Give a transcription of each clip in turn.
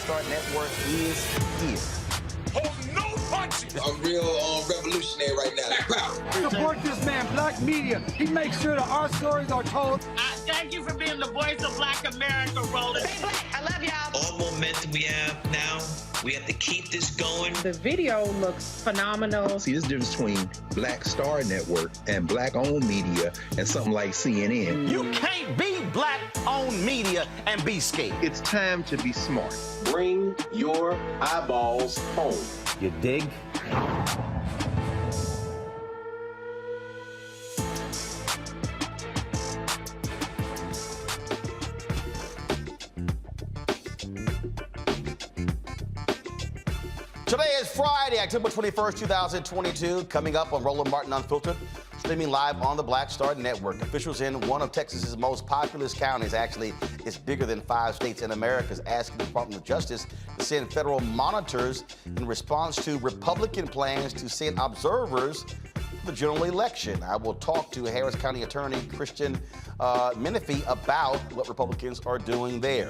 Star Network is here. Hold no punches! I'm real revolutionary right now. Support this man, Black Media. He makes sure that our stories are told. Thank you for being the voice of Black America, Roland. Stay black. I love y'all. All momentum we have now, we have to keep this going. The video looks phenomenal. See, this difference between Black Star Network and Black-owned media and something like CNN. You can't be Black-owned media and be scared. It's time to be smart. Bring your eyeballs home. You dig? Today is Friday, October 21st, 2022. Coming up on Roland Martin Unfiltered, streaming live on the Black Star Network. Officials in one of Texas's most populous counties, actually, it's bigger than 5 states in America, is asking the Department of Justice to send federal monitors in response to Republican plans to send observers for the general election. I will talk to Harris County Attorney Christian Menefee about what Republicans are doing there.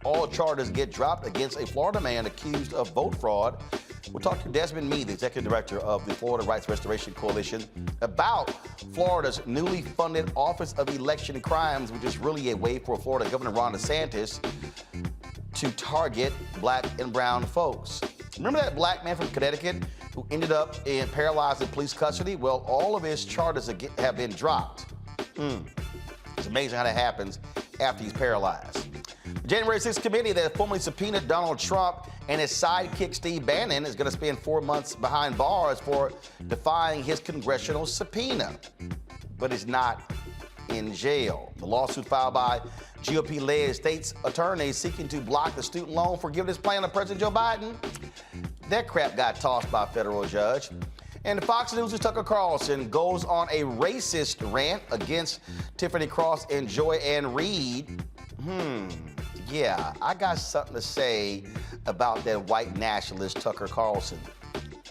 All charges get dropped against a Florida man accused of vote fraud. We'll talk to Desmond Meade, the Executive Director of the Florida Rights Restoration Coalition, about Florida's newly funded Office of Election Crimes, which is really a way for Florida Governor Ron DeSantis to target Black and brown folks. Remember that black man from Connecticut who ended up paralyzed in police custody? Well, all of his charges have been dropped. It's amazing how that happens after he's paralyzed. The January 6th committee that formally subpoenaed Donald Trump and his sidekick Steve Bannon is going to spend 4 months behind bars for defying his congressional subpoena, but is not in jail. The lawsuit filed by GOP-led state's attorneys seeking to block the student loan forgiveness plan of President Joe Biden. That crap got tossed by a federal judge. And Fox News' Tucker Carlson goes on a racist rant against Tiffany Cross and Joy Ann Reid. Yeah, I got something to say about that white nationalist Tucker Carlson.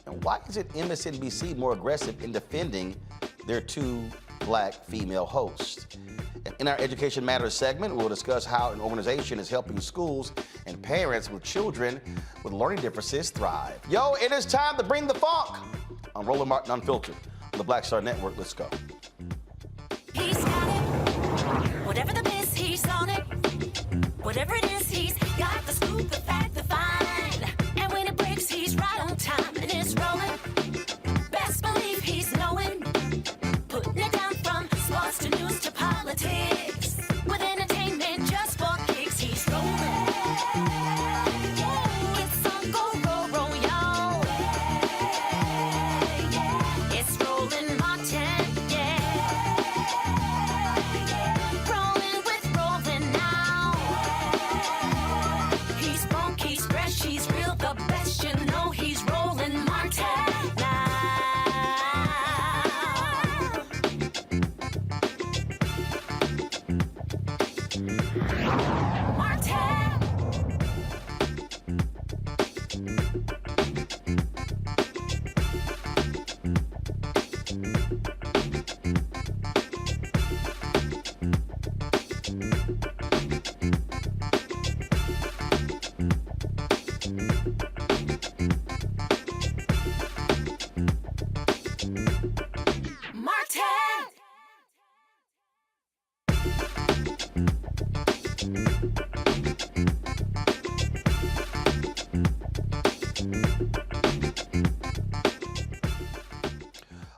And why isn't MSNBC more aggressive in defending their 2 black female hosts? In our Education Matters segment, we'll discuss how an organization is helping schools and parents with children with learning differences thrive. Yo, it is time to bring the funk on Roland Martin Unfiltered on the Black Star Network. Let's go. He's got it. Whatever the biz, he's on it. Whatever it is, he's got the scoop, the fact, the find. And when it breaks, he's right on time and it's rolling. Best believe he's knowing. Putting it down from sports to news to politics. With entertainment just for kicks, he's rolling. It's on go, roll, roll, y'all. It's Roland Martin, rolling with Roland now. He's funk, he's fresh, he's real, the best, you know he's Roland Martin now.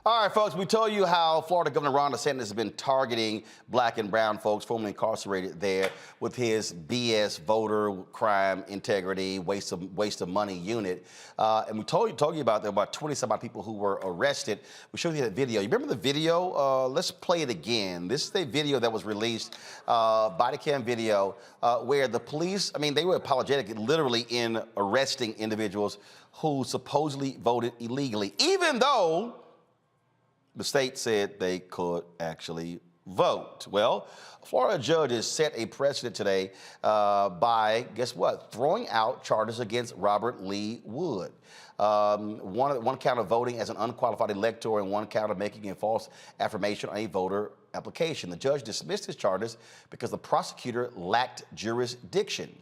All right, folks, we told you how Florida Governor Ron DeSantis has been targeting black and brown folks formerly incarcerated there with his BS voter crime integrity, waste of money unit. And we told you about there were about 20-some-odd people who were arrested. We showed you that video. You remember the video? Let's play it again. This is the video that was released, body cam video, where the police, I mean, they were apologetic literally in arresting individuals who supposedly voted illegally, even though the state said they could actually vote. Well, Florida judges set a precedent today by, guess what, throwing out charges against Robert Lee Wood. One count of voting as an unqualified elector and one count of making a false affirmation on a voter application. The judge dismissed his charges because the prosecutor lacked jurisdiction.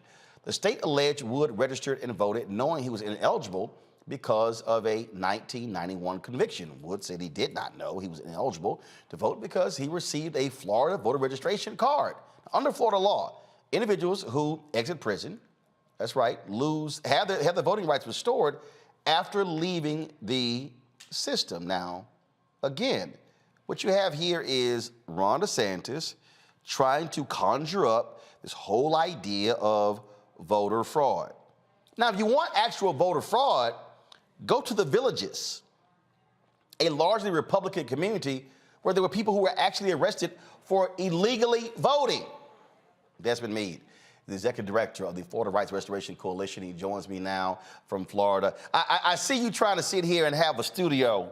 The state alleged Wood registered and voted knowing he was ineligible because of a 1991 conviction. Wood said he did not know he was ineligible to vote because he received a Florida voter registration card. Under Florida law, individuals who exit prison, that's right, have their voting rights restored after leaving the system. Now, again, what you have here is Ron DeSantis trying to conjure up this whole idea of voter fraud. Now, if you want actual voter fraud, go to the Villages, a largely Republican community where there were people who were actually arrested for illegally voting. Desmond Meade, the executive director of the Florida Rights Restoration Coalition. He joins me now from Florida. I see you trying to sit here and have a studio.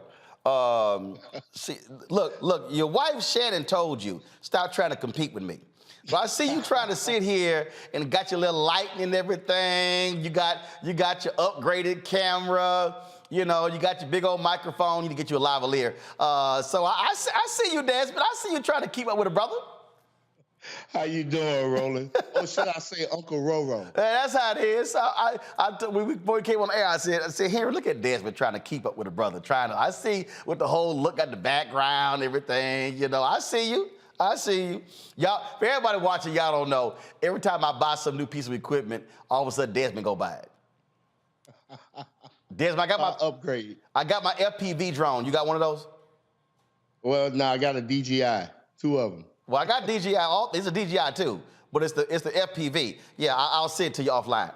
Look, your wife Shannon told you, stop trying to compete with me. So I see you trying to sit here and got your little lighting and everything. You got your upgraded camera. You know, you got your big old microphone. You need to get you a lavalier. So I see you, Desmond. I see you trying to keep up with a brother. How you doing, Roland? Or should I say Uncle Roro? That's how it is. Before we came on the air, I said, Henry, look at Desmond trying to keep up with a brother. I see with the whole look at the background, everything. You know, I see you. Y'all, for everybody watching, y'all don't know. Every time I buy some new piece of equipment, all of a sudden Desmond go buy it. Desmond, I got my upgrade. I got my FPV drone. You got one of those? Well, no, I got a DJI, 2 of them. Well, I got DJI. It's a DJI too, but it's the FPV. Yeah, I'll send it to you offline.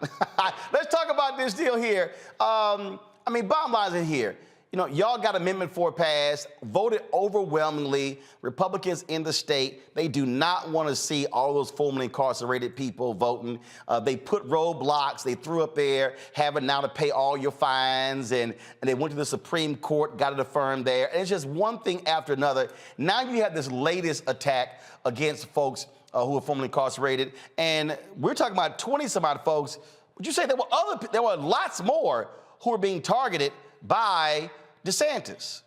Let's talk about this deal here. Bottom line is here. You know, y'all got Amendment 4 passed, voted overwhelmingly. Republicans in the state, they do not want to see all those formerly incarcerated people voting. They put roadblocks. They threw up there, having now to pay all your fines, and they went to the Supreme Court, got it affirmed there. And it's just one thing after another. Now you have this latest attack against folks who are formerly incarcerated, and we're talking about 20-some-odd folks. Would you say there were lots more who were being targeted by DeSantis?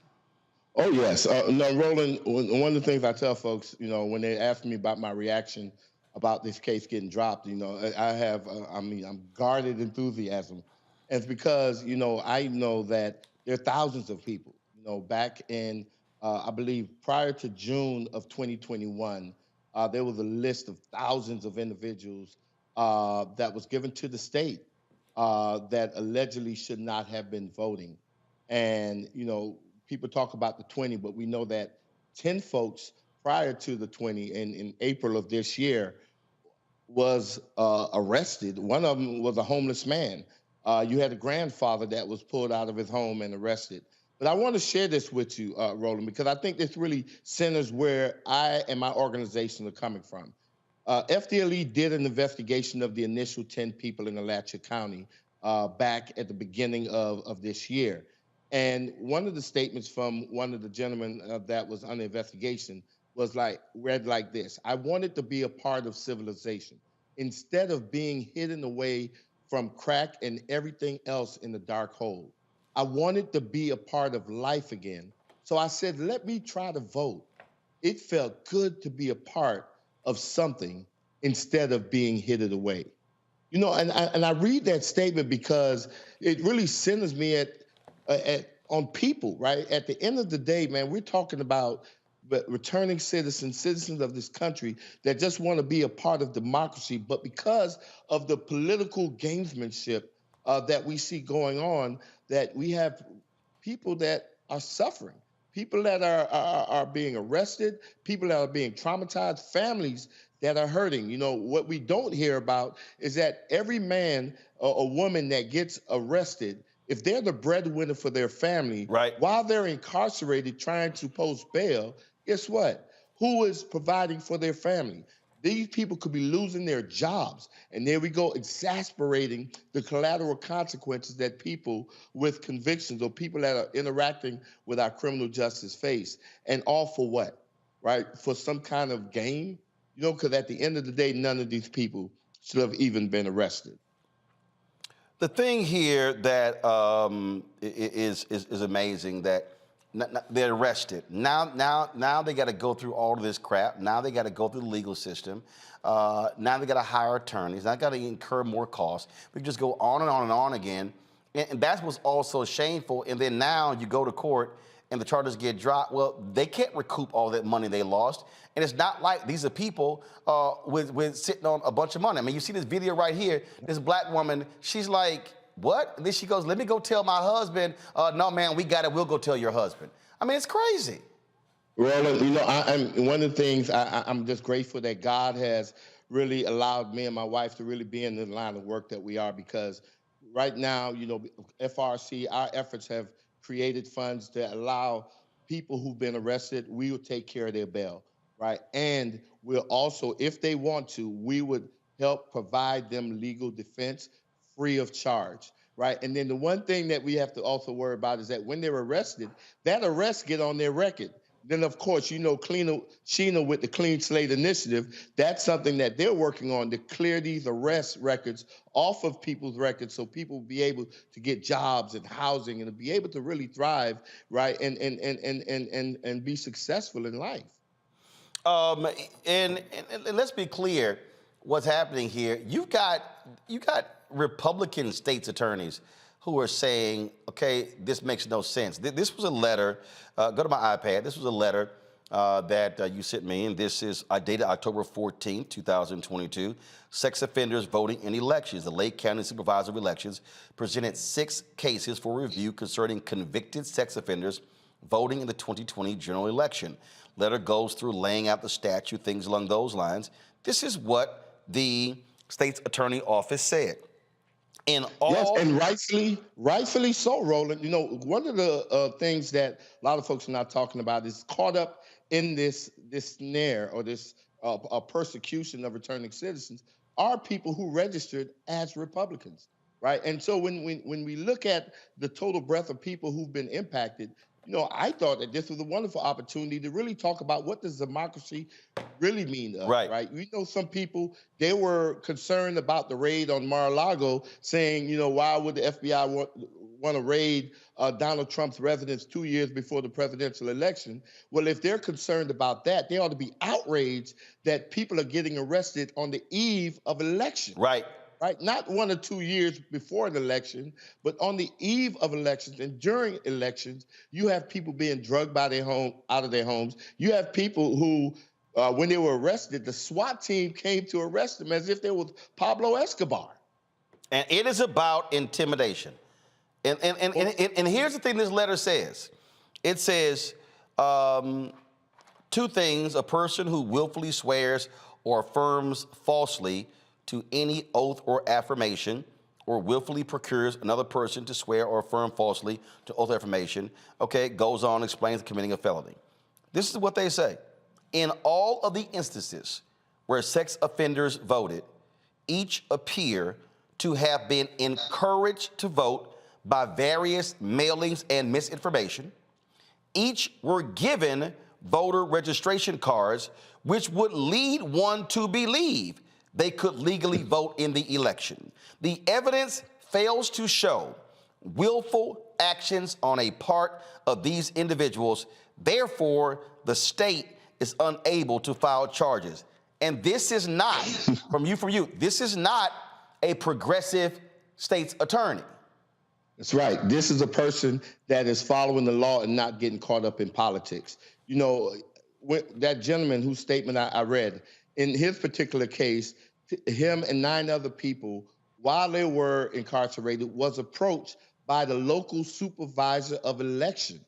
Oh, yes. No, Roland, one of the things I tell folks, you know, when they ask me about my reaction about this case getting dropped, you know, I'm guarded enthusiasm. And it's because, you know, I know that there are thousands of people, you know, back in, I believe, prior to June of 2021, there was a list of thousands of individuals that was given to the state that allegedly should not have been voting. And, you know, people talk about the 20, but we know that 10 folks prior to the 20 in April of this year was arrested. One of them was a homeless man. You had a grandfather that was pulled out of his home and arrested. But I want to share this with you, Roland, because I think this really centers where I and my organization are coming from. FDLE did an investigation of the initial 10 people in Alachua County back at the beginning of this year. And one of the statements from one of the gentlemen that was under investigation was read like this: I wanted to be a part of civilization instead of being hidden away from crack and everything else in the dark hole. I wanted to be a part of life again. So I said, let me try to vote. It felt good to be a part of something instead of being hidden away. You know, and I read that statement because it really centers me on people, right? At the end of the day, man, we're talking about returning citizens of this country that just want to be a part of democracy, but because of the political gamesmanship that we see going on, that we have people that are suffering, people that are being arrested, people that are being traumatized, families that are hurting. You know, what we don't hear about is that every man or woman that gets arrested, if they're the breadwinner for their family, right, while they're incarcerated trying to post bail, guess what? Who is providing for their family? These people could be losing their jobs. And there we go, exasperating the collateral consequences that people with convictions or people that are interacting with our criminal justice face. And all for what, right? For some kind of game? You know, because at the end of the day, none of these people should have even been arrested. The thing here that is amazing, that They're arrested. Now they got to go through all of this crap. Now they got to go through the legal system. Now they got to hire attorneys. Now got to incur more costs. We just go on and on and on again. And that's what's also shameful. And then now you go to court and the charges get dropped. Well, they can't recoup all that money they lost. And it's not like these are people with sitting on a bunch of money. I mean, you see this video right here. This black woman, she's like, what? And then she goes, let me go tell my husband. No, man, we got it. We'll go tell your husband. I mean, it's crazy. Well, you know, I'm one of the things I'm just grateful that God has really allowed me and my wife to really be in the line of work that we are, because right now, you know, FRC, our efforts have created funds that allow people who've been arrested, we will take care of their bail, right? And we'll also, if they want to, we would help provide them legal defense free of charge, right? And then the one thing that we have to also worry about is that when they're arrested, that arrest get on their record. Then, of course, you know, Sheena with the Clean Slate Initiative, that's something that they're working on, to clear these arrest records off of people's records so people will be able to get jobs and housing and to be able to really thrive, right, and be successful in life. And let's be clear what's happening here. You got Republican states attorneys who are saying, okay, this makes no sense. This was a letter, go to my iPad, this was a letter that you sent me, and this is dated October 14, 2022. Sex offenders voting in elections. The Lake County Supervisor of Elections presented 6 cases for review concerning convicted sex offenders voting in the 2020 general election. Letter goes through laying out the statute, things along those lines. This is what the state's attorney office said. Yes, and rightfully so, Roland. You know, one of the things that a lot of folks are not talking about is caught up in this snare or this persecution of returning citizens are people who registered as Republicans, right? And so when we look at the total breadth of people who've been impacted, you know, I thought that this was a wonderful opportunity to really talk about what does democracy really mean to us, right? You know, some people, they were concerned about the raid on Mar-a-Lago, saying, you know, why would the FBI want to raid Donald Trump's residence 2 years before the presidential election? Well, if they're concerned about that, they ought to be outraged that people are getting arrested on the eve of election. Right. Right, not 1 or 2 years before an election, but on the eve of elections and during elections, you have people being drugged out of their homes. You have people who, when they were arrested, the SWAT team came to arrest them as if they was Pablo Escobar. And it is about intimidation. And here's the thing this letter says. It says 2 things: a person who willfully swears or affirms falsely to any oath or affirmation, or willfully procures another person to swear or affirm falsely to oath or affirmation, okay, goes on, explains committing a felony. This is what they say. In all of the instances where sex offenders voted, each appear to have been encouraged to vote by various mailings and misinformation. Each were given voter registration cards, which would lead one to believe they could legally vote in the election. The evidence fails to show willful actions on a part of these individuals. Therefore, the state is unable to file charges. And this is not, from you, this is not a progressive state's attorney. That's right. This is a person that is following the law and not getting caught up in politics. You know, that gentleman whose statement I read, in his particular case, him and 9 other people, while they were incarcerated, was approached by the local supervisor of election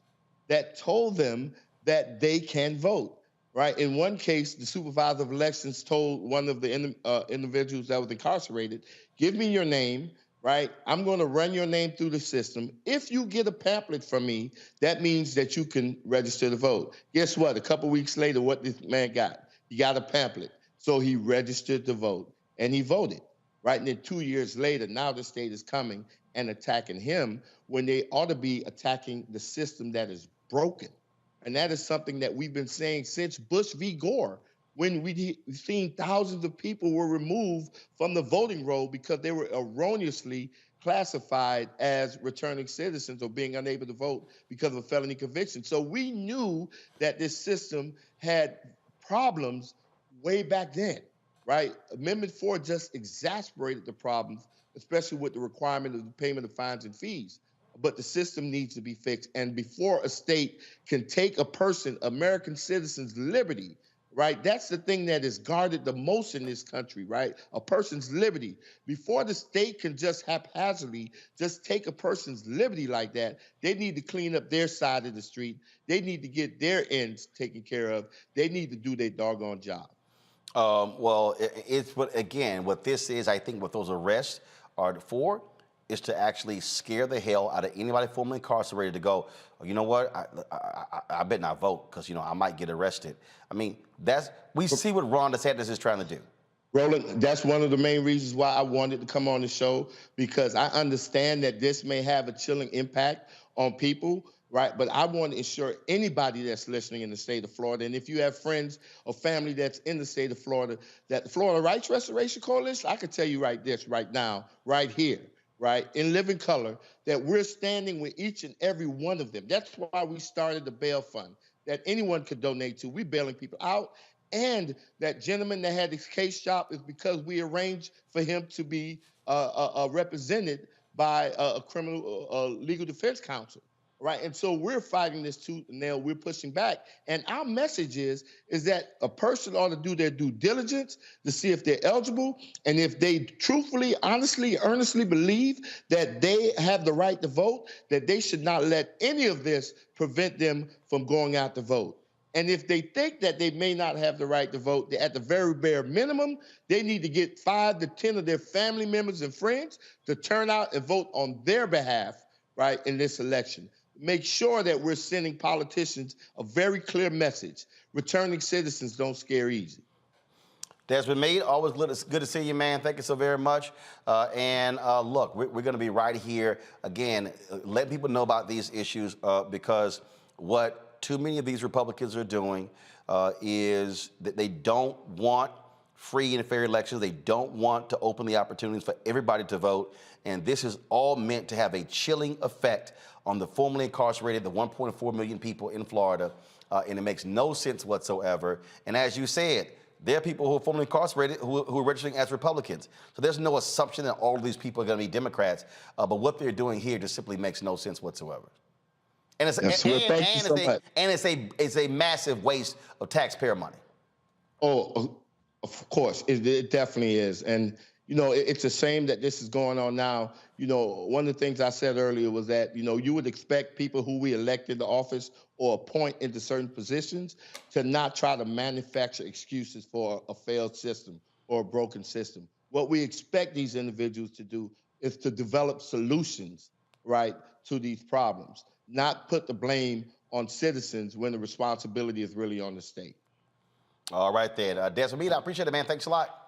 that told them that they can vote, right? In one case, the supervisor of elections told one of the individuals that was incarcerated, give me your name, right? I'm going to run your name through the system. If you get a pamphlet from me, that means that you can register to vote. Guess what? A couple weeks later, what this man got? He got a pamphlet. So he registered to vote, and he voted, right? And then 2 years later, now the state is coming and attacking him when they ought to be attacking the system that is broken. And that is something that we've been saying since Bush v. Gore, when we've seen thousands of people were removed from the voting roll because they were erroneously classified as returning citizens or being unable to vote because of a felony conviction. So we knew that this system had problems way back then, right? Amendment 4 just exacerbated the problems, especially with the requirement of the payment of fines and fees. But the system needs to be fixed. And before a state can take a person, American citizen's liberty, right? That's the thing that is guarded the most in this country, right? A person's liberty. Before the state can just haphazardly just take a person's liberty like that, they need to clean up their side of the street. They need to get their ends taken care of. They need to do their doggone job. Well, it's what this is, I think what those arrests are for is to actually scare the hell out of anybody formerly incarcerated to go, oh, you know what, I better not vote because, I might get arrested. I mean, we see what Ron DeSantis is trying to do. Roland, that's one of the main reasons why I wanted to come on the show, because I understand that this may have a chilling impact on people, right? But I want to ensure anybody that's listening in the state of Florida, and if you have friends or family that's in the state of Florida, that the Florida Rights Restoration Coalition, I can tell you right now, right here, right, in living color, that we're standing with each and every one of them. That's why we started the bail fund that anyone could donate to. We're bailing people out. And that gentleman that had his case shop is because we arranged for him to be represented by a criminal legal defense counsel, right? And so we're fighting this tooth and nail. We're pushing back. And our message is that a person ought to do their due diligence to see if they're eligible. And if they truthfully, honestly, earnestly believe that they have the right to vote, that they should not let any of this prevent them from going out to vote. And if they think that they may not have the right to vote, at the very bare minimum, they need to get 5 to 10 of their family members and friends to turn out and vote on their behalf, right, in this election. Make sure that we're sending politicians a very clear message. Returning citizens don't scare easy. Desmond Meade, always good to see you, man. Thank you so very much. Look, we're going to be right here, again, letting people know about these issues because what too many of these Republicans are doing is that they don't want free and fair elections. They don't want to open the opportunities for everybody to vote. And this is all meant to have a chilling effect on the formerly incarcerated, the 1.4 million people in Florida. And it makes no sense whatsoever. And as you said, there are people who are formerly incarcerated who are registering as Republicans. So there's no assumption that all of these people are going to be Democrats. But what they're doing here just simply makes no sense whatsoever. And it's a massive waste of taxpayer money. Oh, of course, it definitely is. And, it's a shame that this is going on now. One of the things I said earlier was that, you would expect people who we elect into office or appoint into certain positions to not try to manufacture excuses for a failed system or a broken system. What we expect these individuals to do is to develop solutions, right, to these problems. Not put the blame on citizens when the responsibility is really on the state. All right, then. Desmond Meade, I appreciate it, man. Thanks a lot.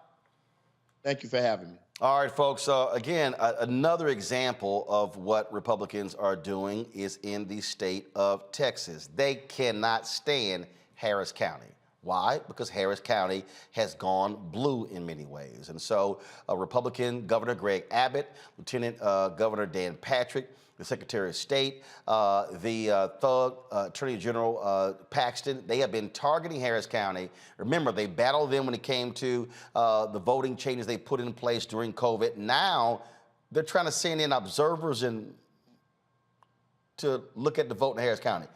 Thank you for having me. All right, folks. Again, another example of what Republicans are doing is in the state of Texas. They cannot stand Harris County. Why? Because Harris County has gone blue in many ways. And so Republican Governor Greg Abbott, Lieutenant Governor Dan Patrick, the Secretary of State, the thug Attorney General Paxton, they have been targeting Harris County. Remember, they battled them when it came to the voting changes they put in place during COVID. Now they're trying to send in observers to look at the vote in Harris County.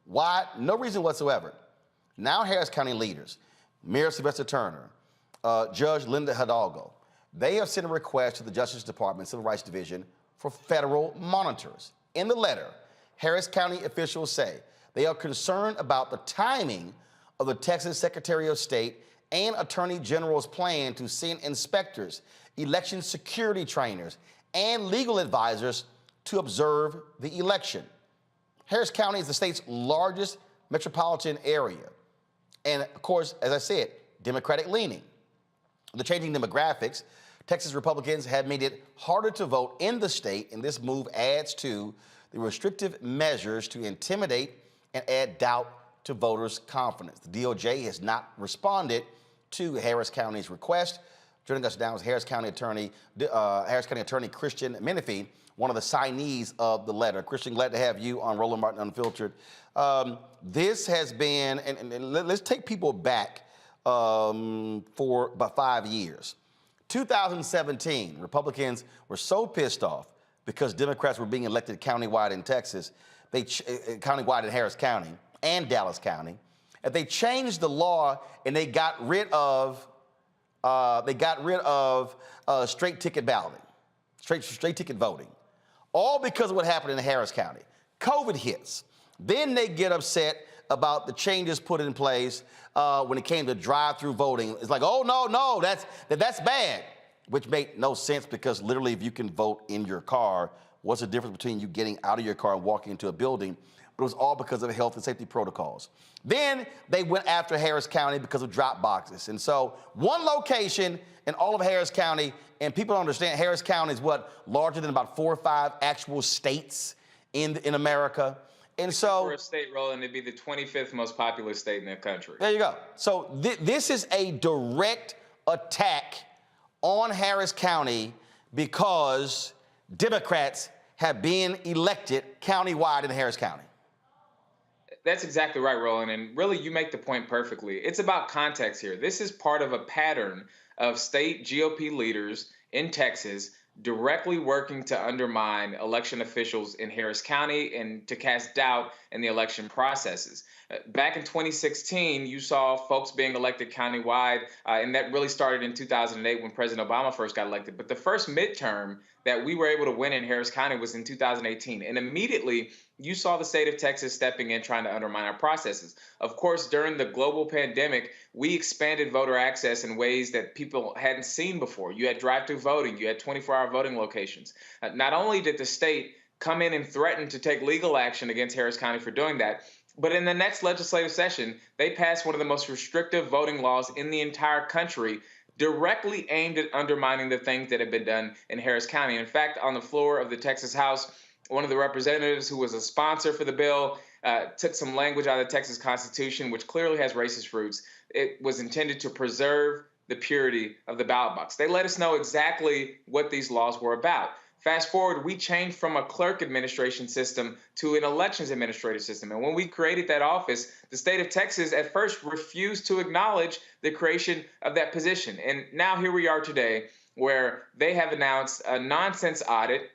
Why? No reason whatsoever. Now Harris County leaders, Mayor Sylvester Turner, Judge Linda Hidalgo, they have sent a request to the Justice Department, Civil Rights Division, for federal monitors. In the letter, Harris County officials say they are concerned about the timing of the Texas Secretary of State and Attorney General's plan to send inspectors, election security trainers, and legal advisors to observe the election. Harris County is the state's largest metropolitan area. And of course, as I said, Democratic leaning. The changing demographics, Texas Republicans have made it harder to vote in the state, and this move adds to the restrictive measures to intimidate and add doubt to voters' confidence. The DOJ has not responded to Harris County's request. Joining us now is Harris County Attorney Christian Menefee, one of the signees of the letter. Christian, glad to have you on Roland Martin Unfiltered. This has been, and let's take people back for about 5 years. 2017, Republicans were so pissed off because Democrats were being elected countywide in Texas, countywide in Harris County and Dallas County, and they changed the law and they got rid of straight ticket balloting, straight ticket voting, all because of what happened in Harris County. COVID hits. Then they get upset about the changes put in place when it came to drive-through voting. It's like, oh, no, that's bad, which made no sense because literally if you can vote in your car, what's the difference between you getting out of your car and walking into a building? But it was all because of health and safety protocols. Then they went after Harris County because of drop boxes. And so one location in all of Harris County, and people don't understand, Harris County is larger than about 4 or 5 actual states in America. And so for a state, Roland, it'd be the 25th most populous state in the country. There you go. So this is a direct attack on Harris County because Democrats have been elected countywide in Harris County. That's exactly right, Roland. And really, you make the point perfectly. It's about context here. This is part of a pattern of state GOP leaders in Texas directly working to undermine election officials in Harris County and to cast doubt in the election processes. Back in 2016, you saw folks being elected countywide, and that really started in 2008 when President Obama first got elected. But the first midterm that we were able to win in Harris County was in 2018. And immediately, you saw the state of Texas stepping in, trying to undermine our processes. Of course, during the global pandemic, we expanded voter access in ways that people hadn't seen before. You had drive-through voting. You had 24-hour voting locations. Not only did the state come in and threaten to take legal action against Harris County for doing that, but in the next legislative session, they passed one of the most restrictive voting laws in the entire country, directly aimed at undermining the things that have been done in Harris County. In fact, on the floor of the Texas House, one of the representatives who was a sponsor for the bill took some language out of the Texas Constitution, which clearly has racist roots. It was intended to preserve the purity of the ballot box. They let us know exactly what these laws were about. Fast forward, we changed from a clerk administration system to an elections administrative system. And when we created that office, the state of Texas at first refused to acknowledge the creation of that position. And now here we are today, where they have announced a nonsense audit.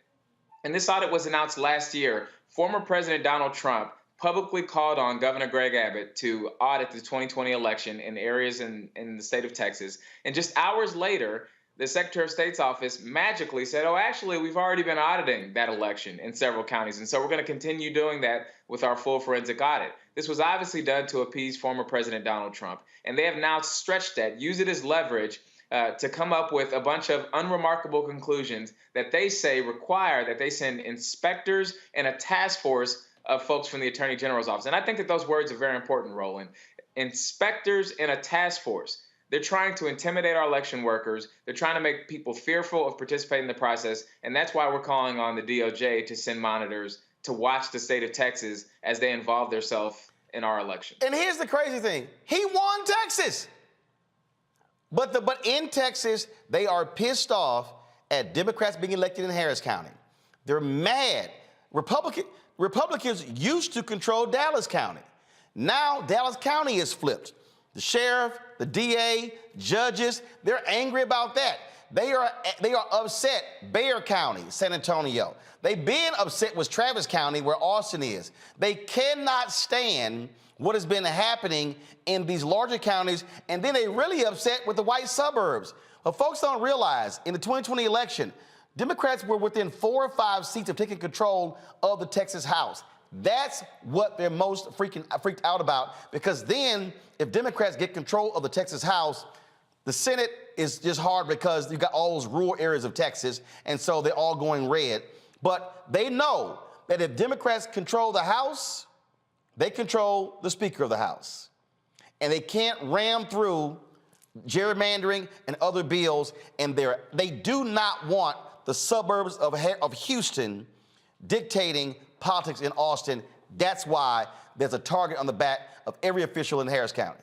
And this audit was announced last year. Former President Donald Trump publicly called on Governor Greg Abbott to audit the 2020 election in areas in the state of Texas. And just hours later, the Secretary of State's office magically said, oh, actually, we've already been auditing that election in several counties. And so we're going to continue doing that with our full forensic audit. This was obviously done to appease former President Donald Trump. And they have now stretched that, use it as leverage to come up with a bunch of unremarkable conclusions that they say require that they send inspectors and a task force of folks from the Attorney General's office. And I think that those words are very important, Roland. Inspectors and a task force. They're trying to intimidate our election workers. They're trying to make people fearful of participating in the process. And that's why we're calling on the DOJ to send monitors to watch the state of Texas as they involve themselves in our election. And here's the crazy thing. He won Texas. But in Texas, they are pissed off at Democrats being elected in Harris County. They're mad. Republicans used to control Dallas County. Now Dallas County is flipped. The sheriff, the DA, judges, they're angry about that. They are upset. Bexar County, San Antonio. They've been upset with Travis County, where Austin is. They cannot stand what has been happening in these larger counties, and then they really upset with the white suburbs. But folks don't realize, in the 2020 election, Democrats were within 4 or 5 seats of taking control of the Texas House. That's what they're most freaked out about, because then if Democrats get control of the Texas House, the Senate is just hard because you've got all those rural areas of Texas, and so they're all going red. But they know that if Democrats control the House, they control the Speaker of the House. And they can't ram through gerrymandering and other bills, and they do not want the suburbs of Houston dictating politics in Austin. That's why there's a target on the back of every official in Harris County.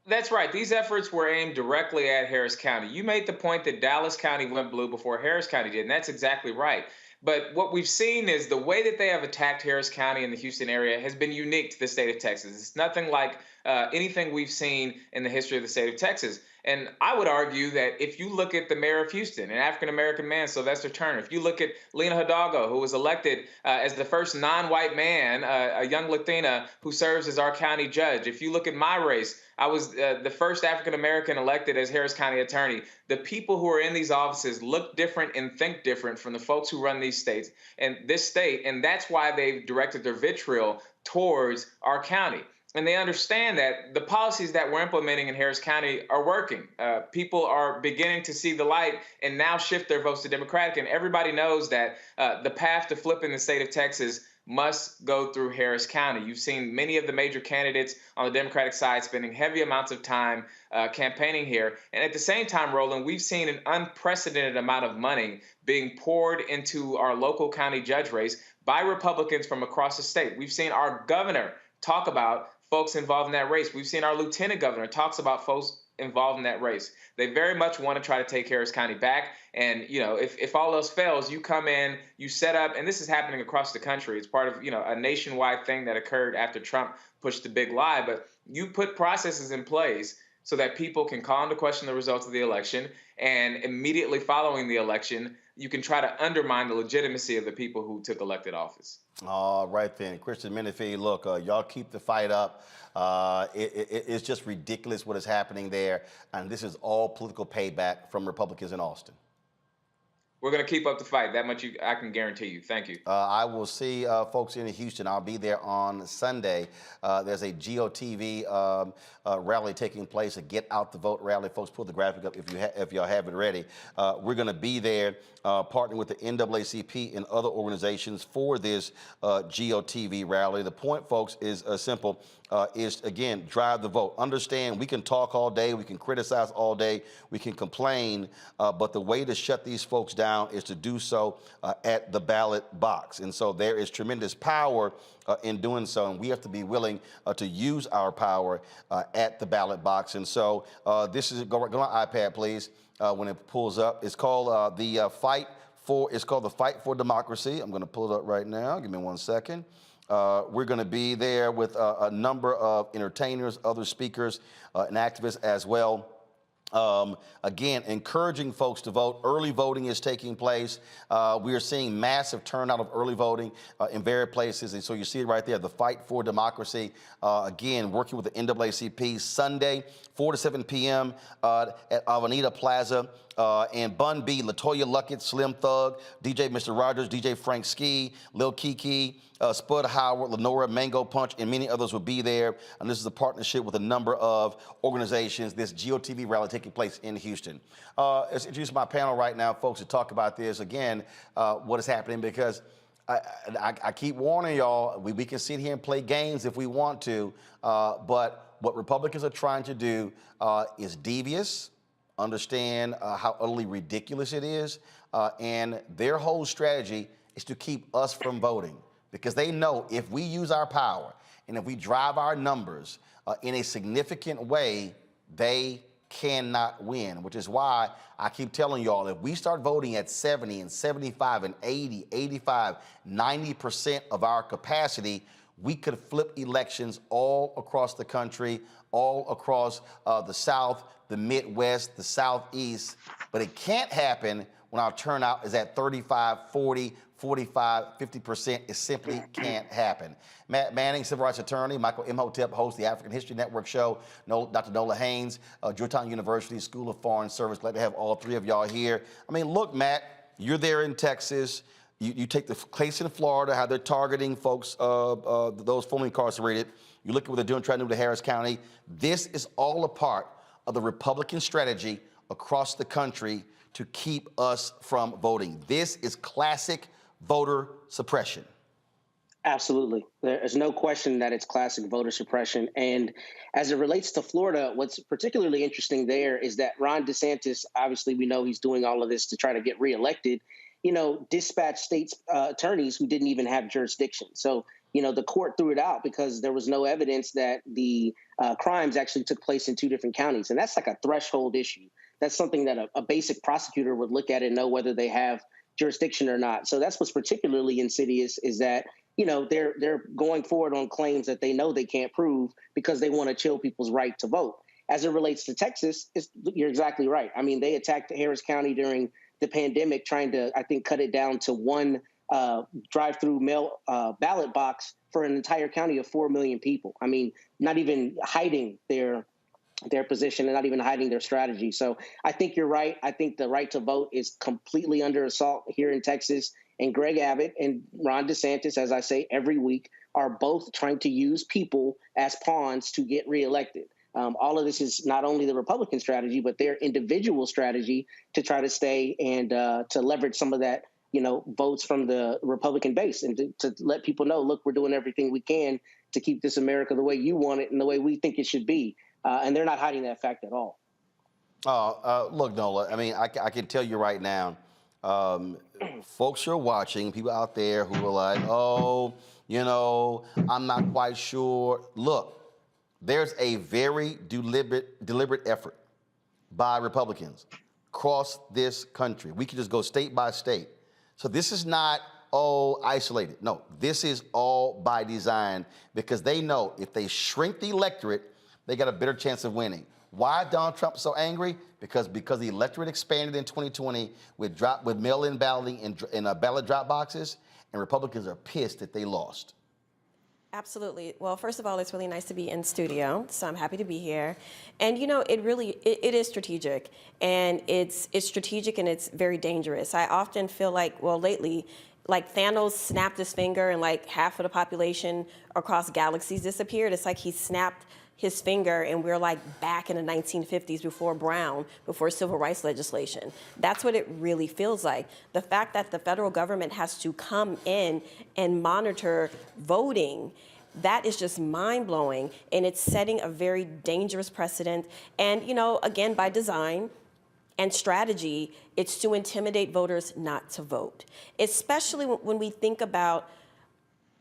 That's right. These efforts were aimed directly at Harris County. You made the point that Dallas County went blue before Harris County did, and that's exactly right. But what we've seen is the way that they have attacked Harris County and the Houston area has been unique to the state of Texas. It's nothing like anything we've seen in the history of the state of Texas. And I would argue that if you look at the mayor of Houston, an African-American man, Sylvester Turner, if you look at Lena Hidalgo, who was elected as the first non-white man, a young Latina who serves as our county judge. If you look at my race, I was the first African-American elected as Harris County attorney. The people who are in these offices look different and think different from the folks who run these states and this state. And that's why they've directed their vitriol towards our county. And they understand that the policies that we're implementing in Harris County are working. People are beginning to see the light and now shift their votes to Democratic. And everybody knows that the path to flipping the state of Texas must go through Harris County. You've seen many of the major candidates on the Democratic side spending heavy amounts of time campaigning here. And at the same time, Roland, we've seen an unprecedented amount of money being poured into our local county judge race by Republicans from across the state. We've seen our governor talk about folks involved in that race. We've seen our lieutenant governor talks about folks involved in that race. They very much want to try to take Harris County back. And, you know, if all else fails, you come in, you set up, and this is happening across the country. It's part of, you know, a nationwide thing that occurred after Trump pushed the big lie. But you put processes in place so that people can call into question the results of the election. And immediately following the election, you can try to undermine the legitimacy of the people who took elected office. All right, then. Christian Menefee, look, y'all keep the fight up. It's just ridiculous what is happening there. And this is all political payback from Republicans in Austin. We're going to keep up the fight. That much I can guarantee you. Thank you. I will see folks in Houston. I'll be there on Sunday. There's a GOTV rally taking place, a Get Out the Vote rally. Folks, pull the graphic up if y'all have it ready. We're going to be there partnering with the NAACP and other organizations for this GOTV rally. The point, folks, is simple. Is, again, drive the vote. Understand we can talk all day, we can criticize all day, we can complain, but the way to shut these folks down is to do so at the ballot box. And so there is tremendous power in doing so, and we have to be willing to use our power at the ballot box. And so this is, go on iPad, please, when it pulls up. It's called the Fight for Democracy. I'm going to pull it up right now. Give me 1 second. We're going to be there with a number of entertainers, other speakers, and activists as well. Again, encouraging folks to vote. Early voting is taking place. We are seeing massive turnout of early voting in various places. And so you see it right there, the Fight for Democracy. Again, working with the NAACP Sunday, 4 to 7 p.m. At Avenida Plaza. And Bun B, LaToya Luckett, Slim Thug, DJ Mr. Rogers, DJ Frank Ski, Lil Kiki, Spud Howard, Lenora, Mango Punch, and many others will be there. And this is a partnership with a number of organizations, this GOTV rally taking place in Houston. Let's introduce my panel right now, folks, to talk about this, again, what is happening, because I keep warning y'all, we can sit here and play games if we want to, but what Republicans are trying to do is devious. Understand how utterly ridiculous it is, and their whole strategy is to keep us from voting, because they know if we use our power and if we drive our numbers in a significant way, they cannot win, which is why I keep telling y'all, if we start voting at 70 and 75 and 80, 85, 90% of our capacity, we could flip elections all across the country, all across the South, the Midwest, the Southeast, but it can't happen when our turnout is at 35, 40, 45, 50%. It simply can't happen. Matt Manning, civil rights attorney. Michael Imhotep hosts the African History Network show. Dr. Nola Haynes, Georgetown University School of Foreign Service. Glad to have all three of y'all here. I mean, look, Matt, you're there in Texas. You take the case in Florida, how they're targeting folks, those formerly incarcerated. You look at what they're doing, trying to do to Harris County. This is all a part of the Republican strategy across the country to keep us from voting. This is classic voter suppression. Absolutely. There's no question that it's classic voter suppression. And as it relates to Florida, what's particularly interesting there is that Ron DeSantis, obviously we know he's doing all of this to try to get reelected, dispatch states attorneys who didn't even have jurisdiction. So the court threw it out because there was no evidence that the crimes actually took place in two different counties. And that's like a threshold issue. That's something that a basic prosecutor would look at and know whether they have jurisdiction or not. So that's what's particularly insidious, is that, they're going forward on claims that they know they can't prove because they want to chill people's right to vote. As it relates to Texas, you're exactly right. I mean, they attacked Harris County during the pandemic, trying to, I think, cut it down to one drive-through mail ballot box for an entire county of 4 million people. I mean, not even hiding their position and not even hiding their strategy. So I think you're right. I think the right to vote is completely under assault here in Texas. And Greg Abbott and Ron DeSantis, as I say every week, are both trying to use people as pawns to get reelected. All of this is not only the Republican strategy, but their individual strategy to try to stay and to leverage some of that, votes from the Republican base, and to let people know, look, we're doing everything we can to keep this America the way you want it and the way we think it should be. And they're not hiding that fact at all. Look, Nola, I mean, I can tell you right now, folks are watching, people out there who are like, I'm not quite sure. Look, there's a very deliberate effort by Republicans across this country. We can just go state by state. So this is not isolated. No, this is all by design, because they know if they shrink the electorate, they got a better chance of winning. Why is Donald Trump so angry? Because the electorate expanded in 2020 with mail-in balloting and ballot drop boxes, and Republicans are pissed that they lost. Absolutely. Well, first of all, it's really nice to be in studio, so I'm happy to be here. And it is strategic, and it's strategic and it's very dangerous. I often feel like, lately, like Thanos snapped his finger and like half of the population across galaxies disappeared. It's like he snapped his finger and we're like back in the 1950s before civil rights legislation. That's what it really feels like. The fact that the federal government has to come in and monitor voting, that is just mind-blowing, and it's setting a very dangerous precedent. And, again, by design and strategy, it's to intimidate voters not to vote, especially when we think about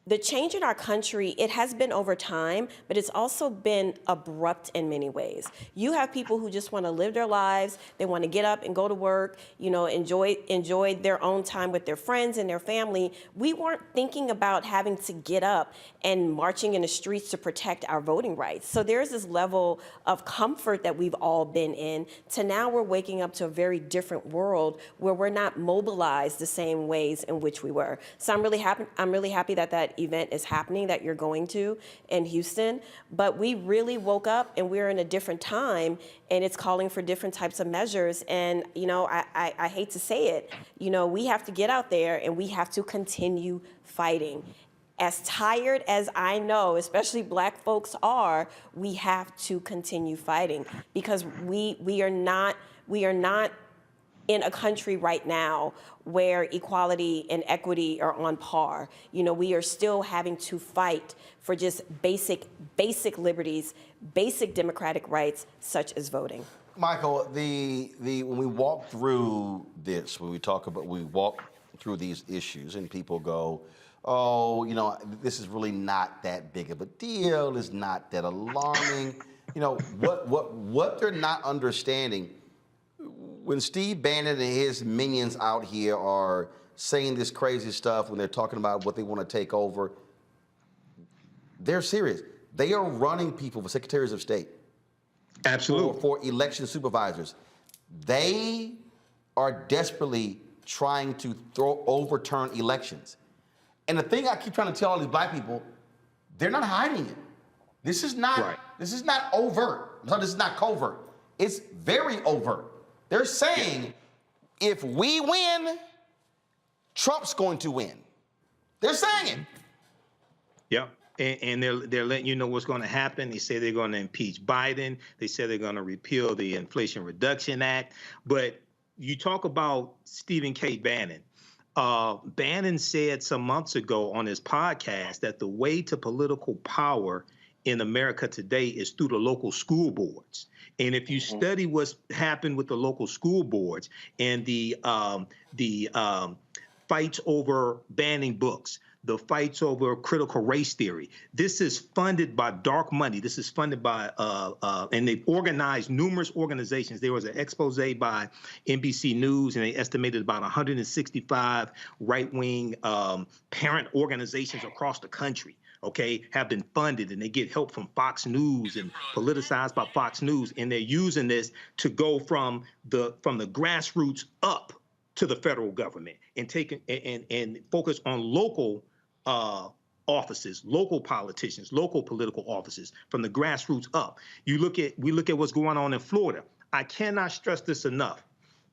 the change in our country. It has been over time, but it's also been abrupt in many ways. You have people who just want to live their lives. They want to get up and go to work, enjoy their own time with their friends and their family. We weren't thinking about having to get up and marching in the streets to protect our voting rights. So there's this level of comfort that we've all been in, to now we're waking up to a very different world where we're not mobilized the same ways in which we were. So I'm really happy that event is happening, that you're going to in Houston. But we really woke up and we're in a different time, and it's calling for different types of measures. And, I hate to say it, we have to get out there and we have to continue fighting. As tired as I know, especially Black folks are, we have to continue fighting, because we are not in a country right now where equality and equity are on par. We are still having to fight for just basic liberties, basic democratic rights, such as voting. Michael, when we walk through this, we walk through these issues, and people go, this is really not that big of a deal. It's not that alarming. What they're not understanding, when Steve Bannon and his minions out here are saying this crazy stuff, when they're talking about what they want to take over, they're serious. They are running people for secretaries of state. Absolutely. For election supervisors. They are desperately trying to overturn elections. And the thing I keep trying to tell all these Black people, they're not hiding it. This is not overt. So this is not covert. It's very overt. They're saying, if we win, Trump's going to win. They're saying it. Yep. And they're letting you know what's going to happen. They say they're going to impeach Biden. They say they're going to repeal the Inflation Reduction Act. But you talk about Stephen K. Bannon. Bannon said some months ago on his podcast that the way to political power in America today is through the local school boards. And if you study what's happened with the local school boards and the fights over banning books, the fights over critical race theory. This is funded by dark money. This is funded by, and they've organized numerous organizations. There was an expose by NBC News, and they estimated about 165 right-wing parent organizations across the country, okay, have been funded, and they get help from Fox News and politicized by Fox News, and they're using this to go from the grassroots up to the federal government and and focus on local offices, local politicians, local political offices from the grassroots up. We look at what's going on in Florida. I cannot stress this enough.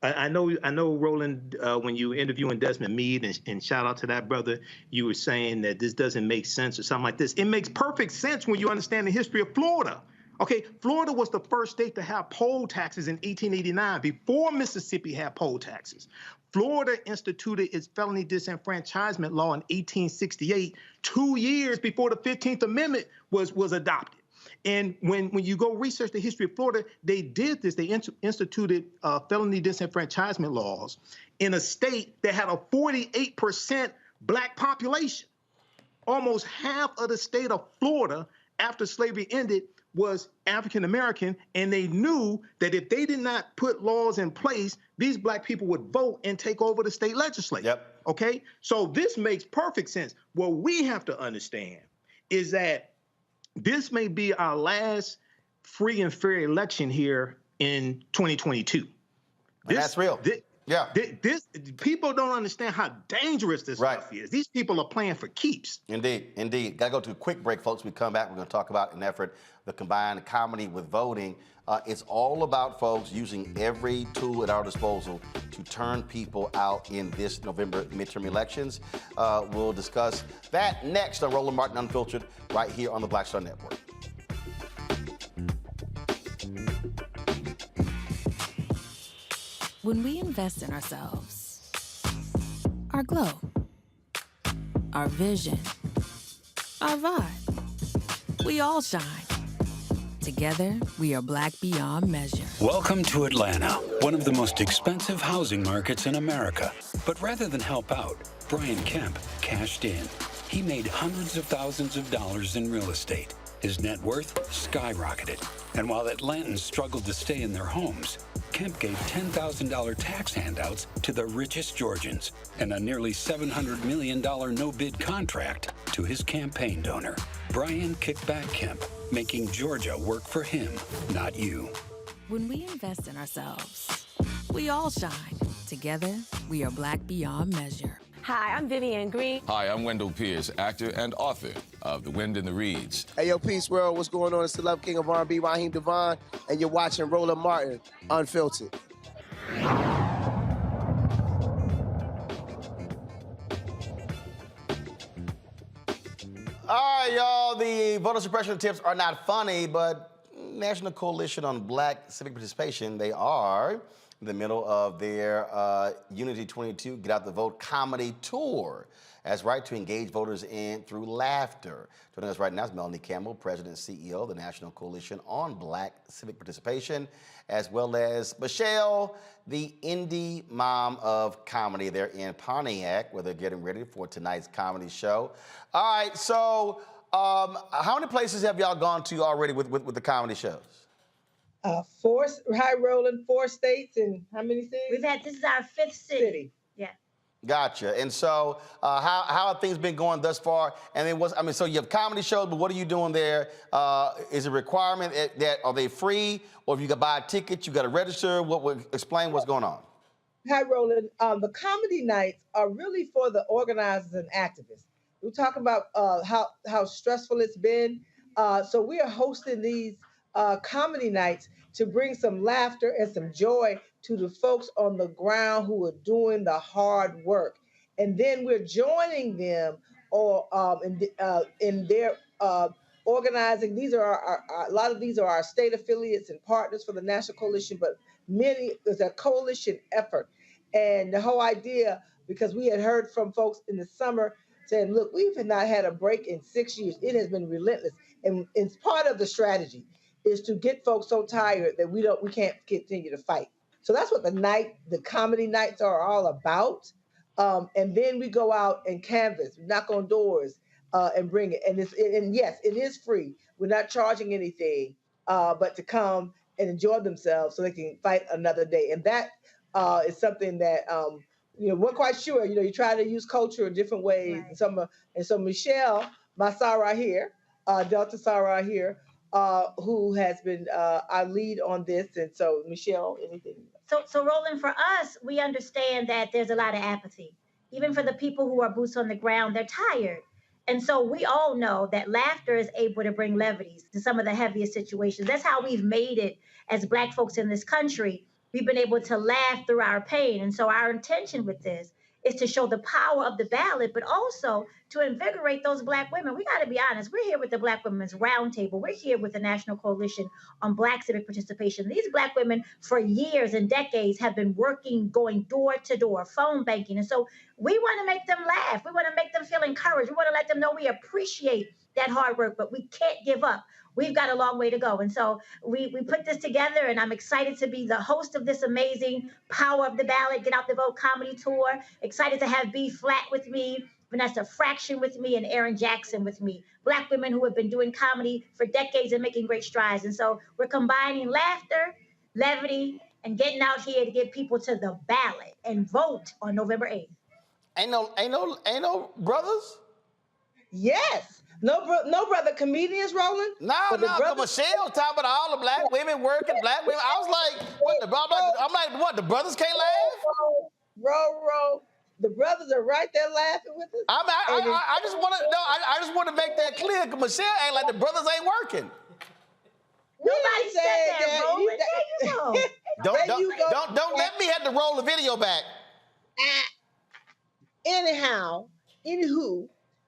I know, Roland, when you were interviewing Desmond Meade, and shout out to that brother, you were saying that this doesn't make sense or something like this. It makes perfect sense when you understand the history of Florida. Okay, Florida was the first state to have poll taxes in 1889, before Mississippi had poll taxes. Florida instituted its felony disenfranchisement law in 1868, 2 years before the 15th Amendment was adopted. And when you go research the history of Florida, they did this. They instituted felony disenfranchisement laws in a state that had a 48% black population. Almost half of the state of Florida, after slavery ended, was African American, and they knew that if they did not put laws in place, these black people would vote and take over the state legislature. Yep. Okay? So this makes perfect sense. What we have to understand is that this may be our last free and fair election here in 2022. That's real. This people don't understand how dangerous this stuff is. These people are playing for keeps. Indeed. Got to go to a quick break, folks. We come back, we're going to talk about an effort, the combined comedy with voting. It's all about, folks, using every tool at our disposal to turn people out in this November midterm elections. We'll discuss that next on Roland Martin Unfiltered, right here on the Black Star Network. When we invest in ourselves, our glow, our vision, our vibe, we all shine. Together, we are black beyond measure. Welcome to Atlanta, one of the most expensive housing markets in America. But rather than help out, Brian Kemp cashed in. He made hundreds of thousands of dollars in real estate. His net worth skyrocketed. And while Atlantans struggled to stay in their homes, Kemp gave $10,000 tax handouts to the richest Georgians and a nearly $700 million no-bid contract to his campaign donor. Brian Kickback Kemp, making Georgia work for him, not you. When we invest in ourselves, we all shine. Together, we are black beyond measure. Hi, I'm Vivian Green. Hi, I'm Wendell Pierce, actor and author of The Wind in the Reeds. Hey, yo, Peace World, what's going on? It's the Love King of R&B, Raheem Devon, and you're watching Roland Martin Unfiltered. All right, y'all, the voter suppression attempts are not funny, but National Coalition on Black Civic Participation, they are in the middle of their Unity 22 Get Out the Vote comedy tour. That's right, to engage voters in through laughter. Joining us right now is Melanie Campbell, President and CEO of the National Coalition on Black Civic Participation, as well as Michelle, the indie mom of comedy. They're in Pontiac, where they're getting ready for tonight's comedy show. All right, so how many places have y'all gone to already with the comedy shows? 4, hi, Roland, 4 states and how many cities? This is our 5th city. Yeah. Gotcha. And so how have things been going thus far? And then so you have comedy shows, but what are you doing there? Is it a requirement are they free? Or if you got to buy a ticket, you got to register? Explain what's going on. Hi, Roland. The comedy nights are really for the organizers and activists. We're talking about how stressful it's been. So we are hosting these comedy nights to bring some laughter and some joy to the folks on the ground who are doing the hard work. And then we're joining them in their organizing. These are a lot of these are our state affiliates and partners for the National Coalition, but many is a coalition effort. And the whole idea, because we had heard from folks in the summer saying, look, we've not had a break in 6 years. It has been relentless. And it's part of the strategy is to get folks so tired that we can't continue to fight. So that's what the comedy nights are all about. And then we go out and canvas, knock on doors, and bring it. And yes, it is free. We're not charging anything, but to come and enjoy themselves so they can fight another day. And that is something that we're quite sure. You try to use culture in different ways. Right. And so Michelle, my Sarah here, Delta Sarah here, who has been our lead on this. And so Michelle, anything? So Roland, for us, we understand that there's a lot of apathy. Even for the people who are boots on the ground, they're tired. And so we all know that laughter is able to bring levities to some of the heaviest situations. That's how we've made it as Black folks in this country. We've been able to laugh through our pain. And so our intention with this is to show the power of the ballot, but also to invigorate those Black women. We got to be honest. We're here with the Black Women's Roundtable. We're here with the National Coalition on Black Civic Participation. These Black women for years and decades have been working, going door to door, phone banking. And so we want to make them laugh. We want to make them feel encouraged. We want to let them know we appreciate that hard work, but we can't give up. We've got a long way to go. And so we put this together, and I'm excited to be the host of this amazing Power of the Ballot, Get Out the Vote comedy tour. Excited to have B Flat with me, Vanessa Fraction with me, and Erin Jackson with me. Black women who have been doing comedy for decades and making great strides. And so we're combining laughter, levity, and getting out here to get people to the ballot and vote on November 8th. Ain't no brothers? Yes. No brother comedians, Roland? No, Michelle talking about all the Black women working, Black women. I was like, what, the brothers can't laugh? Bro, the brothers are right there laughing with us. I just want to make that clear, because Michelle ain't like the brothers ain't working. Nobody said that, Roland. Don't let me have to roll the video back. Anywho,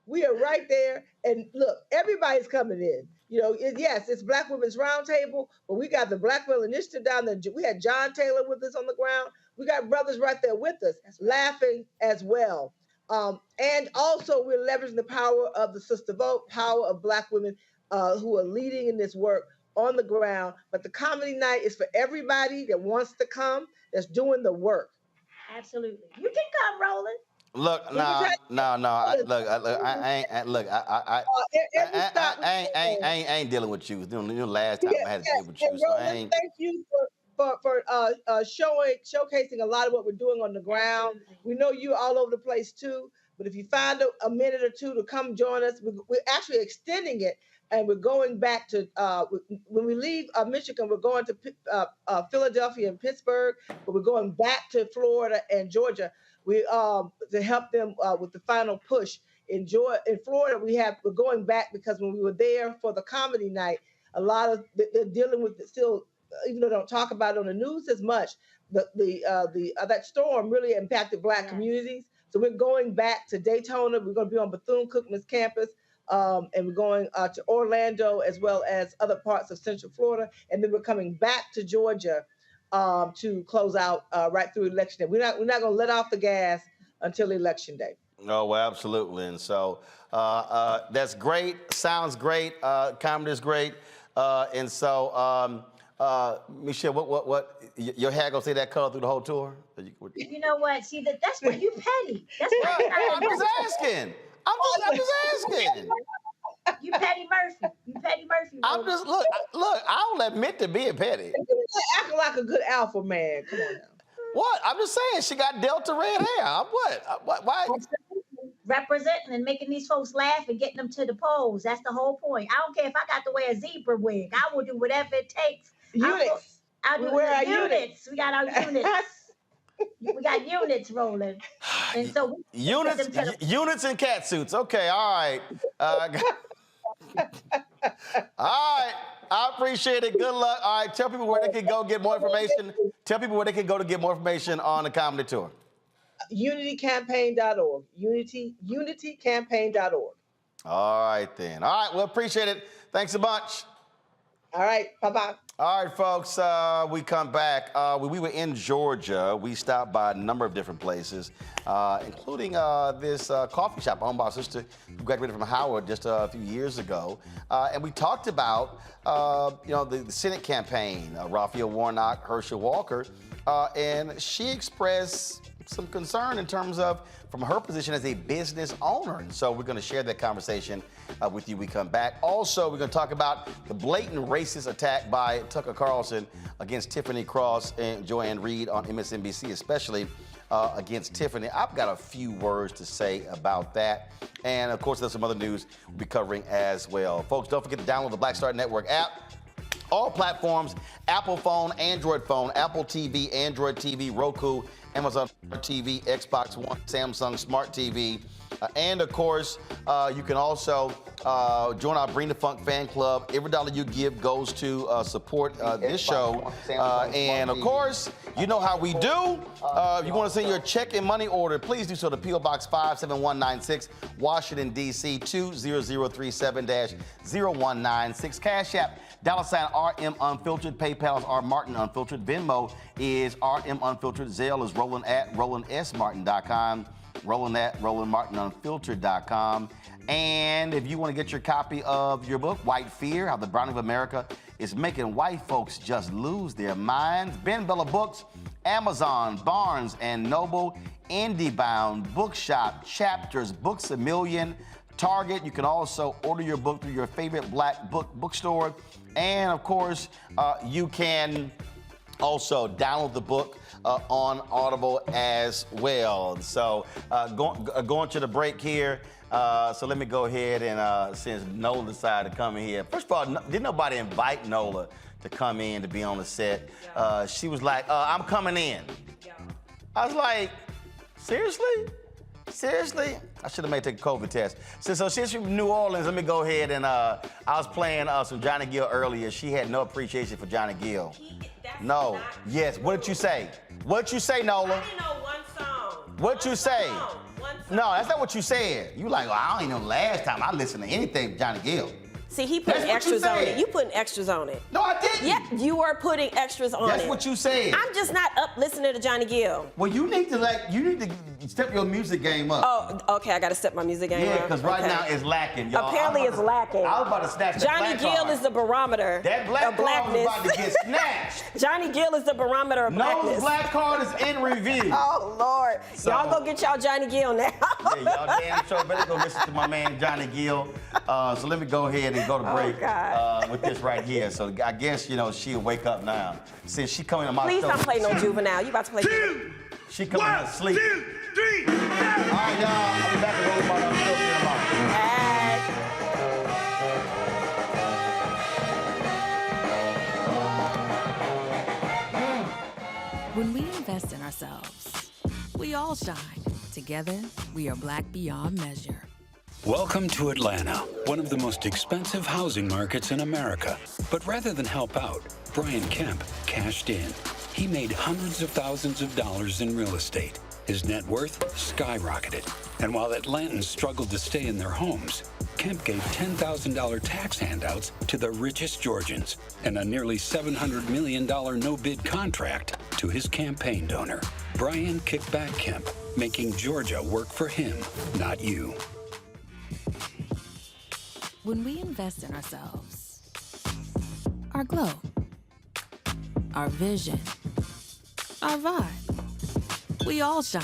we are right there. And look, everybody's coming in. Yes, it's Black Women's Roundtable, but we got the Black Women Initiative down there. We had John Taylor with us on the ground. We got brothers right there with us, laughing as well. And also, we're leveraging the power of the Sister Vote, power of Black women who are leading in this work on the ground. But the comedy night is for everybody that wants to come, that's doing the work. Absolutely. You can come, Roland. Look, I ain't dealing with you. Last time I had to deal with you, so I ain't. Thank you for showcasing a lot of what we're doing on the ground. We know you all over the place too, but if you find a minute or two to come join us, we're actually extending it, and we're going back to when we leave Michigan, we're going to Philadelphia and Pittsburgh, but we're going back to Florida and Georgia. We to help them with the final push. In Florida, we're going back because when we were there for the comedy night, a lot of they're dealing with it still, even though they don't talk about it on the news as much. That storm really impacted Black communities. So we're going back to Daytona. We're going to be on Bethune-Cookman's campus, and we're going to Orlando as well as other parts of Central Florida, and then we're coming back to Georgia to close out right through Election Day. We're not going to let off the gas until Election Day. Oh, well, absolutely. And so that's great. Sounds great. Comedy is great. And so, Michelle, what your hair gonna stay that color through the whole tour? You know what? See, that's what you petty. That's what I'm just asking. I'm just asking. You Petty Murphy. I'm just look. I'll admit to being petty. Acting like a good alpha man. Come on now. What? I'm just saying she got Delta red hair. What? Why? Representing and making these folks laugh and getting them to the polls. That's the whole point. I don't care if I got to wear a zebra wig. I will do whatever it takes. Units. We got our units. We got units rolling. And so units and cat suits. Okay, all right. All right. I appreciate it. Good luck. All right, tell people where they can go get more information. Tell people where they can go to get more information on the comedy tour. UnityCampaign.org. UnityCampaign.org. All right, then. All right, well, appreciate it. Thanks a bunch. All right, bye-bye. All right, folks, we come back. We were in Georgia. We stopped by a number of different places, including this coffee shop owned by a sister who graduated from Howard just a few years ago. And we talked about, the Senate campaign, Raphael Warnock, Herschel Walker, and she expressed, some concern in terms of from her position as a business owner. And so we're going to share that conversation with you when we come back. Also, we're going to talk about the blatant racist attack by Tucker Carlson against Tiffany Cross and Joanne Reed on MSNBC, especially against Tiffany. I've got a few words to say about that. And of course, there's some other news we'll be covering as well. Folks, don't forget to download the Black Star Network app. All platforms, Apple phone, Android phone, Apple TV, Android TV, Roku, Amazon TV, Xbox One, Samsung Smart TV. And of course, you can also join our Bring the Funk fan club. Every dollar you give goes to support this show. And of course, you know how we do. If you want to send your check and money order, please do so to P.O. Box 57196, Washington, D.C. 20037-0196. Cash App, $RM Unfiltered. PayPal is R Martin Unfiltered. Venmo is RM Unfiltered. Zelle is Roland at RolandSMartin.com. Roland at RolandMartinUnfiltered.com. And if you want to get your copy of your book, White Fear, How the Browning of America is Making White Folks Just Lose Their Minds, Ben Bella Books, Amazon, Barnes & Noble, IndieBound, Bookshop, Chapters, Books A Million, Target. You can also order your book through your favorite black bookstore. And of course, you can also download the book on Audible as well. So going to the break here. So let me go ahead and since Nola decided to come in here. First of all, didn't nobody invite Nola to come in to be on the set? She was like, I'm coming in. I was like, seriously? Seriously? I should have made take a COVID test. So she's from New Orleans. Let me go ahead and I was playing some Johnny Gill earlier. She had no appreciation for Johnny Gill. No. Yes. What did you say? What did you say, Nola? I didn't know one song. What you say? One song. No, that's not what you said. You like, well, I don't even know last time I listened to anything Johnny Gill. See, he putting extras on it. You putting extras on it. No, I didn't. Yeah, you are putting extras on it. That's what you said. I'm just not up listening to Johnny Gill. Well, you need to step your music game up. Oh, okay, I got to step my music game up. Yeah, because right now it's lacking, y'all. Apparently it's lacking. I was about to snatch that Johnny Gill is the barometer that black of blackness. card is about to get snatched. Johnny Gill is the barometer of blackness. No black card is in review. Oh, Lord. So, y'all go get y'all Johnny Gill now. Yeah, y'all damn sure better go listen to my man Johnny Gill. So let me go ahead and go to break. With this right here. So I guess, she'll wake up now. Since she coming to my Please show. don't play no Juvenile. You about to play She coming to sleep. 1, 2, 3, 4. All right, y'all. I'll be back to Roland Martin Unfiltered in a moment. When we invest in ourselves, we all shine. Together, we are black beyond measure. Welcome to Atlanta, one of the most expensive housing markets in America. But rather than help out, Brian Kemp cashed in. He made hundreds of thousands of dollars in real estate. His net worth skyrocketed. And while Atlantans struggled to stay in their homes, Kemp gave $10,000 tax handouts to the richest Georgians and a nearly $700 million no-bid contract to his campaign donor. Brian Kickback Kemp, making Georgia work for him, not you. When we invest in ourselves, our glow, our vision, our vibe, we all shine.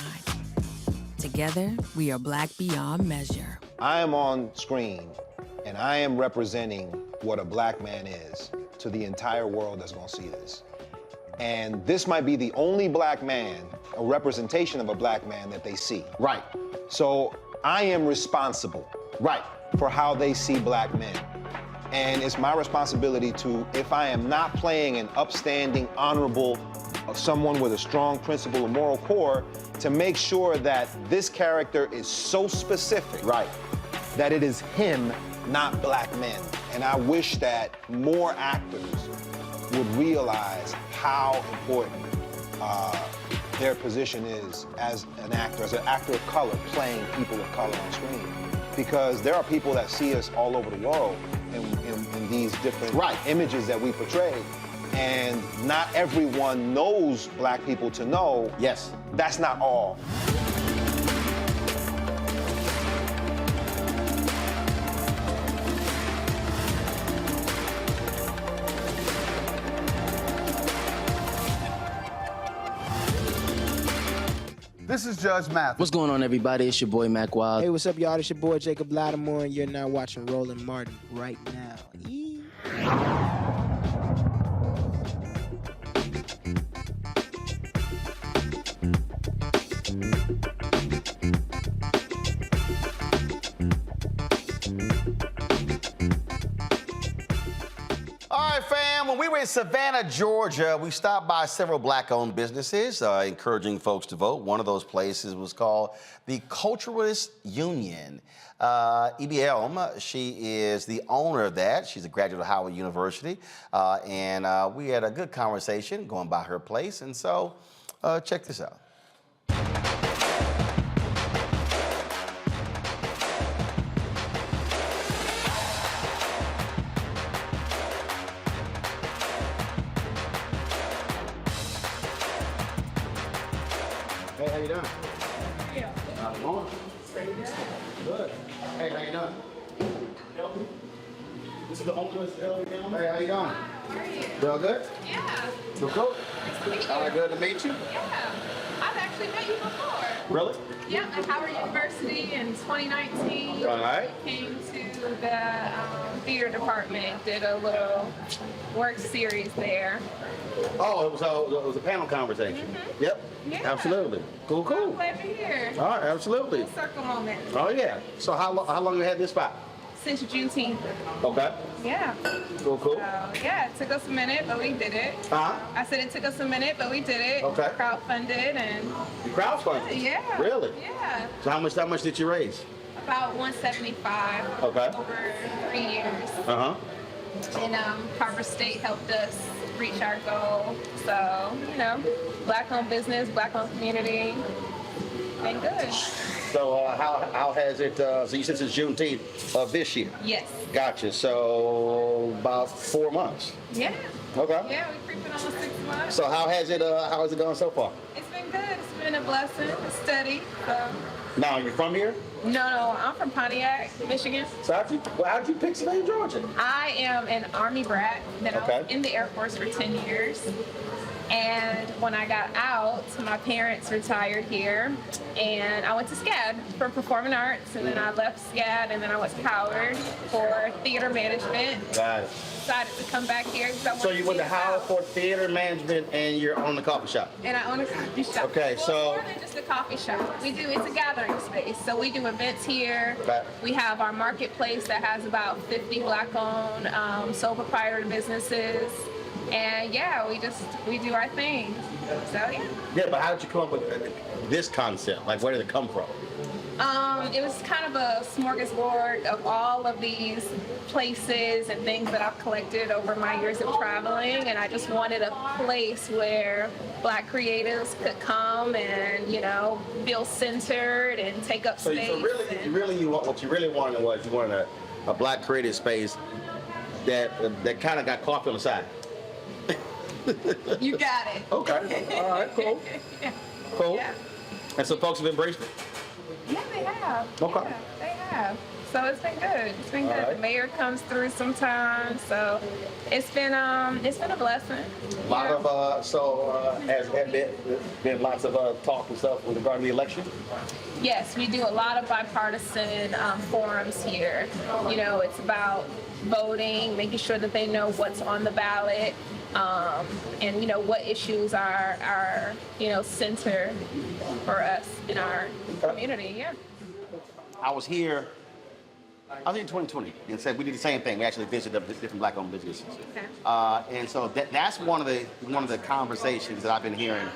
Together, we are black beyond measure. I am on screen, and I am representing what a black man is to the entire world that's gonna see this. And this might be the only black man, a representation of a black man that they see. Right. So I am responsible. Right. For how they see black men. And it's my responsibility to, if I am not playing an upstanding, honorable, someone with a strong principle and moral core, to make sure that this character is so specific, right, that it is him, not black men. And I wish that more actors would realize how important their position is as an actor of color, playing people of color on screen. Because there are people that see us all over the world in these different images that we portray. And not everyone knows black people to know. Yes. That's not all. This is Judge Mathis. What's going on, everybody? It's your boy, Mac Wild. Hey, what's up, y'all? It's your boy, Jacob Lattimore, and you're now watching Roland Martin right now. All right, fam, when we were in Savannah, Georgia, we stopped by several black-owned businesses, encouraging folks to vote. One of those places was called the Culturalist Union. E.B. Elm, she is the owner of that. She's a graduate of Howard University. And we had a good conversation going by her place. And so check this out. Hey, how you doing? Yeah. How's it going? Pretty good. Good. Hey, how you doing? This is the owner. Hey, how you doing? How are you? Doing good? Yeah. You cool? Nice to meet you. All right, good to meet you. Yeah. I've actually met you before. Really? Yeah, at Howard University in 2019. All right. Came to the theater department, did a little work series there. Oh, it was a panel conversation. Mm-hmm. Yep. Yeah. Absolutely. Cool, cool. I'm glad you're here. All right, absolutely. Full circle moment. Oh yeah. So how long you had this spot? Since Juneteenth. Okay. Yeah. Cool, cool. Yeah, it took us a minute, but we did it. Huh? I said it took us a minute, but we did it. Okay. Crowdfunded and. You crowdfunded? Yeah. Really? Yeah. So how much did you raise? About 175. Okay. Over 3 years. Uh-huh. And Carver State helped us reach our goal. So, black-owned business, black-owned community, been good. So how has it, so you said since Juneteenth of this year? Yes. Gotcha. So about 4 months. Yeah. Okay. Yeah, we're creeping on 6 months. So how has it gone so far? It's been good. It's been a blessing. It's steady. So. Now, you from here? No, I'm from Pontiac, Michigan. So how'd you pick Savannah, Georgia? I am an Army brat. Then I Okay. was in the Air Force for 10 years. And when I got out, my parents retired here, and I went to SCAD for performing arts, and then I left SCAD, and then I went to Howard for theater management. Got it. Decided to come back here because I wanted So you went to see Howard South. for theater management, and you're on the coffee shop. And I own a coffee shop. Okay, Well, so- more than just a coffee shop. It's a gathering space. So we do events here. Right. We have our marketplace that has about 50 black-owned sole proprietor businesses. And yeah, we do our thing. So yeah. Yeah, but how did you come up with this concept? Like, where did it come from? It was kind of a smorgasbord of all of these places and things that I've collected over my years of traveling, and I just wanted a place where black creatives could come and, feel centered and take up So, space. what you really wanted was you wanted a black creative space that kind of got coffee on the side. You got it. Okay. All right. Cool. Yeah. Cool. Yeah. And so folks have embraced it. Yeah, they have. Okay. Yeah, they have. So it's been good. It's been All good. right. The mayor comes through sometimes, so it's been a blessing. A lot of has there been lots of talk and stuff with regard to the election? Yes, we do a lot of bipartisan forums here. It's about voting, making sure that they know what's on the ballot, and what issues are center for us in our community. Yeah. I was here in 2020 and said we did the same thing. We actually visited the different black-owned businesses. Okay. And so that's one of the conversations that I've been hearing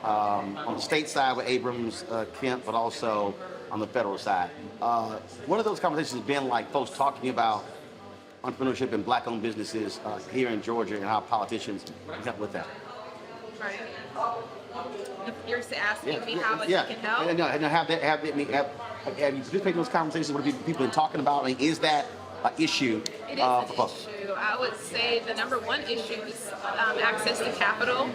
on the state side with Abrams, Kemp, but also on the federal side. One of those conversations has been like folks talking about entrepreneurship and black-owned businesses here in Georgia and how politicians help with that. Right. You're asking me how it can help? And have you participated in those conversations? What have people been talking about? I mean, is that an issue It is for an folks? issue. I would say the number one issue is access to capital,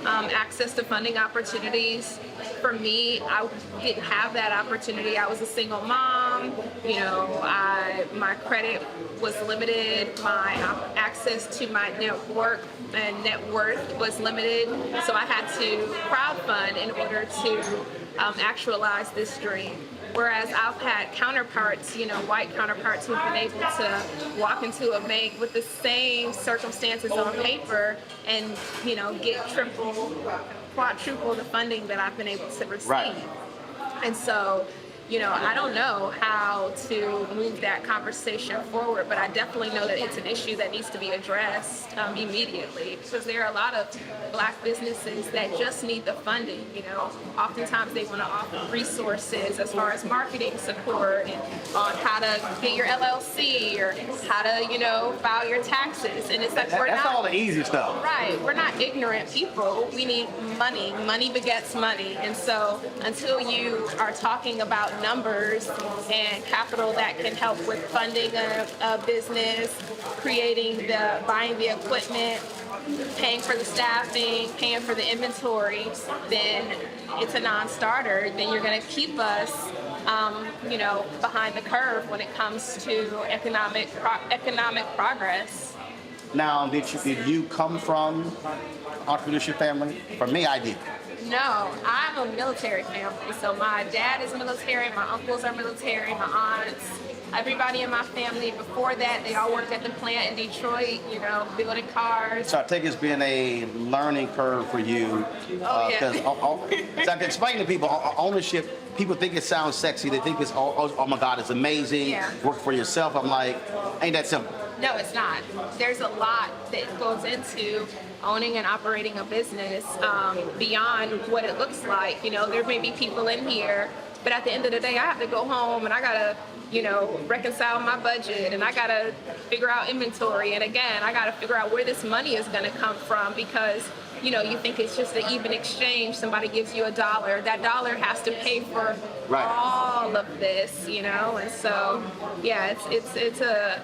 access to funding opportunities. For me, I didn't have that opportunity. I was a single mom. My credit was limited. My access to my network and net worth was limited. So I had to crowdfund in order to actualize this dream. Whereas I've had counterparts, white counterparts who've been able to walk into a bank with the same circumstances on paper and, get triple, quadruple the funding that I've been able to receive. Right. And so, I don't know how to move that conversation forward, but I definitely know that it's an issue that needs to be addressed immediately, because there are a lot of Black businesses that just need the funding. Oftentimes they want to offer resources as far as marketing support and on how to get your LLC or how to, file your taxes. And it's like That's all the easy stuff. Right. We're not ignorant people. We need money. Money begets money. And so until you are talking about numbers and capital that can help with funding a business, buying the equipment, paying for the staffing, paying for the inventory, then it's a non-starter. Then you're going to keep us, behind the curve when it comes to economic progress. Now, did you come from entrepreneurship family? For me, I did. No, I'm a military family. So my dad is military, my uncles are military, my aunts, everybody in my family before that, they all worked at the plant in Detroit, building cars. So I think it's been a learning curve for you. Because so I can explain to people, ownership, people think it sounds sexy. They think it's, oh my God, it's amazing. Yeah. Work for yourself. I'm like, ain't that simple. No, it's not. There's a lot that goes into owning and operating a business beyond what it looks like. There may be people in here, but at the end of the day, I have to go home and I gotta, reconcile my budget and I gotta figure out inventory. And again, I gotta figure out where this money is gonna come from, because you think it's just an even exchange. Somebody gives you $1. That dollar has to pay for all of this, And so, yeah, it's a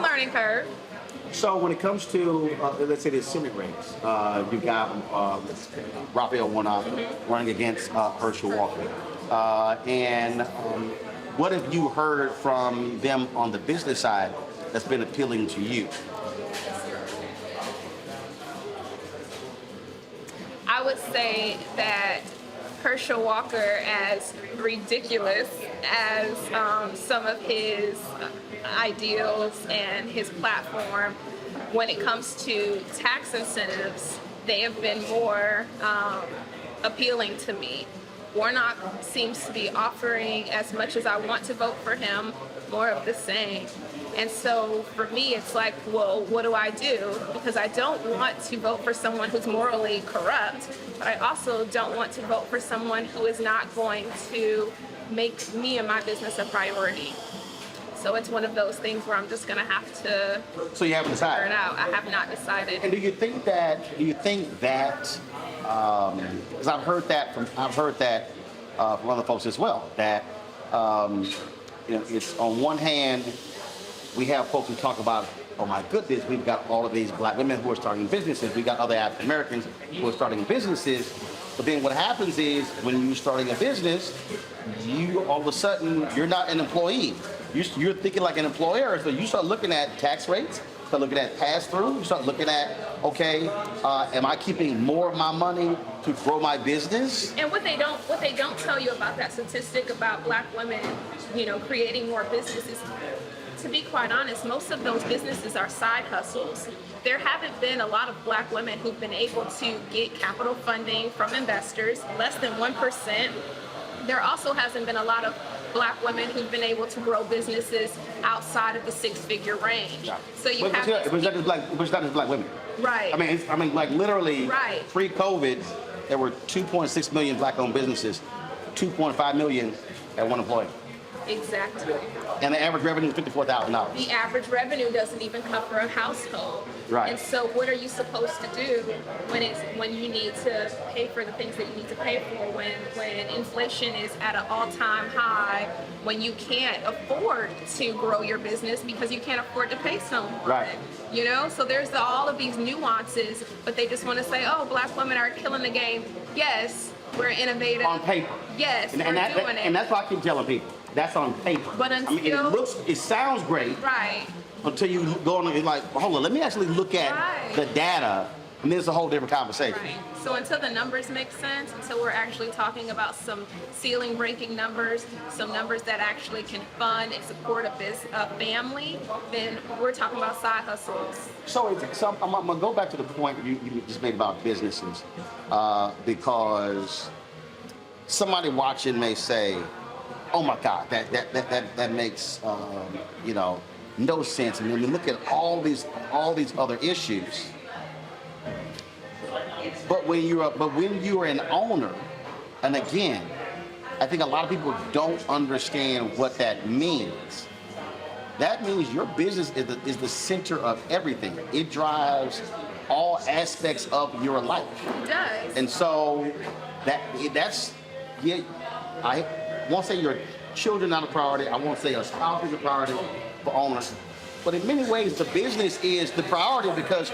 learning curve. So when it comes to, let's say the Senate race, you got Raphael Warnock running against Herschel Walker. And what have you heard from them on the business side that's been appealing to you? I would say that Herschel Walker, as ridiculous as some of his ideals and his platform, when it comes to tax incentives, they have been more appealing to me. Warnock seems to be offering, as much as I want to vote for him, more of the same. And so for me, it's like, well, what do I do? Because I don't want to vote for someone who's morally corrupt, but I also don't want to vote for someone who is not going to make me and my business a priority. So it's one of those things where I'm just going to have to So you haven't decided? figure it out. I have not decided. And do you think that, because I've heard that from other folks as well, that, it's on one hand, we have folks who talk about, oh my goodness, we've got all of these Black women who are starting businesses. We got other African Americans who are starting businesses. But then what happens is when you're starting a business, you all of a sudden, you're not an employee. You're thinking like an employer. So you start looking at tax rates, start looking at pass-through, you start looking at, okay, am I keeping more of my money to grow my business? And what they don't tell you about that statistic about Black women, creating more businesses, to be quite honest, most of those businesses are side hustles. There haven't been a lot of Black women who've been able to get capital funding from investors, less than 1%. There also hasn't been a lot of Black women who've been able to grow businesses outside of the six-figure range. So you have But it's not just Black women. Right. I mean, like literally, Right. pre-COVID, there were 2.6 million Black-owned businesses, 2.5 million had one employee. Exactly. And the average revenue is $54,000. The average revenue doesn't even cover a household. Right. And so what are you supposed to do when you need to pay for the things that you need to pay for, when inflation is at an all-time high, when you can't afford to grow your business because you can't afford to pay someone? Right. So there's all of these nuances, but they just want to say, oh, Black women are killing the game. Yes, we're innovative. On paper. Yes, and we're doing it. And that's why I keep telling people. That's on paper. But until it sounds great. Right. Until you go on and like, hold on, let me actually look at Right. the data And then it's a whole different conversation. Right. So until the numbers make sense, until we're actually talking about some ceiling-breaking numbers, some numbers that actually can fund and support a family, then we're talking about side hustles. So I'm going to go back to the point you just made about businesses, because somebody watching may say, "Oh my God, that makes no sense." And when you look at all these other issues. But when you're an owner, and again, I think a lot of people don't understand what that means. That means your business is the center of everything. It drives all aspects of your life. It does. And so I won't say your children are a priority. I won't say a spouse is a priority for owners. But in many ways, the business is the priority because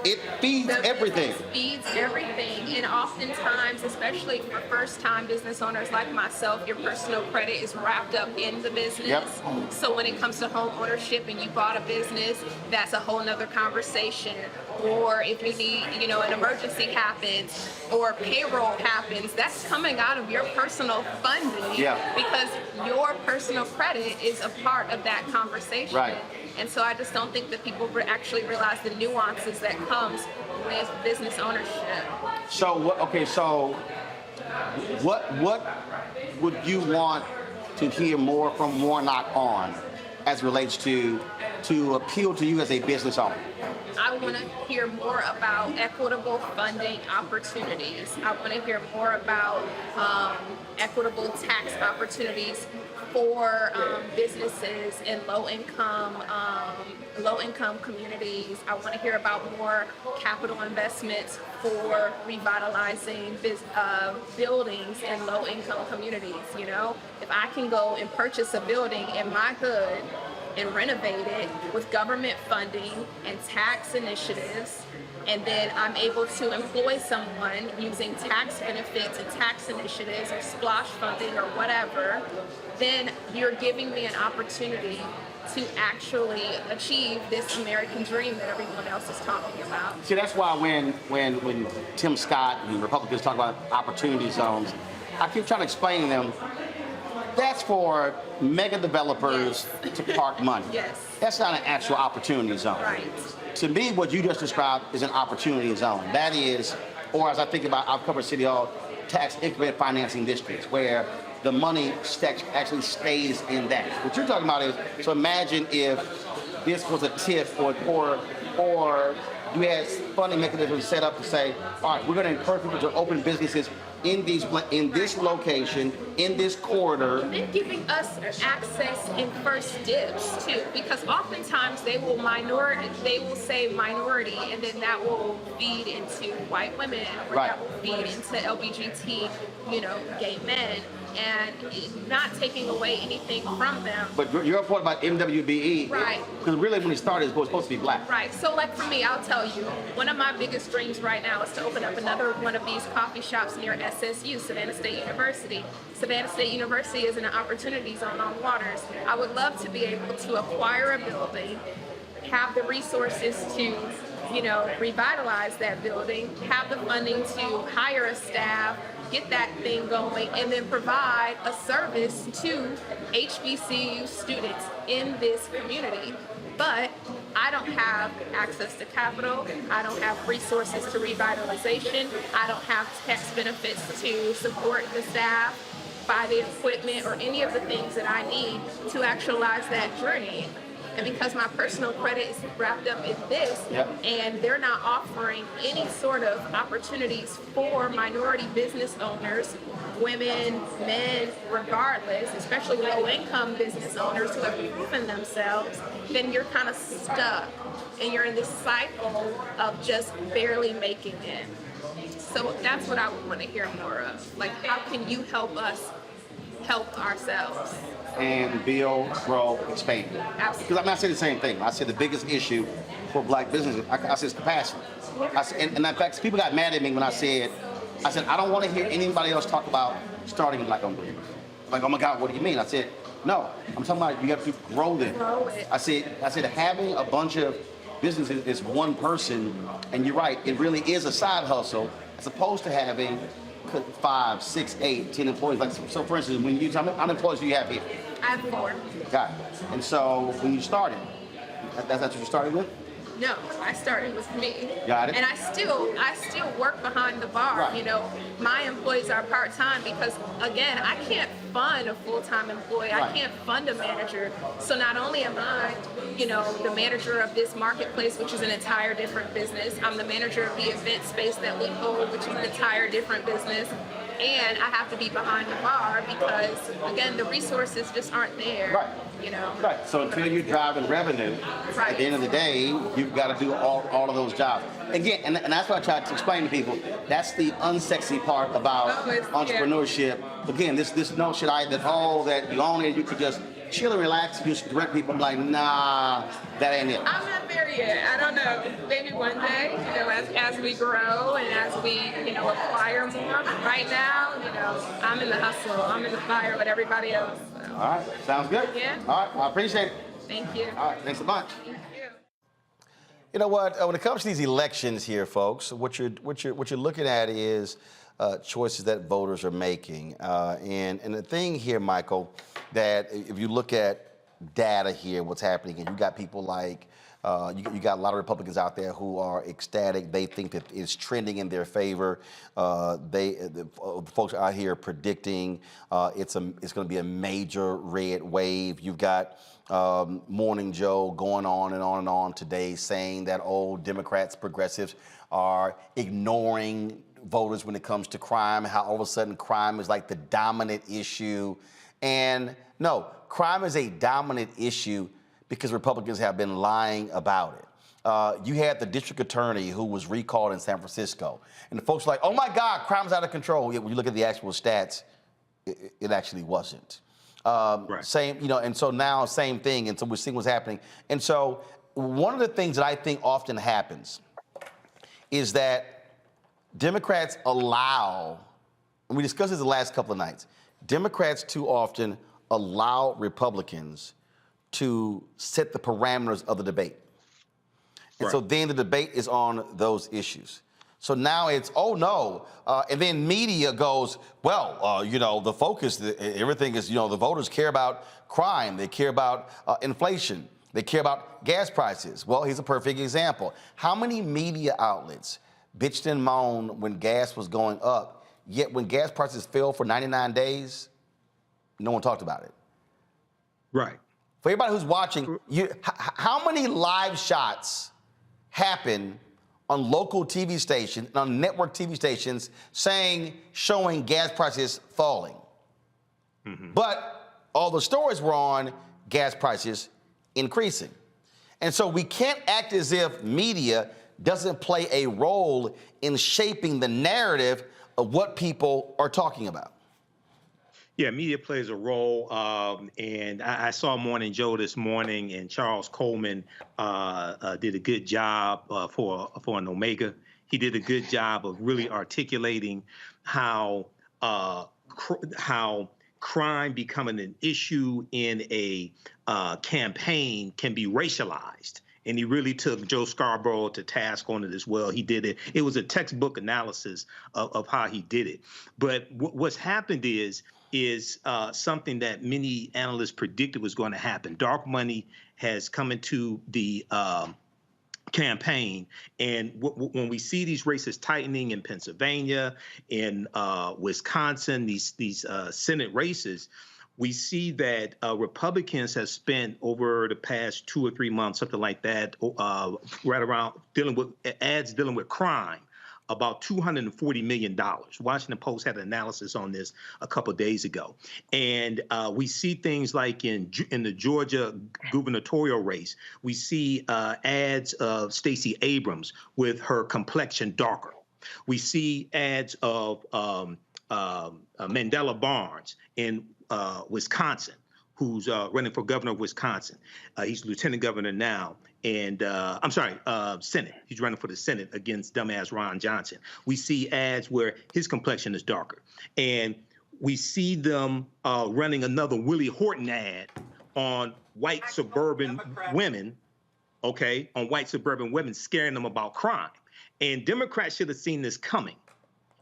it feeds everything. It feeds everything. And oftentimes, especially for first-time business owners like myself, your personal credit is wrapped up in the business. Yep. So when it comes to home ownership and you bought a business, that's a whole nother conversation. Or if you need, an emergency happens or payroll happens, that's coming out of your personal funding. Yeah. Because your personal credit is a part of that conversation. Right. And so I just don't think that people actually realize the nuances that comes with business ownership. So what would you want to hear more from Warnock on as it relates to appeal to you as a business owner? I want to hear more about equitable funding opportunities. I want to hear more about equitable tax opportunities for businesses in low-income communities. I want to hear about more capital investments for revitalizing buildings in low-income communities. If I can go and purchase a building in my hood and renovate it with government funding and tax initiatives, and then I'm able to employ someone using tax benefits and tax initiatives or splosh funding or whatever, then you're giving me an opportunity to actually achieve this American dream that everyone else is talking about. See, that's why when Tim Scott and Republicans talk about opportunity zones, I keep trying to explain to them, that's for mega developers to park money. Yes. That's not an actual opportunity zone. Right. To me, what you just described is an opportunity zone. That is, or as I think about, I've covered City Hall, tax increment financing districts, where the money actually stays in that. What you're talking about is, so imagine if this was a TIF or you had funding mechanisms set up to say, all right, we're going to encourage people to open businesses in this location, in this corridor. And then giving us access in first dibs too, because oftentimes they will say minority, and then that will feed into white women, or right. That will feed into LBGT, gay men, and not taking away anything from them. But your point about MWBE, right? Because really, when it started, it was supposed to be black. Right. So, like for me, I'll tell you, one of my biggest dreams right now is to open up another one of these coffee shops near SSU, Savannah State University. Savannah State University is an opportunity zone on Waters. I would love to be able to acquire a building, have the resources to, revitalize that building, have the funding to hire a staff, get that thing going, and then provide a service to HBCU students in this community. But I don't have access to capital. I don't have resources to revitalization. I don't have tax benefits to support the staff, buy the equipment, or any of the things that I need to actualize that dream. And because my personal credit is wrapped up in this, yep. And they're not offering any sort of opportunities for minority business owners, women, men, regardless, especially low-income business owners who have proven themselves, then you're kind of stuck. And you're in this cycle of just barely making it. So that's what I would want to hear more of. Like, how can you help us help ourselves? And build, grow, expand. Absolutely. Because I say the same thing. I said the biggest issue for black businesses, I said, is capacity. And in fact, people got mad at me when I said, I don't want to hear anybody else talk about starting black-owned businesses. Like, oh my God, what do you mean? I said, no, I'm talking about you have to grow them. Grow it. I said having a bunch of business is one person, and you're right, it really is a side hustle, as opposed to having 5, 6, 8, 10 employees. Like, so for instance, when you, how many employees do you have here? I have 4. Got it. And so when you started, that's what you started with? No, I started with me. Got it. And I still work behind the bar. Right. You know, my employees are part-time because, again, I can't fund a full-time employee. Right. I can't fund a manager. So not only am I, you know, the manager of this marketplace, which is an entire different business, I'm the manager of the event space that we hold, which is an entire different business. And I have to be behind the bar because, again, the resources just aren't there. Right. You know. Right. So until you're driving revenue, Right. at the end of the day, you've got to do all of those jobs. Again, and that's what I try to explain to people. That's the unsexy part about entrepreneurship. Again, this notion that you own it, you could just chill and relax, just direct people. I'm like, nah, that ain't it. I'm not there yet. I don't know. Maybe one day, you know, as we grow and as we, you know, acquire more. But right now, you know, I'm in the hustle. I'm in the fire with everybody else. So. All right. Sounds good. Yeah. All right. Well, I appreciate it. Thank you. All right. Thanks a bunch. Thank you. You know what? When it comes to these elections here, folks, what you're looking at is choices that voters are making. And the thing here, Michael, that if you look at data here, what's happening, and you got people like, you got a lot of Republicans out there who are ecstatic. They think that it's trending in their favor. The folks out here predicting it's going to be a major red wave. You've got Morning Joe going on and on and on today saying that old Democrats, progressives are ignoring voters when it comes to crime, how all of a sudden crime is like the dominant issue. And no, crime is a dominant issue because Republicans have been lying about it. You had the district attorney who was recalled in San Francisco, and the folks were like, oh my God, crime's out of control. Yet when you look at the actual stats, it actually wasn't. Right. Same, you know, and so now same thing, and so we're seeing what's happening. And so one of the things that I think often happens is that Democrats allow, and we discussed this the last couple of nights, Democrats too often allow Republicans to set the parameters of the debate. And so then the debate is on those issues. So now it's, oh no, and then media goes, well, you know, the focus, everything is, you know, the voters care about crime, they care about inflation, they care about gas prices. Well, here's a perfect example. How many media outlets bitched and moaned when gas was going up, yet when gas prices fell for 99 days, no one talked about it? Right. For everybody who's watching, how many live shots happen on local TV stations, on network TV stations, showing gas prices falling? Mm-hmm. But all the stories were on gas prices increasing. And so we can't act as if media doesn't play a role in shaping the narrative of what people are talking about. Yeah, media plays a role, and I saw Morning Joe this morning, and Charles Coleman did a good job for an Omega. He did a good job of really articulating how crime becoming an issue in a campaign can be racialized. And he really took Joe Scarborough to task on it as well. He did it. It was a textbook analysis of how he did it. But what's happened is something that many analysts predicted was going to happen. Dark money has come into the campaign, and when we see these races tightening in Pennsylvania, in Wisconsin, these Senate races, we see that Republicans have spent over the past 2 or 3 months, something like that, right around dealing with crime, about $240 million. Washington Post had an analysis on this a couple of days ago. And we see things like in the Georgia gubernatorial race, we see ads of Stacey Abrams with her complexion darker. We see ads of Mandela Barnes in Wisconsin, who's running for governor of Wisconsin. He's lieutenant governor now. And Senate. He's running for the Senate against dumbass Ron Johnson. We see ads where his complexion is darker. And we see them running another Willie Horton ad on white suburban women okay, on white suburban women, scaring them about crime. And Democrats should have seen this coming.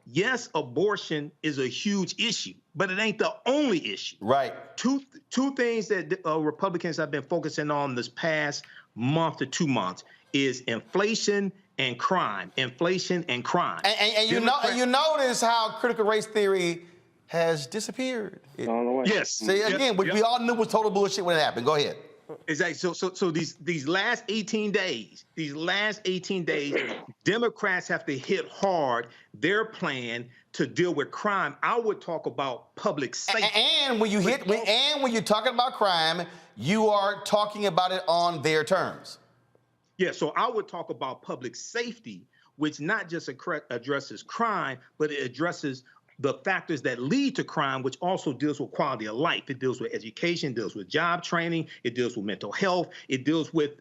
Yes, abortion is a huge issue, but it ain't the only issue. Right. Two things that Republicans have been focusing on this past month to 2 months is inflation and crime. Inflation and crime. And you notice how critical race theory has disappeared. Yes. See, again, we all knew was total bullshit when it happened. Go ahead. Exactly. So these last 18 days, Democrats have to hit hard their plan to deal with crime. I would talk about public safety. And when you're talking about crime, you are talking about it on their terms. Yeah, so I would talk about public safety, which not just addresses crime, but it addresses the factors that lead to crime, which also deals with quality of life. It deals with education, deals with job training, it deals with mental health, it deals with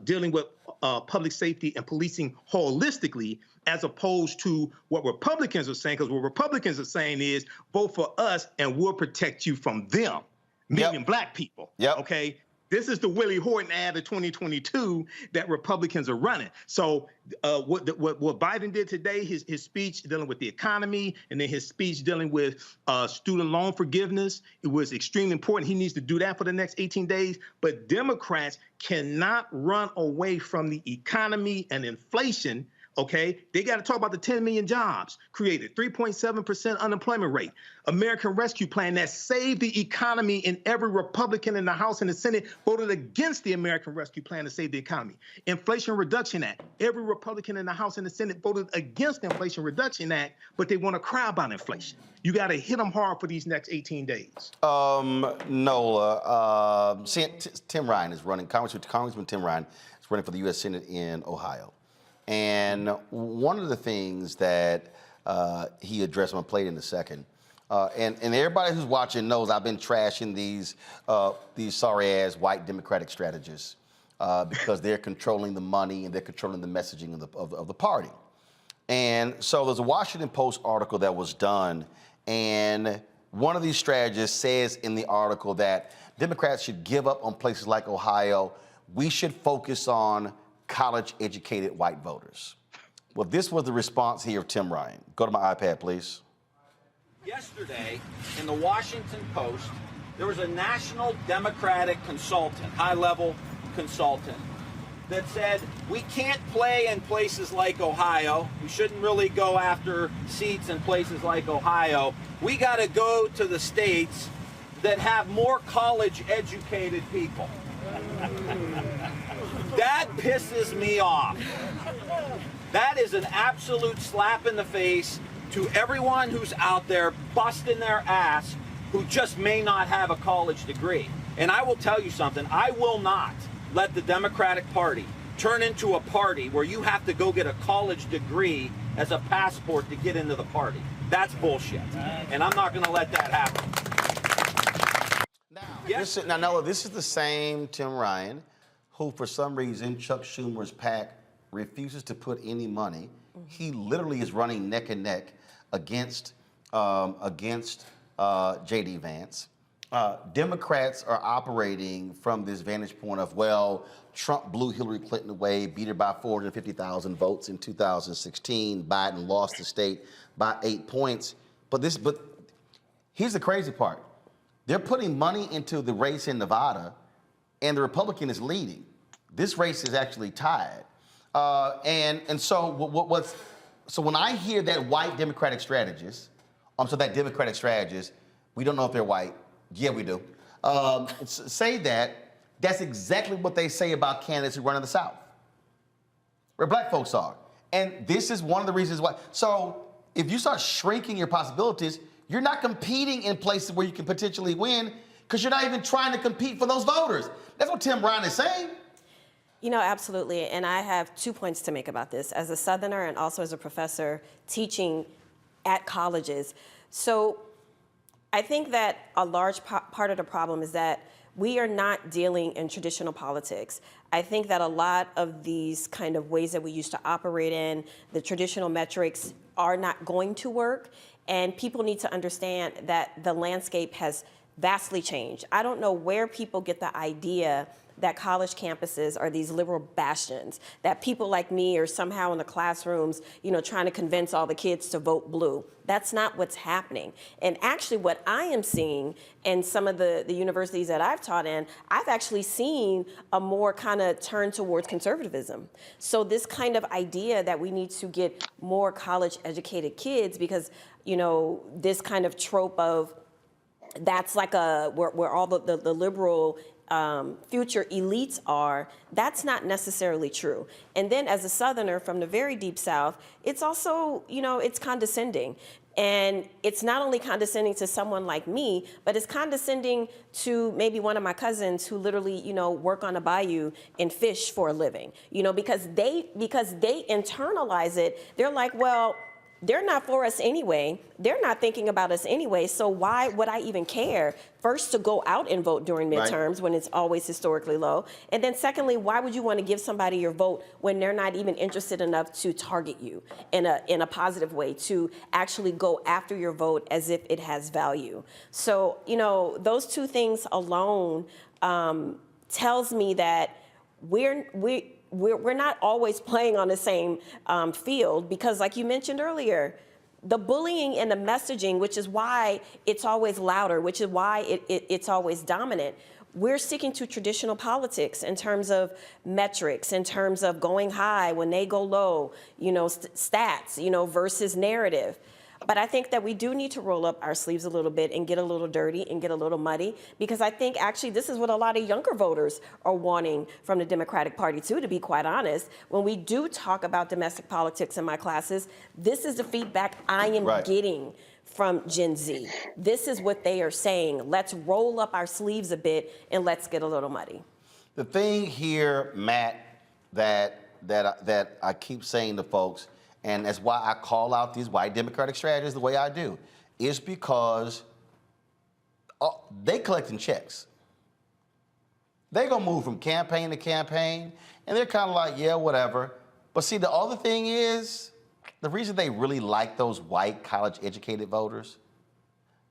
dealing with public safety and policing holistically, as opposed to what Republicans are saying, because what Republicans are saying is vote for us and we'll protect you from them, meaning black people. Okay. This is the Willie Horton ad of 2022 that Republicans are running. So what Biden did today, his speech dealing with the economy, and then his speech dealing with student loan forgiveness, it was extremely important. He needs to do that for the next 18 days. But Democrats cannot run away from the economy and inflation. Okay, they got to talk about the 10 million jobs created, 3.7% unemployment rate, American Rescue Plan that saved the economy, and every Republican in the House and the Senate voted against the American Rescue Plan to save the economy. Inflation Reduction Act, every Republican in the House and the Senate voted against the Inflation Reduction Act, but they want to cry about inflation. You got to hit them hard for these next 18 days. Nola, Tim Ryan is running, Congressman Tim Ryan is running for the U.S. Senate in Ohio. And one of the things that he addressed, I'm going to play it in a second, and everybody who's watching knows I've been trashing these sorry-ass white Democratic strategists because they're controlling the money and they're controlling the messaging of the party. And so there's a Washington Post article that was done, and one of these strategists says in the article that Democrats should give up on places like Ohio. We should focus on college-educated white voters. Well, this was the response here of Tim Ryan. Go to my iPad, please. Yesterday, in the Washington Post, there was a national Democratic consultant, high-level consultant, that said, we can't play in places like Ohio. We shouldn't really go after seats in places like Ohio. We got to go to the states that have more college-educated people. That pisses me off. That is an absolute slap in the face to everyone who's out there busting their ass who just may not have a college degree. And I will tell you something, I will not let the Democratic Party turn into a party where you have to go get a college degree as a passport to get into the party. That's bullshit. And I'm not going to let that happen. Now, Nola, this is the same Tim Ryan who, for some reason, Chuck Schumer's PAC refuses to put any money. He literally is running neck and neck against J.D. Vance. Democrats are operating from this vantage point of, well, Trump blew Hillary Clinton away, beat her by 450,000 votes in 2016. Biden lost the state by 8 points. But here's the crazy part. They're putting money into the race in Nevada, and the Republican is leading. This race is actually tied. So when I hear that white Democratic strategist, that Democratic strategist, we don't know if they're white. Yeah, we do. Say that's exactly what they say about candidates who run in the South, where black folks are. And this is one of the reasons why. So if you start shrinking your possibilities, you're not competing in places where you can potentially win because you're not even trying to compete for those voters. That's what Tim Ryan is saying. You know, absolutely. And I have 2 points to make about this as a Southerner and also as a professor teaching at colleges. So I think that a large part of the problem is that we are not dealing in traditional politics. I think that a lot of these kind of ways that we used to operate in, the traditional metrics are not going to work. And people need to understand that the landscape has vastly changed. I don't know where people get the idea that college campuses are these liberal bastions, that people like me are somehow in the classrooms, trying to convince all the kids to vote blue. That's not what's happening. And actually what I am seeing in some of the universities that I've taught in, I've actually seen a more kind of turn towards conservatism. So this kind of idea that we need to get more college educated kids because, this kind of trope of that's like where all the liberal future elites are, that's not necessarily true. And then as a Southerner from the very deep South, it's also, it's condescending. And it's not only condescending to someone like me, but it's condescending to maybe one of my cousins who literally, work on a bayou and fish for a living, because they internalize it. They're like, well, they're not for us anyway. They're not thinking about us anyway. So why would I even care? First, to go out and vote during midterms when it's always historically low. And then secondly, why would you want to give somebody your vote when they're not even interested enough to target you in a positive way, to actually go after your vote as if it has value? So, those two things alone tells me that we're not always playing on the same field because, like you mentioned earlier, the bullying and the messaging, which is why it's always louder, which is why it's always dominant, we're sticking to traditional politics in terms of metrics, in terms of going high when they go low, stats, versus narrative. But I think that we do need to roll up our sleeves a little bit and get a little dirty and get a little muddy, because I think actually this is what a lot of younger voters are wanting from the Democratic Party too, to be quite honest. When we do talk about domestic politics in my classes, this is the feedback I am getting from Gen Z. This is what they are saying. Let's roll up our sleeves a bit and let's get a little muddy. The thing here, Matt, that I keep saying to folks, and that's why I call out these white Democratic strategies the way I do, is because they collecting checks. They're gonna move from campaign to campaign, and they're kind of like, yeah, whatever. But see, the other thing is, the reason they really like those white college-educated voters,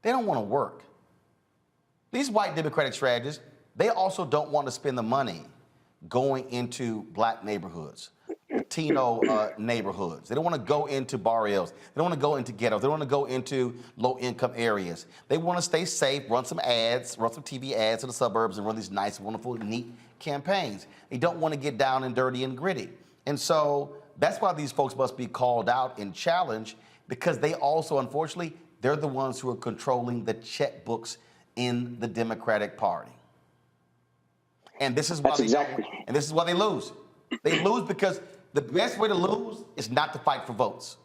they don't want to work. These white Democratic strategists, they also don't want to spend the money going into black neighborhoods, Latino neighborhoods. They don't want to go into barrios. They don't want to go into ghettos. They don't want to go into low-income areas. They want to stay safe, run some ads, run some TV ads in the suburbs, and run these nice, wonderful, neat campaigns. They don't want to get down and dirty and gritty. And so that's why these folks must be called out and challenged, because they also, unfortunately, they're the ones who are controlling the checkbooks in the Democratic Party. And this is why this is why they lose. They lose because the best way to lose is not to fight for votes.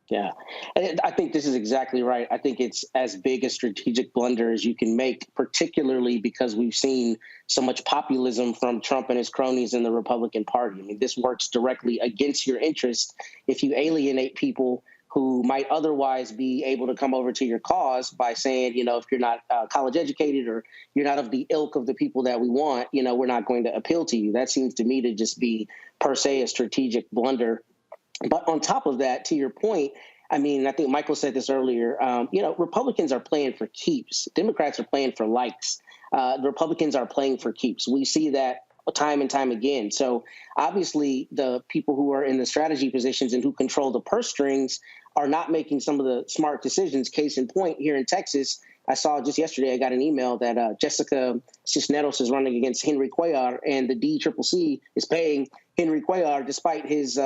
Yeah, I think this is exactly right. I think it's as big a strategic blunder as you can make, particularly because we've seen so much populism from Trump and his cronies in the Republican Party. I mean, this works directly against your interest if you alienate people who might otherwise be able to come over to your cause by saying, if you're not college educated or you're not of the ilk of the people that we want, we're not going to appeal to you. That seems to me to just be per se a strategic blunder. But on top of that, to your point, I mean, I think Michael said this earlier, Republicans are playing for keeps. Democrats are playing for likes. The Republicans are playing for keeps. We see that time and time again. So obviously the people who are in the strategy positions and who control the purse strings are not making some of the smart decisions. Case in point, here in Texas, I saw just yesterday, I got an email that Jessica Cisneros is running against Henry Cuellar, and the DCCC is paying Henry Cuellar despite his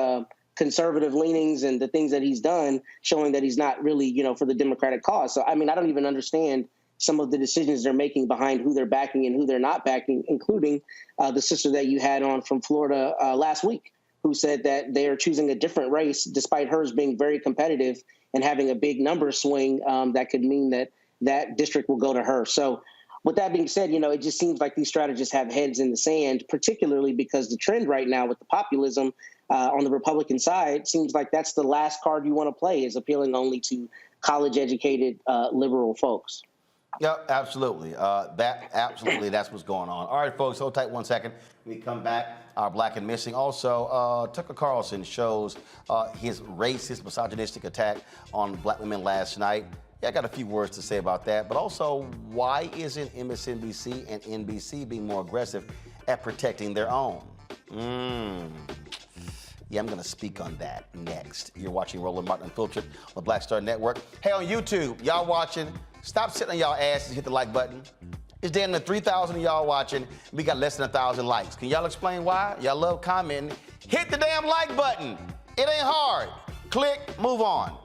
conservative leanings and the things that he's done, showing that he's not really, for the Democratic cause. So, I mean, I don't even understand some of the decisions they're making behind who they're backing and who they're not backing, including the sister that you had on from Florida last week, who said that they are choosing a different race despite hers being very competitive and having a big number swing that could mean that that district will go to her. So with that being said, it just seems like these strategists have heads in the sand, particularly because the trend right now with the populism on the Republican side seems like that's the last card you want to play, is appealing only to college-educated liberal folks. Yep, absolutely. That's what's going on. All right, folks, hold tight 1 second. When we come back, our Black and Missing. Also, Tucker Carlson shows his racist, misogynistic attack on black women last night. Yeah, I got a few words to say about that, but also, why isn't MSNBC and NBC being more aggressive at protecting their own? Yeah, I'm going to speak on that next. You're watching Roland Martin Unfiltered on the Black Star Network. Hey, on YouTube, y'all watching, stop sitting on y'all asses and hit the like button. It's damn near 3,000 of y'all watching. We got less than 1,000 likes. Can y'all explain why? Y'all love commenting. Hit the damn like button. It ain't hard. Click, move on.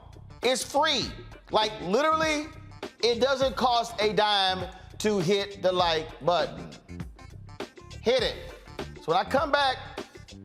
It's free. Like, literally, it doesn't cost a dime to hit the like button. Hit it. So when I come back,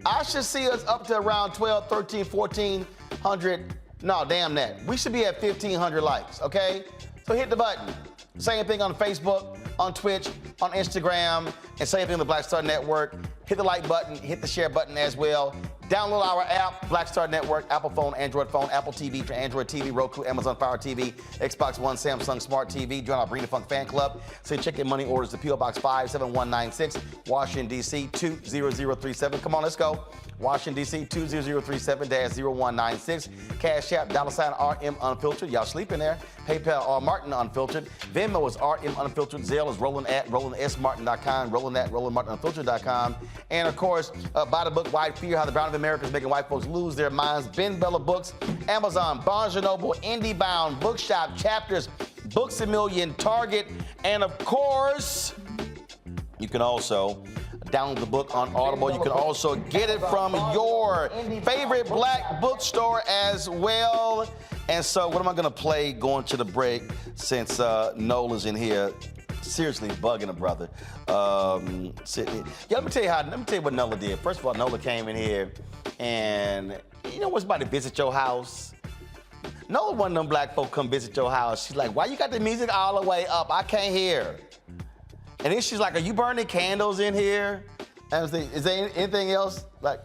I should see us up to around 12, 13, 1,400. No, damn that. We should be at 1,500 likes, okay? So hit the button. Same thing on Facebook, on Twitch, on Instagram, and same thing on the Black Star Network. Hit the like button, hit the share button as well. Download our app, Black Star Network, Apple phone, Android phone, Apple TV for Android TV, Roku, Amazon Fire TV, Xbox One, Samsung Smart TV. Join our Brina Funk fan club. Say check in money orders to P.O. Box 57196, Washington, D.C. 20037. Come on, let's go. Washington, D.C. 20037-0196. Cash App, $RM Unfiltered. Y'all sleeping there. PayPal, R Martin Unfiltered. Venmo is RM Unfiltered. Zelle is Roland at RolandSMartin.com. Roland at RolandMartinUnfiltered.com. And of course, buy the book White Fear: How the Brown of America is Making White Folks Lose Their Minds. Ben Bella Books, Amazon, Barnes & Noble, IndieBound, Bookshop, Chapters, Books A Million, Target, and of course, you can also download the book on Audible. You can also get it from your favorite black bookstore as well. And so what am I going to play going to the break since Nola's in here? Seriously bugging a brother. Sitting. Yeah, let me tell you what Nola did. First of all, Nola came in here and you know what's about to visit your house? Nola, one of them black folk come visit your house. She's like, why you got the music all the way up? I can't hear. And then she's like, are you burning candles in here? And I was thinking, is there anything else? Like,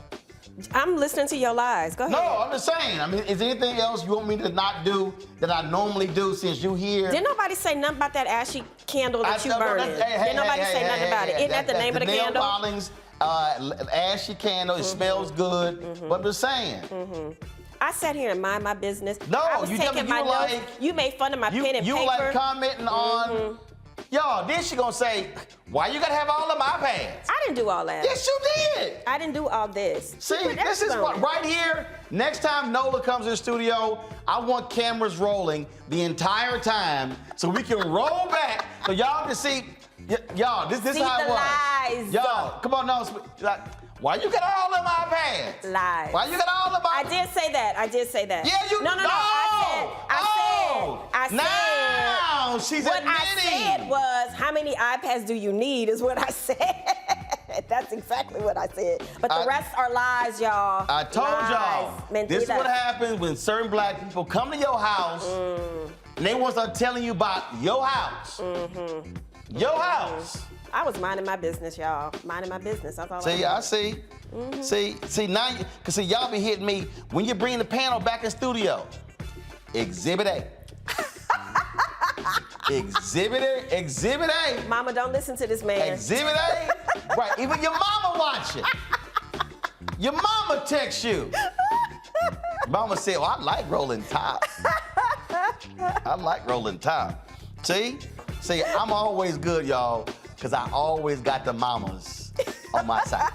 I'm listening to your lies. Go ahead. no, I'm just saying. I mean, is there anything else you want me to not do that I normally do since you here? Didn't nobody say nothing about that ashy candle that you burning? Didn't nobody say nothing about it? Isn't that the name of the nail candle? Polish, ashy candle. It smells good. But I'm just saying. I sat here and mind my business. No, I was you taking my notes. You made fun of my pen and paper. You like commenting on. Y'all, then she gonna say, why you gotta have all of my pads? I didn't do all that. Yes, you did. I didn't do all this. See, this is what, right here, next time Nola comes in the studio, I want cameras rolling the entire time so we can roll back so y'all can see, y'all, this is how it was. Lies. Y'all, come on, no, like, why you got all of my pads? Lies. Why you got all of my I did say that. I did say that. Yeah, you No. I said. Now she's what admitting. I said was, how many iPads do you need is what I said. That's exactly what I said. But the rest are lies, y'all. I told y'all, Mentiras. this is what happens when certain black people come to your house and they want to start telling you about your house. Your house. I was minding my business, y'all. Minding my business. That's all See, I see. See, now, because see, y'all be hitting me when you bring the panel back in studio. Exhibit A. Exhibit A. Mama, don't listen to this man. Exhibit A. Right, even your mama watching. Your mama texts you. Mama said, well, I like rolling top. I like rolling top. See, I'm always good, y'all, because I always got the mamas on my side.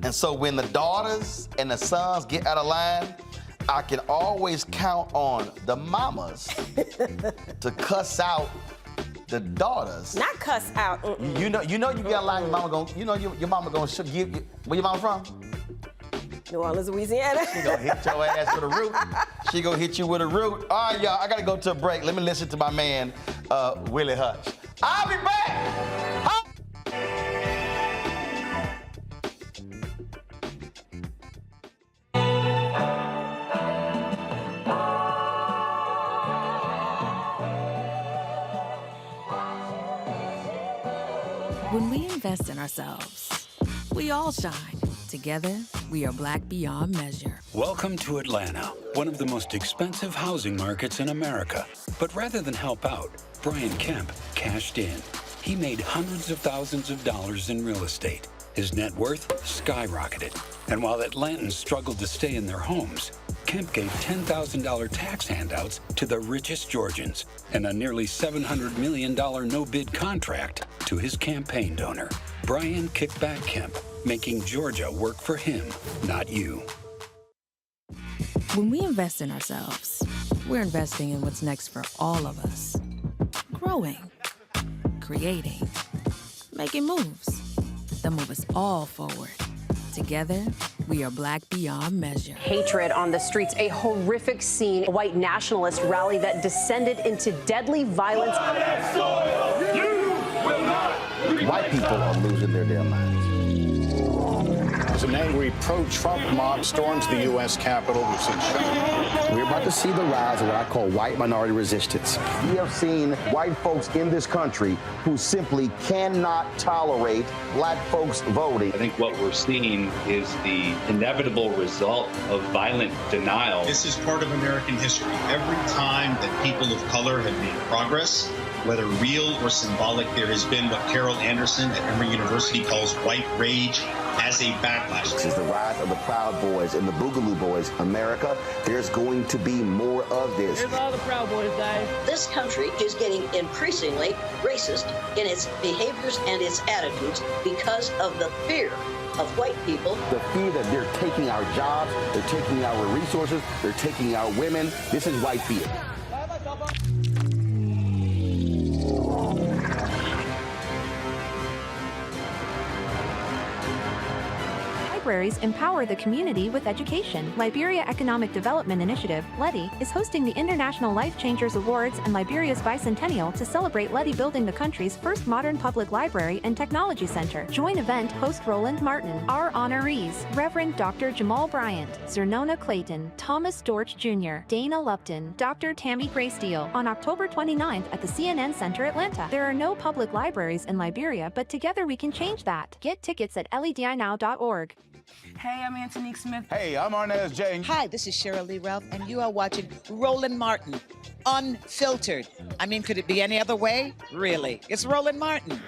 And so when the daughters and the sons get out of line, I can always count on the mamas to cuss out the daughters. Not cuss out. You know you got a line. Your mama gonna, your mama gonna give you. Where your mama from? New Orleans, Louisiana. She gonna hit your ass with a root. She gonna hit you with a root. All right, y'all. I gotta go to a break. Let me listen to my man, Willie Hutch. I'll be back. When we invest in ourselves, we all shine. Together, we are black beyond measure. Welcome to Atlanta, one of the most expensive housing markets in America. But rather than help out, Brian Kemp cashed in. He made hundreds of thousands of dollars in real estate. His net worth skyrocketed. And while Atlantans struggled to stay in their homes, Kemp gave $10,000 tax handouts to the richest Georgians and a nearly $700 million no-bid contract to his campaign donor, Brian Kickback Kemp, making Georgia work for him, not you. When we invest in ourselves, we're investing in what's next for all of us. Growing, creating, making moves that move us all forward. Together, we are Black beyond measure. Hatred on the streets, a horrific scene, a white nationalist rally that descended into deadly violence. White people are losing their damn minds. As an angry pro-Trump mob storms the U.S. Capitol, we've seen shooting. We're about to see the rise of what I call white minority resistance. We have seen white folks in this country who simply cannot tolerate black folks voting. I think what we're seeing is the inevitable result of violent denial. This is part of American history. Every time that people of color have made progress, whether real or symbolic, there has been what Carol Anderson at Emory University calls white rage as a backlash. This is the rise of the Proud Boys and the Boogaloo Boys. America, there's going to be more of this. Here's all the Proud Boys, guys. This country is getting increasingly racist in its behaviors and its attitudes because of the fear of white people. The fear that they're taking our jobs, they're taking our resources, they're taking our women. This is white fear. Libraries empower the community with education. Liberia Economic Development Initiative, LEDI, is hosting the International Life Changers Awards and Liberia's bicentennial to celebrate LEDI building the country's first modern public library and technology center. Join event host Roland Martin. Our honorees, Reverend Dr. Jamal Bryant, Zernona Clayton, Thomas Dorch Jr., Dana Lupton, Dr. Tammy Graysteel, on October 29th at the CNN Center, Atlanta. There are no public libraries in Liberia, but together we can change that. Get tickets at ledinow.org. Hey, I'm Antonique Smith. Hey, I'm Arnaz J. Hi, this is Cheryl Lee Ralph, and you are watching Roland Martin, Unfiltered. I mean, could it be any other way? Really? It's Roland Martin.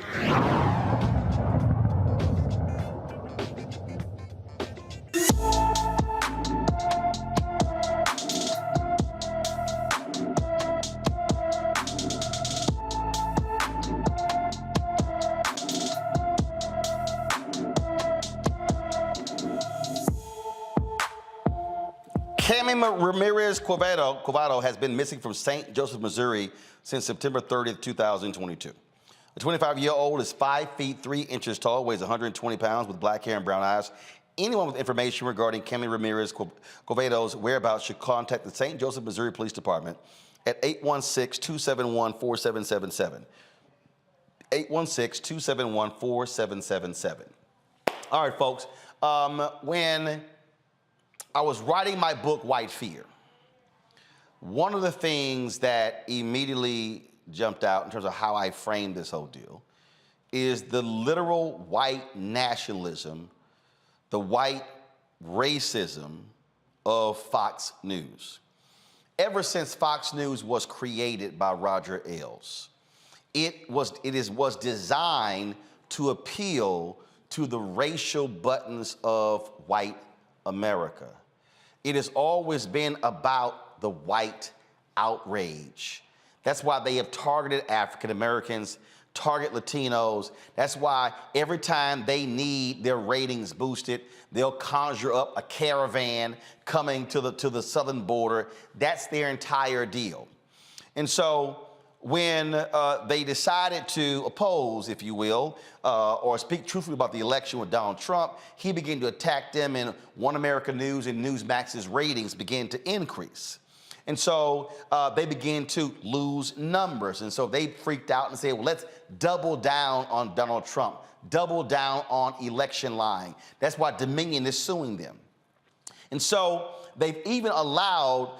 Ramirez Covado has been missing from St. Joseph, Missouri since September 30th, 2022. The 25-year-old is 5 feet 3 inches tall, weighs 120 pounds, with black hair and brown eyes. Anyone with information regarding Cami Ramirez Covado's whereabouts should contact the St. Joseph, Missouri Police Department at 816-271-4777. 816-271-4777. All right, folks. When I was writing my book, White Fear, one of the things that immediately jumped out in terms of how I framed this whole deal is the literal white nationalism, the white racism of Fox News. Ever since Fox News was created by Roger Ailes, it was designed to appeal to the racial buttons of white America. It has always been about the white outrage. That's why they have targeted African Americans, target Latinos. That's why every time they need their ratings boosted, they'll conjure up a caravan coming to the southern border. That's their entire deal. And so when they decided to oppose, if you will, or speak truthfully about the election with Donald Trump, he began to attack them, and One America News and Newsmax's ratings began to increase. And so they began to lose numbers. And so they freaked out and said, well, let's double down on Donald Trump, double down on election lying. That's why Dominion is suing them. And so they've even allowed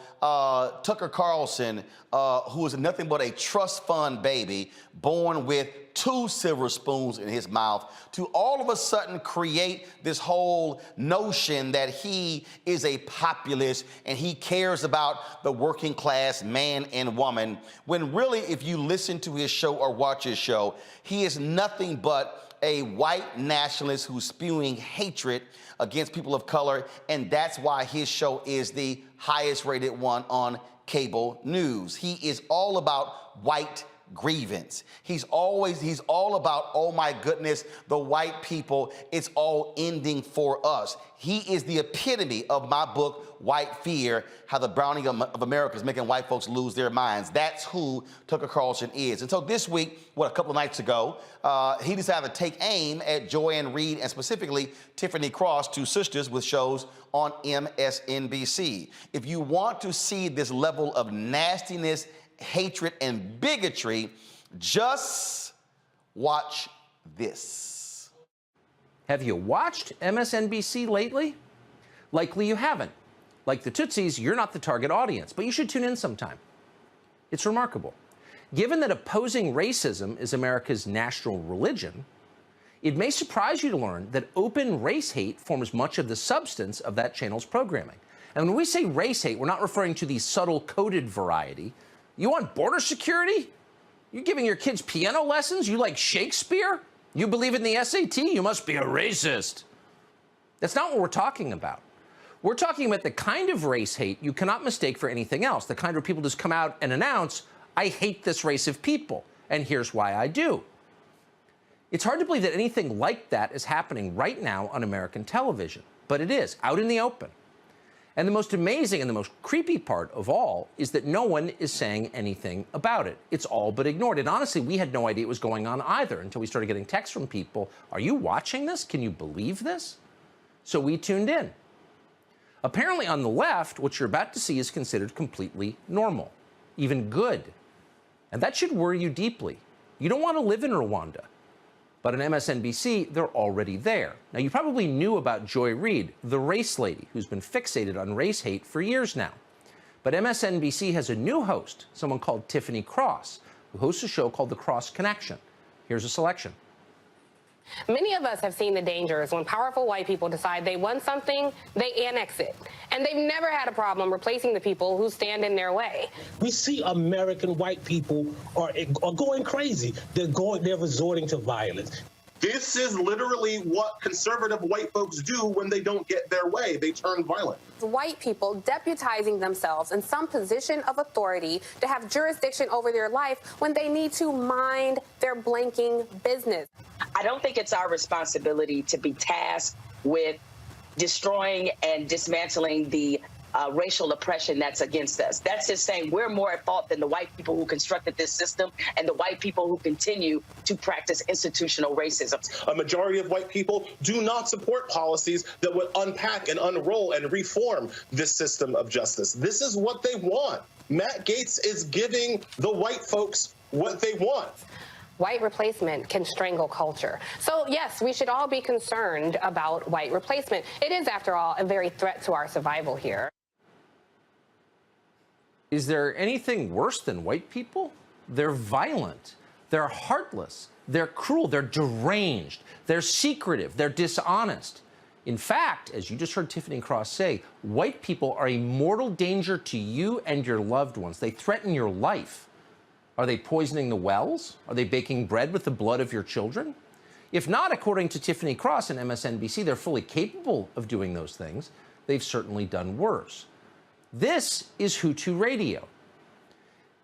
Tucker Carlson, who is nothing but a trust fund baby, born with 2 silver spoons in his mouth, to all of a sudden create this whole notion that he is a populist and he cares about the working class man and woman, when really, if you listen to his show or watch his show, he is nothing but a white nationalist who's spewing hatred against people of color, and that's why his show is the highest rated one on cable news. He is all about white grievance. He's all about, oh my goodness, the white people, it's all ending for us. He is the epitome of my book, White Fear, How the Browning of America is Making White Folks Lose Their Minds. That's who Tucker Carlson is. And so this week, a couple of nights ago, he decided to take aim at Joanne Reed and specifically Tiffany Cross, two sisters with shows on MSNBC. If you want to see this level of nastiness, hatred, and bigotry, just watch this. Have you watched MSNBC lately? Likely you haven't. Like the Tootsies, you're not the target audience, but you should tune in sometime. It's remarkable. Given that opposing racism is America's national religion, it may surprise you to learn that open race hate forms much of the substance of that channel's programming. And when we say race hate, we're not referring to the subtle coded variety. You want border security? You giving your kids piano lessons? You like Shakespeare? You believe in the SAT? You must be a racist. That's not what we're talking about. We're talking about the kind of race hate you cannot mistake for anything else, the kind where people just come out and announce, I hate this race of people, and here's why I do. It's hard to believe that anything like that is happening right now on American television, but it is, out in the open. And the most amazing and the most creepy part of all is that no one is saying anything about it. It's all but ignored. And honestly, we had no idea it was going on either until we started getting texts from people. Are you watching this? Can you believe this? So we tuned in. Apparently on the left, what you're about to see is considered completely normal, even good. And that should worry you deeply. You don't want to live in Rwanda. But on MSNBC, they're already there. Now, you probably knew about Joy Reid, the race lady, who's been fixated on race hate for years now. But MSNBC has a new host, someone called Tiffany Cross, who hosts a show called The Cross Connection. Here's a selection. Many of us have seen the dangers when powerful white people decide they want something, they annex it. And they've never had a problem replacing the people who stand in their way. We see American white people are going crazy. They're resorting to violence. This is literally what conservative white folks do when they don't get their way. They turn violent. White people deputizing themselves in some position of authority to have jurisdiction over their life when they need to mind their blanking business. I don't think it's our responsibility to be tasked with destroying and dismantling the racial oppression that's against us. That's just saying we're more at fault than the white people who constructed this system and the white people who continue to practice institutional racism. A majority of white people do not support policies that would unpack and unroll and reform this system of justice. This is what they want. Matt Gaetz is giving the white folks what they want. White replacement can strangle culture. So yes, we should all be concerned about white replacement. It is, after all, a very threat to our survival here. Is there anything worse than white people? They're violent, they're heartless, they're cruel, they're deranged, they're secretive, they're dishonest. In fact, as you just heard Tiffany Cross say, white people are a mortal danger to you and your loved ones. They threaten your life. Are they poisoning the wells? Are they baking bread with the blood of your children? If not, according to Tiffany Cross and MSNBC, they're fully capable of doing those things. They've certainly done worse. This is Hutu Radio.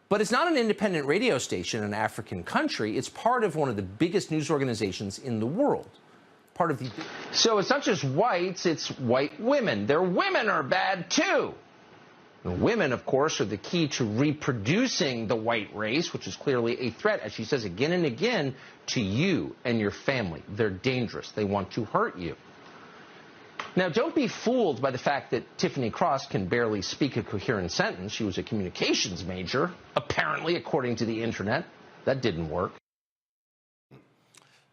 But it's not an independent radio station in an African country. It's part of one of the biggest news organizations in the world. Part of the... So it's not just whites, it's white women. Their women are bad too. And women, of course, are the key to reproducing the white race, which is clearly a threat, as she says again and again, to you and your family. They're dangerous. They want to hurt you. Now, don't be fooled by the fact that Tiffany Cross can barely speak a coherent sentence. She was a communications major, apparently, according to the internet. That didn't work.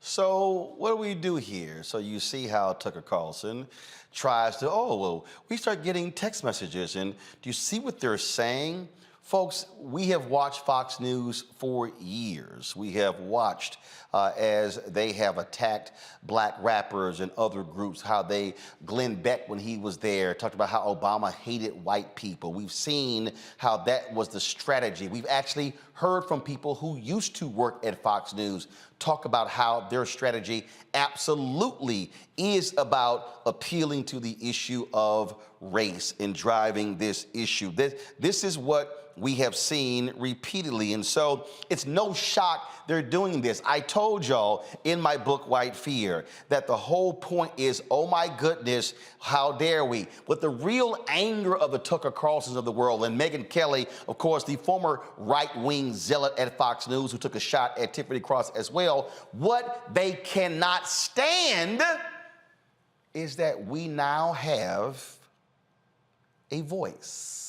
So what do we do here? So you see how Tucker Carlson tries to, we start getting text messages. And do you see what they're saying? Folks, we have watched Fox News for years. We have watched as they have attacked black rappers and other groups, how Glenn Beck, when he was there, talked about how Obama hated white people. We've seen how that was the strategy. We've actually heard from people who used to work at Fox News talk about how their strategy absolutely is about appealing to the issue of race and driving this issue. This is what we have seen repeatedly. And so it's no shock they're doing this. I told y'all in my book, White Fear, that the whole point is, oh my goodness, how dare we? But the real anger of the Tucker Carlsons of the world, and Megyn Kelly, of course, the former right-wing zealot at Fox News who took a shot at Tiffany Cross as well, what they cannot stand is that we now have a voice.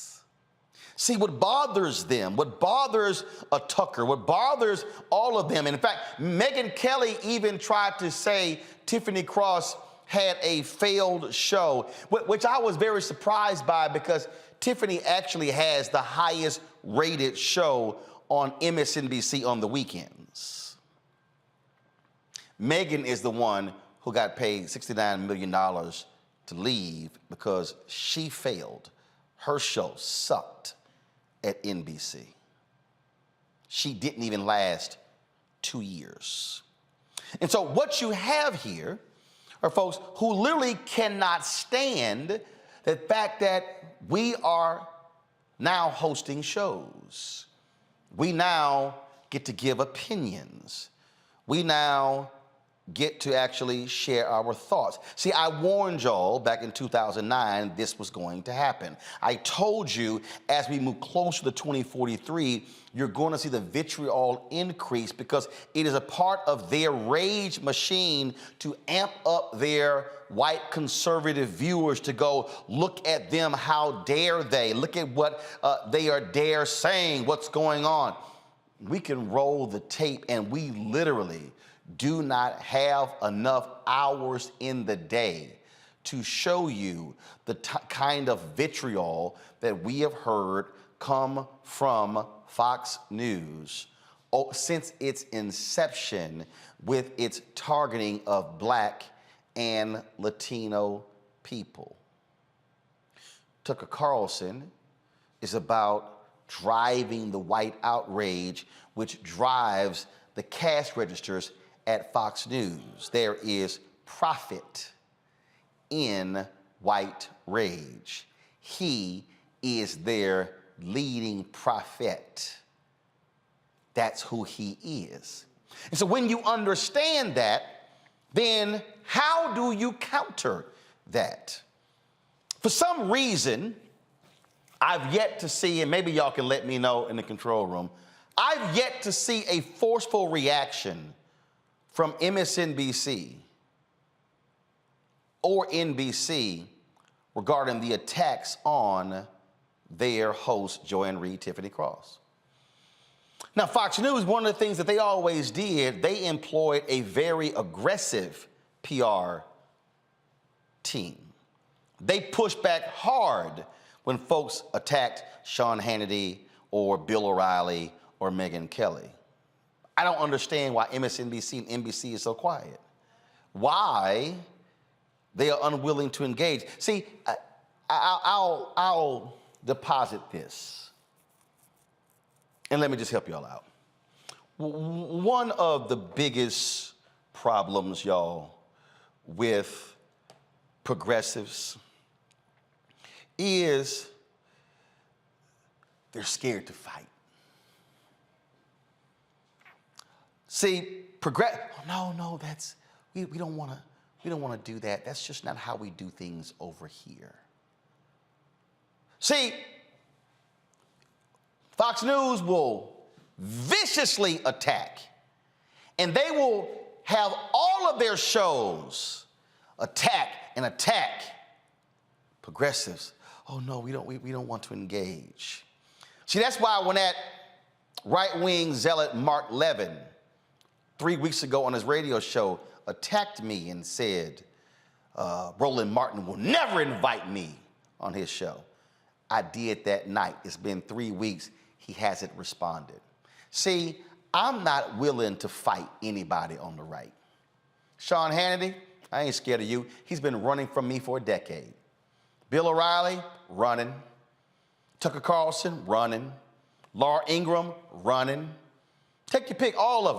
See, what bothers them, what bothers a Tucker, what bothers all of them, and in fact, Megyn Kelly even tried to say Tiffany Cross had a failed show, which I was very surprised by, because Tiffany actually has the highest rated show on MSNBC on the weekends. Megyn is the one who got paid $69 million to leave because she failed. Her show sucked at NBC. She didn't even last 2 years. And so what you have here are folks who literally cannot stand the fact that we are now hosting shows. We now get to give opinions. We now get to actually share our thoughts. See, I warned y'all back in 2009 this was going to happen. I told you as we move closer to 2043, you're going to see the vitriol increase, because it is a part of their rage machine to amp up their white conservative viewers to go, look at them, how dare they? Look at what they are dare saying, what's going on. We can roll the tape, and we literally do not have enough hours in the day to show you the kind of vitriol that we have heard come from Fox News since its inception, with its targeting of black and Latino people. Tucker Carlson is about driving the white outrage, which drives the cash registers at Fox News. There is profit in white rage. He is their leading prophet. That's who he is. And so when you understand that, then how do you counter that? For some reason, I've yet to see, and maybe y'all can let me know in the control room, I've yet to see a forceful reaction from MSNBC or NBC regarding the attacks on their host, Joanne Reed, Tiffany Cross. Now, Fox News, one of the things that they always did, they employed a very aggressive PR team. They pushed back hard when folks attacked Sean Hannity or Bill O'Reilly or Megyn Kelly. I don't understand why MSNBC and NBC is so quiet. Why they are unwilling to engage. See, I'll deposit this, and let me just help y'all out. One of the biggest problems, y'all, with progressives is they're scared to fight. See, no, that's we don't want to do that. That's just not how we do things over here. See, Fox News will viciously attack, and they will have all of their shows attack progressives. Oh no, we don't want to engage. See, that's why when that right-wing zealot Mark Levin 3 weeks ago on his radio show attacked me and said, Roland Martin will never invite me on his show. I did that night. It's been 3 weeks. he hasn't responded. See, I'm not willing to fight anybody on the right. Sean Hannity, I ain't scared of you. He's been running from me for a decade. Bill O'Reilly, running. Tucker Carlson, running. Laura Ingraham, running. Take your pick, all of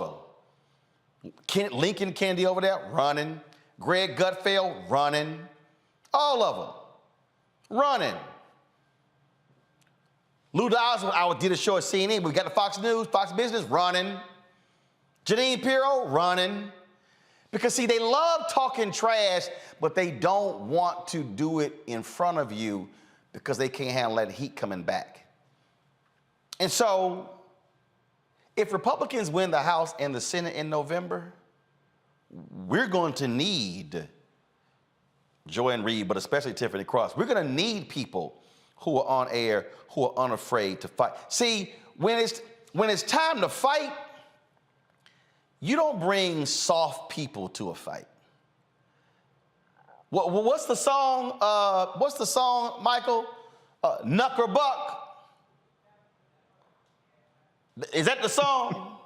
them. Lincoln Kennedy over there, running. Greg Gutfeld, running. All of them, running. Lou Dawson, I did a show at CNN. We got the Fox News, Fox Business, running. Janine Pirro, running. Because, see, they love talking trash, but they don't want to do it in front of you because they can't handle that heat coming back. And so, if Republicans win the House and the Senate in November, we're going to need Joanne Reed, but especially Tiffany Cross. We're going to need people who are on air, who are unafraid to fight. See, when it's time to fight, you don't bring soft people to a fight. What's the song? Michael? Knuck or Buck? Is that the song?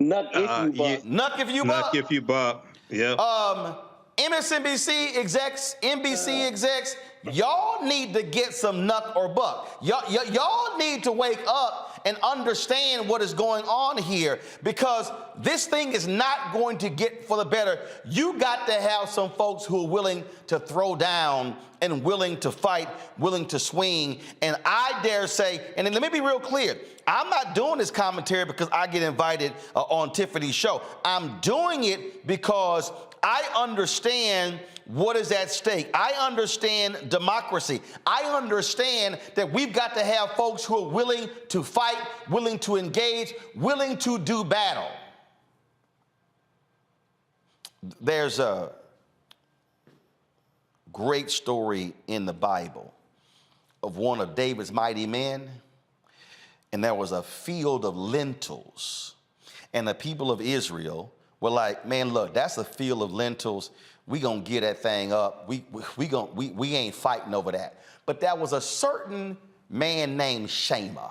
Knuck if you buck. Knuck if you buck. Knuck if you buck. Yeah. MSNBC execs, NBC execs, y'all need to get some knuck or buck. Y'all need to wake up and understand what is going on here, because this thing is not going to get for the better. You got to have some folks who are willing to throw down and willing to fight, willing to swing. And I dare say, and let me be real clear, I'm not doing this commentary because I get invited on Tiffany's show. I'm doing it because I understand what is at stake. I understand democracy. I understand that we've got to have folks who are willing to fight, willing to engage, willing to do battle. There's a great story in the Bible of one of David's mighty men, and there was a field of lentils, and the people of Israel were like, man, look, that's a field of lentils. We gonna get that thing up. We ain't fighting over that. But there was a certain man named Shema.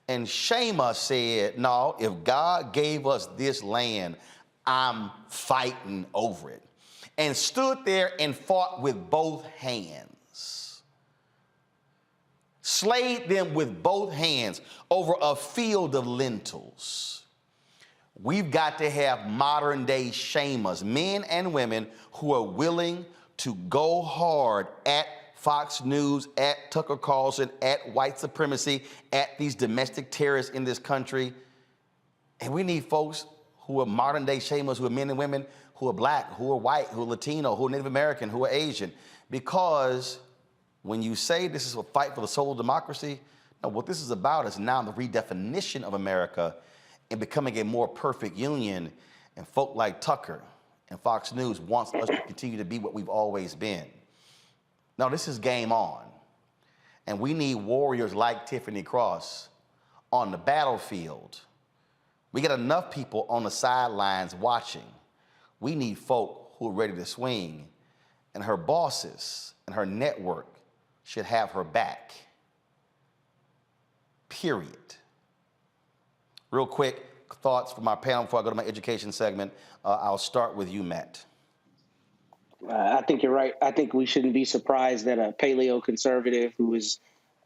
And Shema said, no, if God gave us this land, I'm fighting over it. And stood there and fought with both hands. Slayed them with both hands over a field of lentils. We've got to have modern day Shemas, men and women who are willing to go hard at Fox News, at Tucker Carlson, at white supremacy, at these domestic terrorists in this country. And we need folks who are modern day Shemas, who are men and women who are black, who are white, who are Latino, who are Native American, who are Asian. Because when you say this is a fight for the soul of democracy, no, what this is about is now the redefinition of America and becoming a more perfect union. And folk like Tucker and Fox News wants us to continue to be what we've always been. Now, this is game on. And we need warriors like Tiffany Cross on the battlefield. We got enough people on the sidelines watching. We need folk who are ready to swing. And her bosses and her network should have her back. Period. Real quick, thoughts from our panel before I go to my education segment. I'll start with you, Matt. I think you're right. I think we shouldn't be surprised that a paleo conservative who is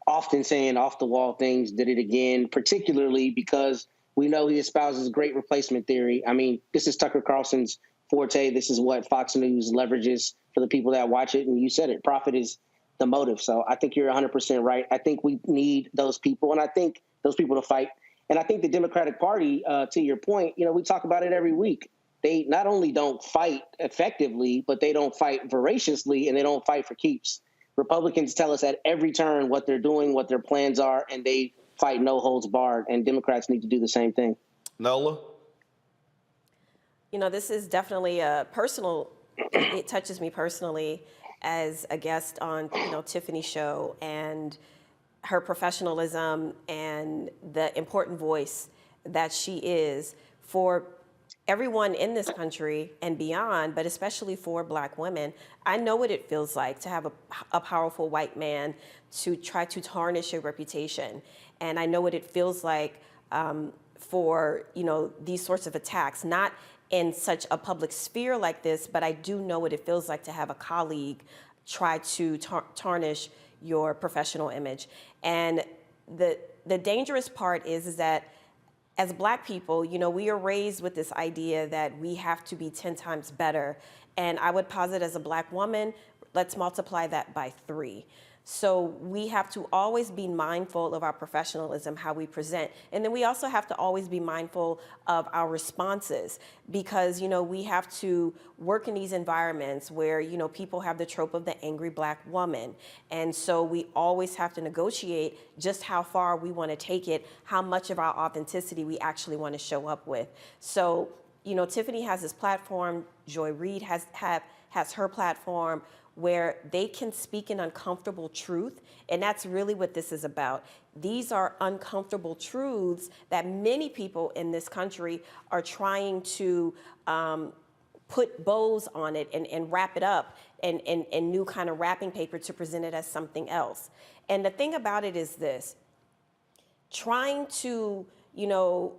often saying off-the-wall things did it again, particularly because we know he espouses great replacement theory. I mean, this is Tucker Carlson's forte. This is what Fox News leverages for the people that watch it. And you said it, profit is the motive. So I think you're 100% right. I think we need those people, and I think those people to fight. And I think the Democratic Party, to your point, we talk about it every week. They not only don't fight effectively, but they don't fight voraciously, and they don't fight for keeps. Republicans tell us at every turn what they're doing, what their plans are, and they fight no holds barred. And Democrats need to do the same thing. Nola? This is definitely a personal, it touches me personally as a guest on, Tiffany's show, and her professionalism and the important voice that she is for everyone in this country and beyond, but especially for Black women, I know what it feels like to have a powerful white man to try to tarnish your reputation. And I know what it feels like for, you know, these sorts of attacks, not in such a public sphere like this, but I do know what it feels like to have a colleague try to tarnish your professional image. And the dangerous part is that as Black people, you know, we are raised with this idea that we have to be 10 times better. And I would posit as a Black woman, let's multiply that by 3. So we have to always be mindful of our professionalism, how we present. And then we also have to always be mindful of our responses because, you know, we have to work in these environments where, you know, people have the trope of the angry Black woman. And so we always have to negotiate just how far we want to take it, how much of our authenticity we actually want to show up with. So, you know, Tiffany has this platform, Joy Reid has her platform, where they can speak an uncomfortable truth, and that's really what this is about. These are uncomfortable truths that many people in this country are trying to put bows on it and wrap it up in new kind of wrapping paper to present it as something else. And the thing about it is this, trying to, you know,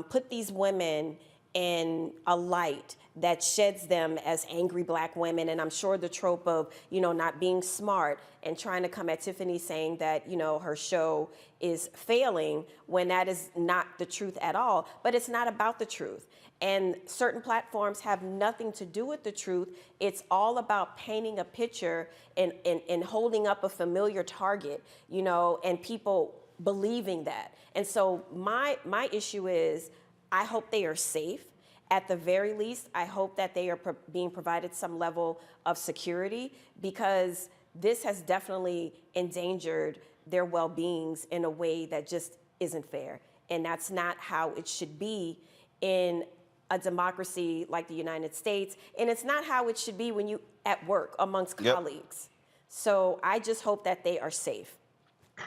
put these women in a light that sheds them as angry Black women, and I'm sure the trope of, you know, not being smart and trying to come at Tiffany saying that, you know, her show is failing when that is not the truth at all, but it's not about the truth. And certain platforms have nothing to do with the truth. It's all about painting a picture and holding up a familiar target, you know, and people believing that. And so my issue is, I hope they are safe. At the very least, I hope that they are being provided some level of security because this has definitely endangered their well-beings in a way that just isn't fair. And that's not how it should be in a democracy like the United States. And it's not how it should be when you at work amongst colleagues. So I just hope that they are safe.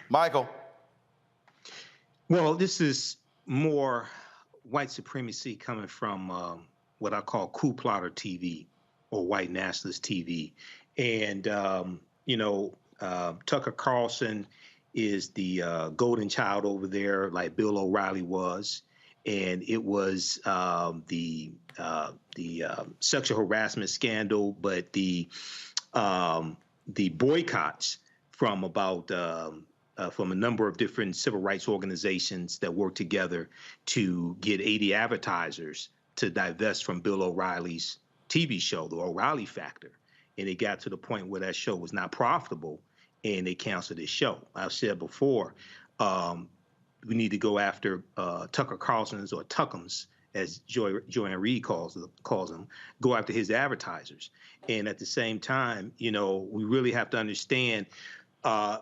Michael. Well, this is more white supremacy coming from what I call coup plotter TV or white nationalist TV. And, you know, Tucker Carlson is the golden child over there, like Bill O'Reilly was. And it was the sexual harassment scandal, but the boycotts from about from a number of different civil rights organizations that work together to get 80 advertisers to divest from Bill O'Reilly's TV show, The O'Reilly Factor. And it got to the point where that show was not profitable and they canceled his show. I've said before, we need to go after Tucker Carlson's or Tuckums, as Joanne Reid calls them, go after his advertisers. And at the same time, you know, we really have to understand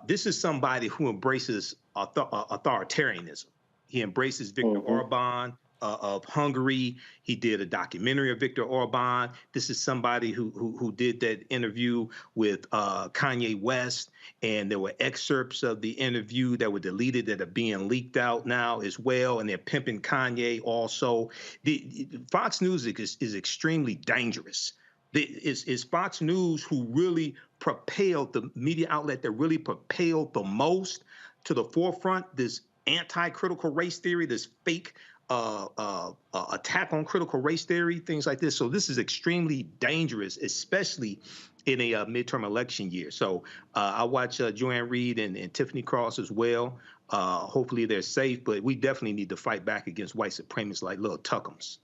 this is somebody who embraces authoritarianism. He embraces Viktor Orban of Hungary. He did a documentary of Viktor Orban. This is somebody who did that interview with Kanye West, and there were excerpts of the interview that were deleted that are being leaked out now as well, and they're pimping Kanye also. Fox News is extremely dangerous. It's Fox News who really propelled, the media outlet that really propelled the most to the forefront this anti-critical race theory, this fake attack on critical race theory, things like this. So this is extremely dangerous, especially in a midterm election year. So I watch Joanne Reid and Tiffany Cross as well. Hopefully they're safe, but we definitely need to fight back against white supremacists like little Tuckums.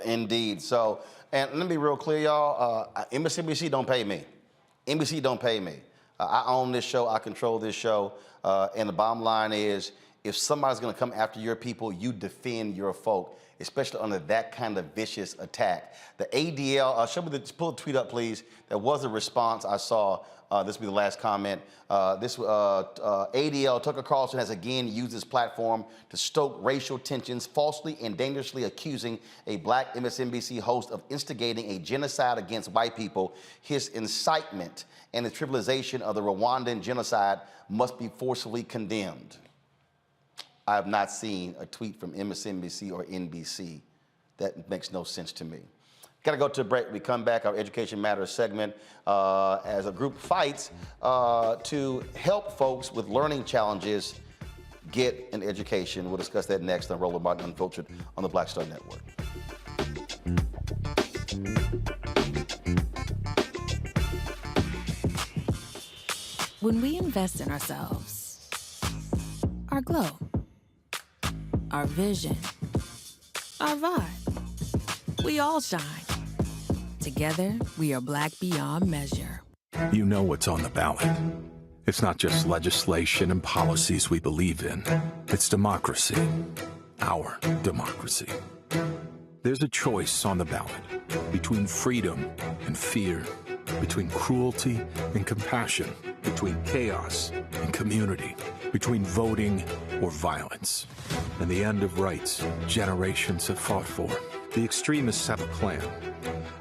Indeed. So, and let me be real clear, y'all. MSNBC don't pay me. NBC don't pay me. I own this show. I control this show. And the bottom line is, if somebody's going to come after your people, you defend your folk, especially under that kind of vicious attack. The ADL, pull the tweet up, please. There was a response I saw. This will be the last comment. ADL, Tucker Carlson, has again used his platform to stoke racial tensions, falsely and dangerously accusing a black MSNBC host of instigating a genocide against white people. His incitement and the trivialization of the Rwandan genocide must be forcefully condemned. I have not seen a tweet from MSNBC or NBC That makes no sense to me. Got to go to a break. We come back, our Education Matters segment, as a group fights to help folks with learning challenges get an education. We'll discuss that next on Roland Martin Unfiltered on the Black Star Network. When we invest in ourselves, our glow, our vision, our vibe, we all shine. Together, we are Black beyond measure. You know what's on the ballot. It's not just legislation and policies we believe in. It's democracy. Our democracy. There's a choice on the ballot between freedom and fear, between cruelty and compassion, between chaos and community, between voting or violence. And the end of rights generations have fought for. The extremists have a plan,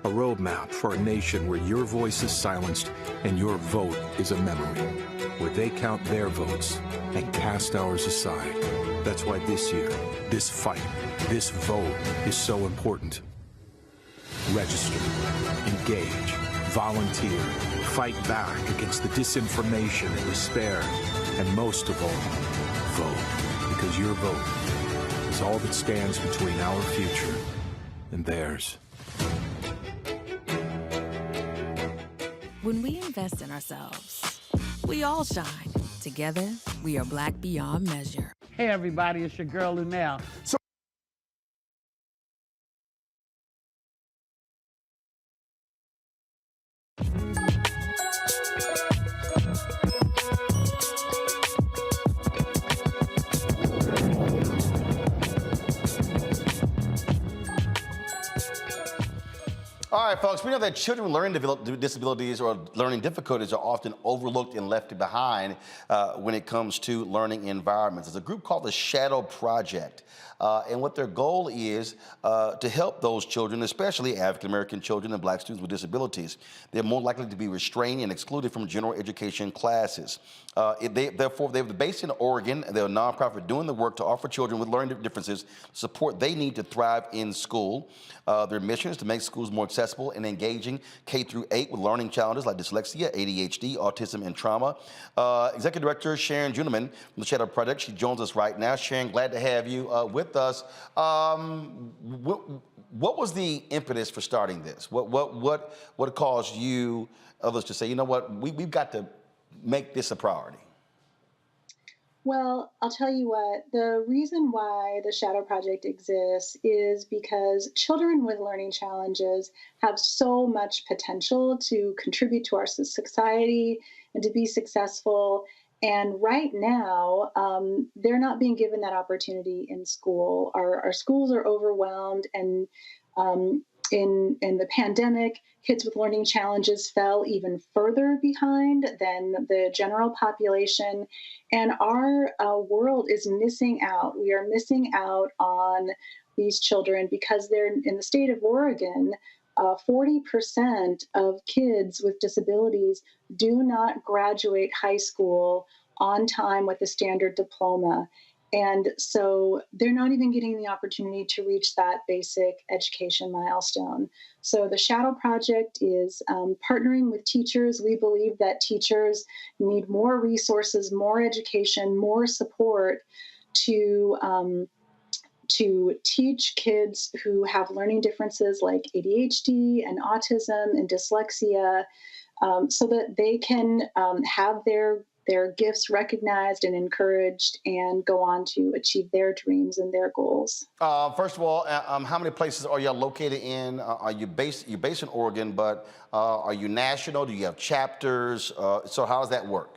a roadmap for a nation where your voice is silenced and your vote is a memory, where they count their votes and cast ours aside. That's why this year, this fight, this vote is so important. Register, engage, volunteer, fight back against the disinformation and despair, and most of all, vote, because your vote is all that stands between our future and theirs. When we invest in ourselves, we all shine. Together, we are Black beyond measure. Hey everybody, it's your girl Lunel. All right, folks, we know that children with learning disabilities or learning difficulties are often overlooked and left behind when it comes to learning environments. There's a group called the Shadow Project, and what their goal is to help those children, especially African-American children and Black students with disabilities. They're more likely to be restrained and excluded from general education classes. They're based in Oregon. They're a nonprofit doing the work to offer children with learning differences support they need to thrive in school. Their mission is to make schools more accessible and engaging K through 8 with learning challenges like dyslexia, ADHD, autism, and trauma. Executive Director Sharon Juneman from the Shadow Project, she joins us right now. Sharon, glad to have you with us. What was the impetus for starting this? What caused you, others to say, you know what, we've got to make this a priority? Well, I'll tell you what, the reason why the Shadow Project exists is because children with learning challenges have so much potential to contribute to our society and to be successful. And right now, they're not being given that opportunity in school. Our schools are overwhelmed, and in the pandemic, kids with learning challenges fell even further behind than the general population. And our world is missing out. We are missing out on these children because they're in the state of Oregon. 40% of kids with disabilities do not graduate high school on time with a standard diploma. And so they're not even getting the opportunity to reach that basic education milestone. So the Shadow Project is partnering with teachers. We believe that teachers need more resources, more education, more support to teach kids who have learning differences like ADHD and autism and dyslexia, so that they can have their gifts recognized and encouraged and go on to achieve their dreams and their goals. First of all, how many places are y'all located in? You're based in Oregon, but are you national? Do you have chapters? So how does that work?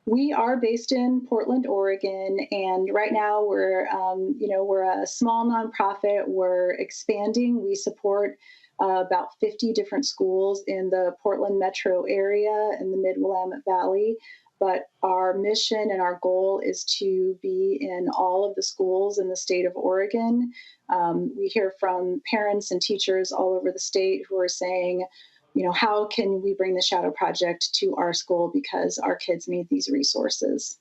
We are based in Portland, Oregon, and right now we're a small nonprofit. We're expanding. We support about 50 different schools in the Portland metro area in the Mid-Willamette Valley. But our mission and our goal is to be in all of the schools in the state of Oregon. We hear from parents and teachers all over the state who are saying, how can we bring the Shadow Project to our school because our kids need these resources?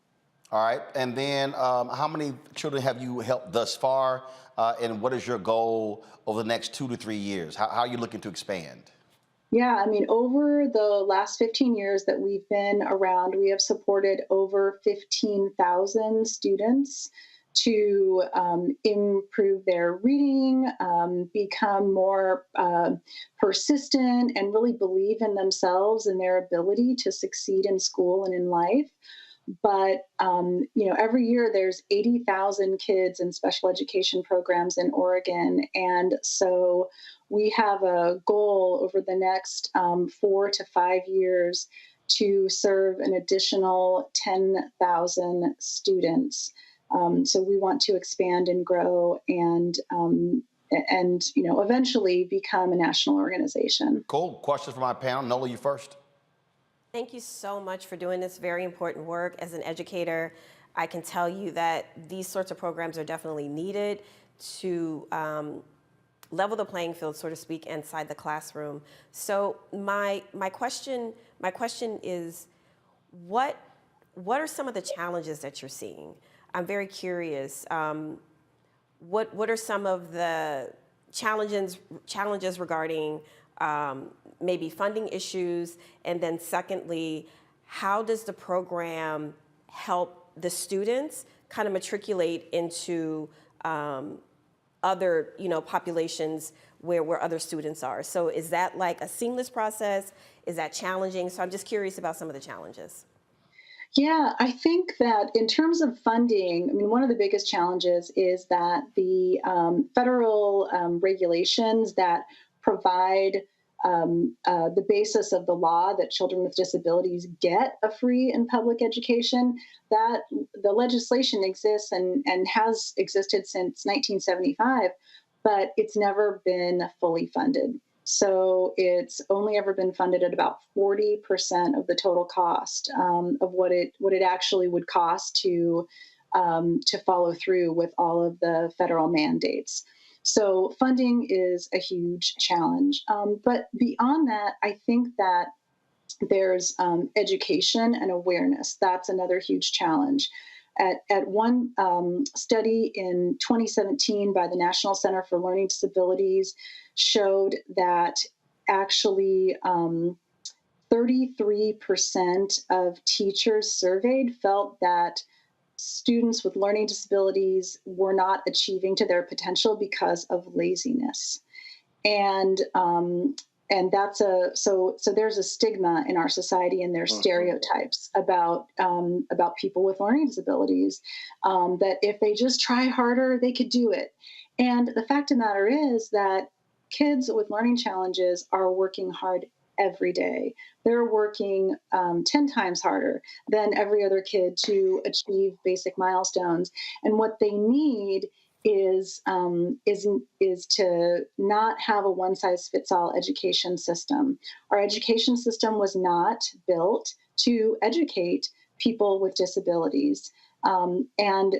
All right. And then how many children have you helped thus far? And what is your goal over the next 2 to 3 years? How are you looking to expand? Yeah, I mean, over the last 15 years that we've been around, we have supported over 15,000 students to improve their reading, become more persistent, and really believe in themselves and their ability to succeed in school and in life. But every year there's 80,000 kids in special education programs in Oregon, and so we have a goal over the next 4 to 5 years to serve an additional 10,000 students. So we want to expand and grow and eventually become a national organization. Cool. Questions for my panel. Nola, you first. Thank you so much for doing this very important work. As an educator, I can tell you that these sorts of programs are definitely needed to level the playing field, so to speak, inside the classroom. So my question is, what are some of the challenges that you're seeing? I'm very curious. What are some of the challenges regarding maybe funding issues? And then secondly, how does the program help the students kind of matriculate into other populations where other students are? So is that like a seamless process? Is that challenging? So I'm just curious about some of the challenges. Yeah, I think that in terms of funding, I mean, one of the biggest challenges is that the federal regulations that provide the basis of the law that children with disabilities get a free and public education, that the legislation exists and has existed since 1975, but it's never been fully funded. So it's only ever been funded at about 40% of the total cost of what it actually would cost to follow through with all of the federal mandates. So funding is a huge challenge. But beyond that, I think that there's education and awareness. That's another huge challenge. At one study in 2017 by the National Center for Learning Disabilities showed that actually 33% of teachers surveyed felt that students with learning disabilities were not achieving to their potential because of laziness. And that's so there's a stigma in our society, and there's stereotypes about people with learning disabilities that if they just try harder, they could do it. And the fact of the matter is that kids with learning challenges are working hard every day. They're working 10 times harder than every other kid to achieve basic milestones. And what they need is to not have a one-size-fits-all education system. Our education system was not built to educate people with disabilities. And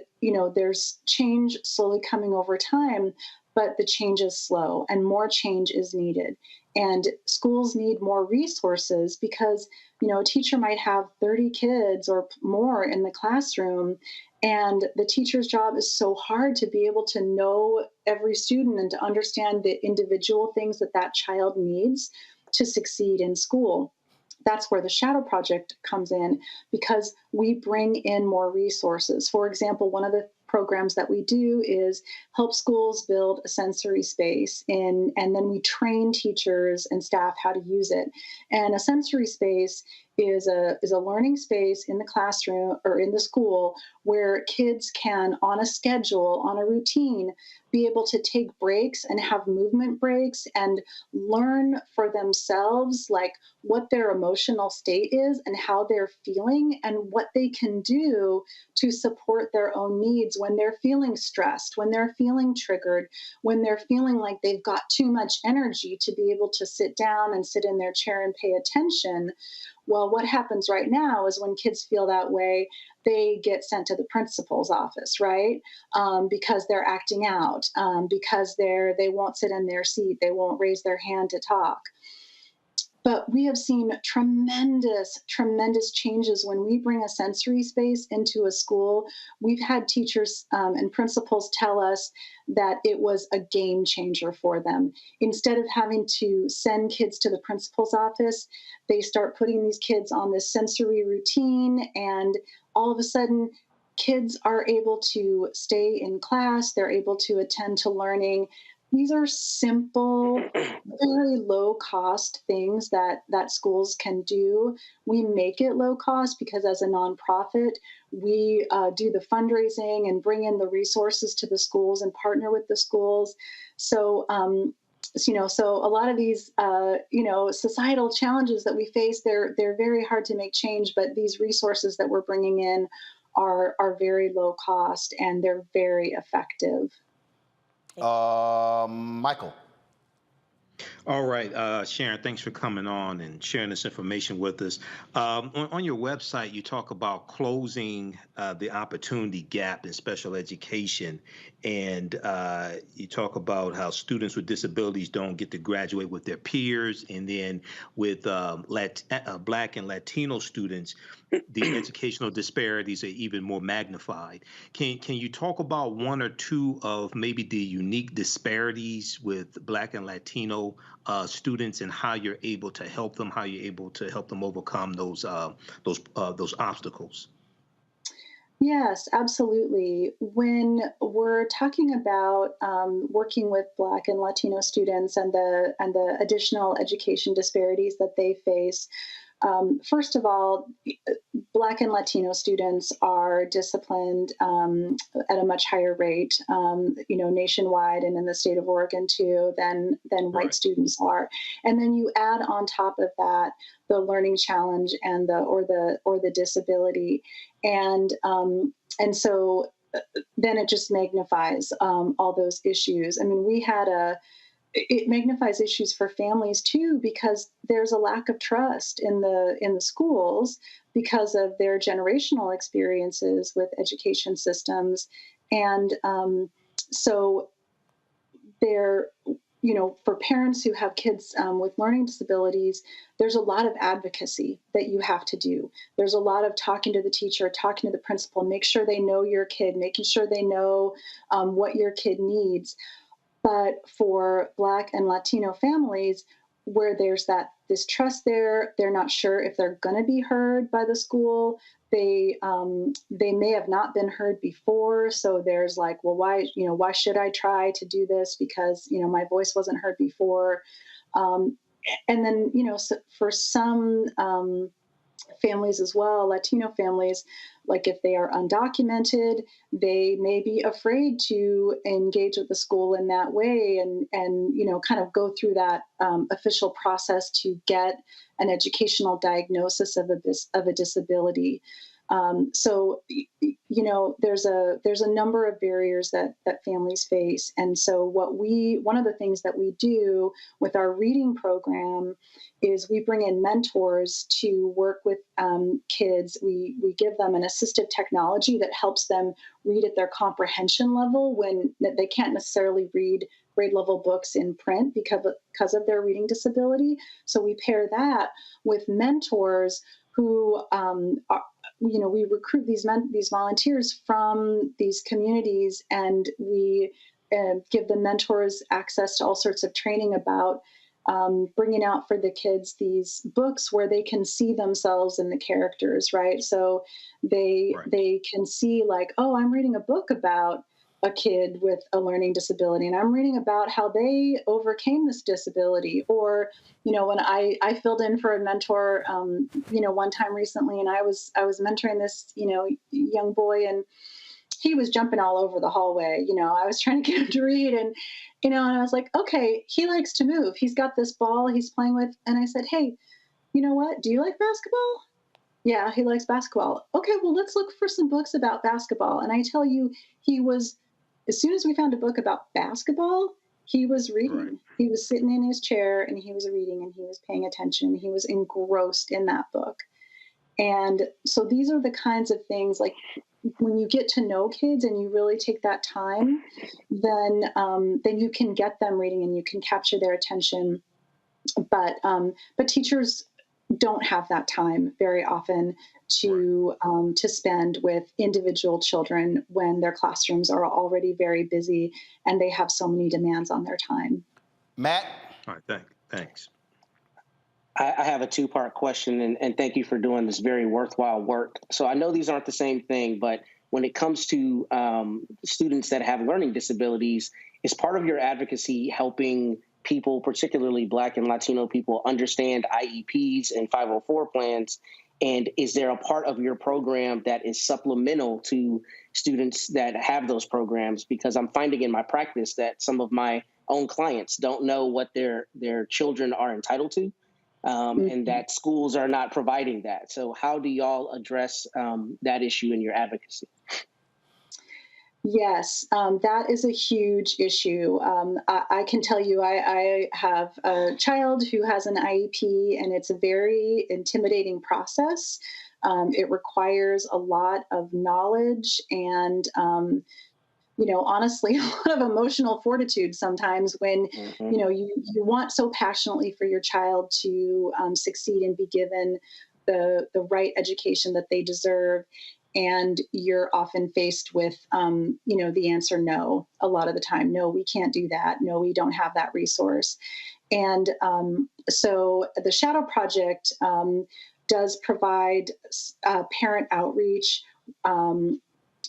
there's change slowly coming over time, but the change is slow and more change is needed. And schools need more resources because, a teacher might have 30 kids or more in the classroom, and the teacher's job is so hard to be able to know every student and to understand the individual things that child needs to succeed in school. That's where the Shadow Project comes in, because we bring in more resources. For example, one of the programs that we do is help schools build a sensory space, and then we train teachers and staff how to use it. And a sensory space is a learning space in the classroom or in the school where kids can, on a schedule, on a routine, be able to take breaks and have movement breaks and learn for themselves like what their emotional state is and how they're feeling and what they can do to support their own needs when they're feeling stressed, when they're feeling triggered, when they're feeling like they've got too much energy to be able to sit down and sit in their chair and pay attention. Well, what happens right now is when kids feel that way, they get sent to the principal's office, right? Because they're acting out, because they won't sit in their seat, they won't raise their hand to talk. But we have seen tremendous, tremendous changes when we bring a sensory space into a school. We've had teachers and principals tell us that it was a game changer for them. Instead of having to send kids to the principal's office, they start putting these kids on this sensory routine, and all of a sudden, kids are able to stay in class, they're able to attend to learning. These are simple, very low cost things that schools can do. We make it low cost because as a nonprofit, we do the fundraising and bring in the resources to the schools and partner with the schools. So, so a lot of these, societal challenges that we face, they're very hard to make change, but these resources that we're bringing in are very low cost and they're very effective. Michael. All right, Sharon, thanks for coming on and sharing this information with us. On your website, you talk about closing the opportunity gap in special education, and you talk about how students with disabilities don't get to graduate with their peers, and then with Black and Latino students, the educational disparities are even more magnified. Can you talk about one or two of maybe the unique disparities with Black and Latino students and how you're able to help them, how you're able to help them overcome those obstacles? Yes, absolutely. When we're talking about working with Black and Latino students and the additional education disparities that they face, first of all, Black and Latino students are disciplined at a much higher rate, nationwide and in the state of Oregon too, than white students are. And then you add on top of that the learning challenge and the disability, and so then it just magnifies all those issues. I mean, it magnifies issues for families too, because there's a lack of trust in the schools because of their generational experiences with education systems. And so there, for parents who have kids with learning disabilities, there's a lot of advocacy that you have to do. There's a lot of talking to the teacher, talking to the principal, make sure they know your kid, making sure they know what your kid needs. But for Black and Latino families, where there's this trust there, they're not sure if they're going to be heard by the school. They may have not been heard before, so there's like, well, why should I try to do this because my voice wasn't heard before, and then so for some families as well, Latino families, like if they are undocumented, they may be afraid to engage with the school in that way and kind of go through that official process to get an educational diagnosis of a disability. So there's a number of barriers that families face. And so one of the things that we do with our reading program is we bring in mentors to work with kids. We give them an assistive technology that helps them read at their comprehension level when they can't necessarily read grade level books in print because of their reading disability. So we pair that with mentors who we recruit these volunteers from these communities, and we give the mentors access to all sorts of training about bringing out for the kids these books where they can see themselves in the characters, right? So they can see like, oh, I'm reading a book about a kid with a learning disability, and I'm reading about how they overcame this disability. Or, when I filled in for a mentor, one time recently, and I was mentoring this, young boy, and he was jumping all over the hallway. I was trying to get him to read, and I was like, okay, he likes to move. He's got this ball he's playing with. And I said, hey, you know what? Do you like basketball? Yeah, he likes basketball. Okay, well, let's look for some books about basketball. And I tell you, as soon as we found a book about basketball, he was reading. Right. He was sitting in his chair and he was reading and he was paying attention. He was engrossed in that book. And so these are the kinds of things, like when you get to know kids and you really take that time, then you can get them reading and you can capture their attention But teachers don't have that time very often to spend with individual children when their classrooms are already very busy and they have so many demands on their time. Matt? All right, thanks. I have a two-part question, and thank you for doing this very worthwhile work. So I know these aren't the same thing, but when it comes to students that have learning disabilities, is part of your advocacy helping people, particularly Black and Latino people, understand IEPs and 504 plans? And is there a part of your program that is supplemental to students that have those programs? Because I'm finding in my practice that some of my own clients don't know what their children are entitled to. And that schools are not providing that. So how do y'all address that issue in your advocacy? Yes, that is a huge issue. I can tell you I have a child who has an IEP, and it's a very intimidating process. It requires a lot of knowledge and honestly, a lot of emotional fortitude sometimes when, you want so passionately for your child to succeed and be given the right education that they deserve. And you're often faced with, the answer no, a lot of the time. No, we can't do that. No, we don't have that resource. And so the Shadow Project does provide parent outreach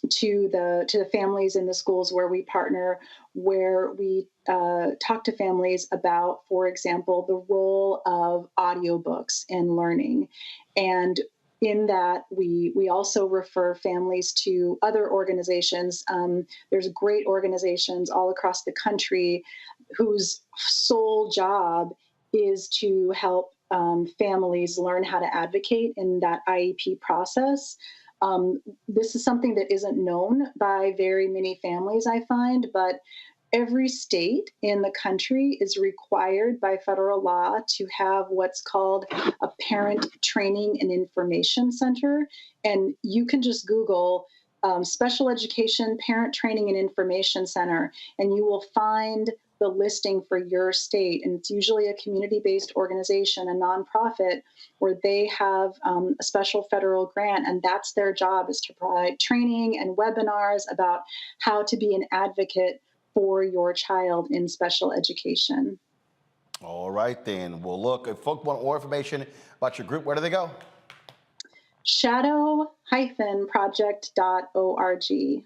to the families in the schools where we partner, where we talk to families about, for example, the role of audiobooks in learning. And in that, we also refer families to other organizations. There's great organizations all across the country whose sole job is to help families learn how to advocate in that IEP process. This is something that isn't known by very many families, I find, but every state in the country is required by federal law to have what's called a parent training and information center. And you can just Google special education parent training and information center, and you will find the listing for your state. And it's usually a community-based organization, a nonprofit, where they have a special federal grant, and that's their job, is to provide training and webinars about how to be an advocate for your child in special education. All right, then. Well, look, if folks want more information about your group, where do they go? shadow-project.org.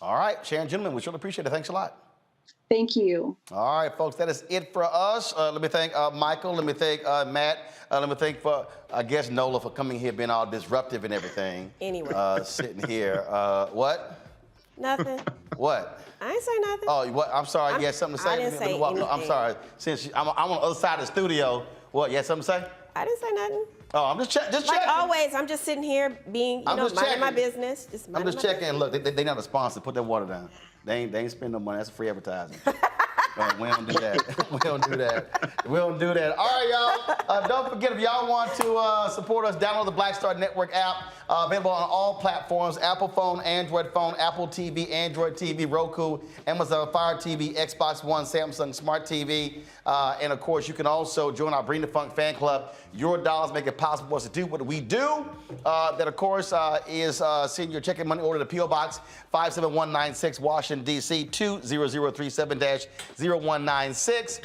All right, Sharon, gentlemen, we sure appreciate it. Thanks a lot. Thank you. All right, folks, that is it for us. Let me thank Michael. Let me thank Matt. Let me thank, I guess, Nola for coming here, being all disruptive and everything. Anyway. Sitting here. What? Nothing. What? I ain't say nothing. Oh, what? I'm sorry. You had something to say? I didn't say anything. I'm sorry. Since I'm on the other side of the studio, what? You had something to say? I didn't say nothing. Oh, I'm just checking. Like always, I'm just sitting here being, minding my business. I'm just checking. Look, they not a sponsor. Put that water down. They ain't spend no money. That's free advertising. We don't do that. We don't do that. All right, y'all. Don't forget, if y'all want to support us, download the Black Star Network app. Available on all platforms: Apple phone, Android phone, Apple TV, Android TV, Roku, Amazon Fire TV, Xbox One, Samsung Smart TV. And of course, you can also join our Bring the Funk fan club. Your dollars make it possible for us to do what we do. That, of course, is send your check and money order to P.O. Box 57196, Washington, D.C. 20037-0196.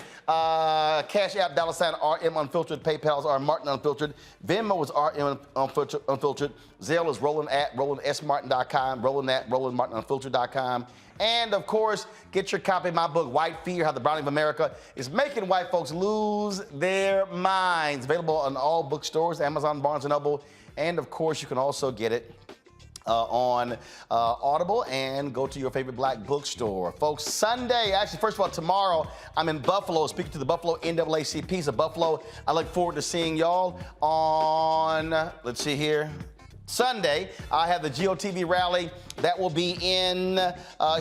Cash App, $RM Unfiltered. PayPal is R Martin Unfiltered. Venmo is RM Unfiltered. Zelle is RolandSMartin.com. RolandMartinUnfiltered.com. And, of course, get your copy of my book, White Fear, How the Browning of America is Making White Folks Lose Their Minds. Available on all bookstores, Amazon, Barnes & Noble. And, of course, you can also get it on Audible and go to your favorite black bookstore. Folks, Sunday, actually, first of all, tomorrow, I'm in Buffalo speaking to the Buffalo NAACPs of Buffalo. I look forward to seeing y'all on, let's see here, Sunday. I have the GOTV rally That will be in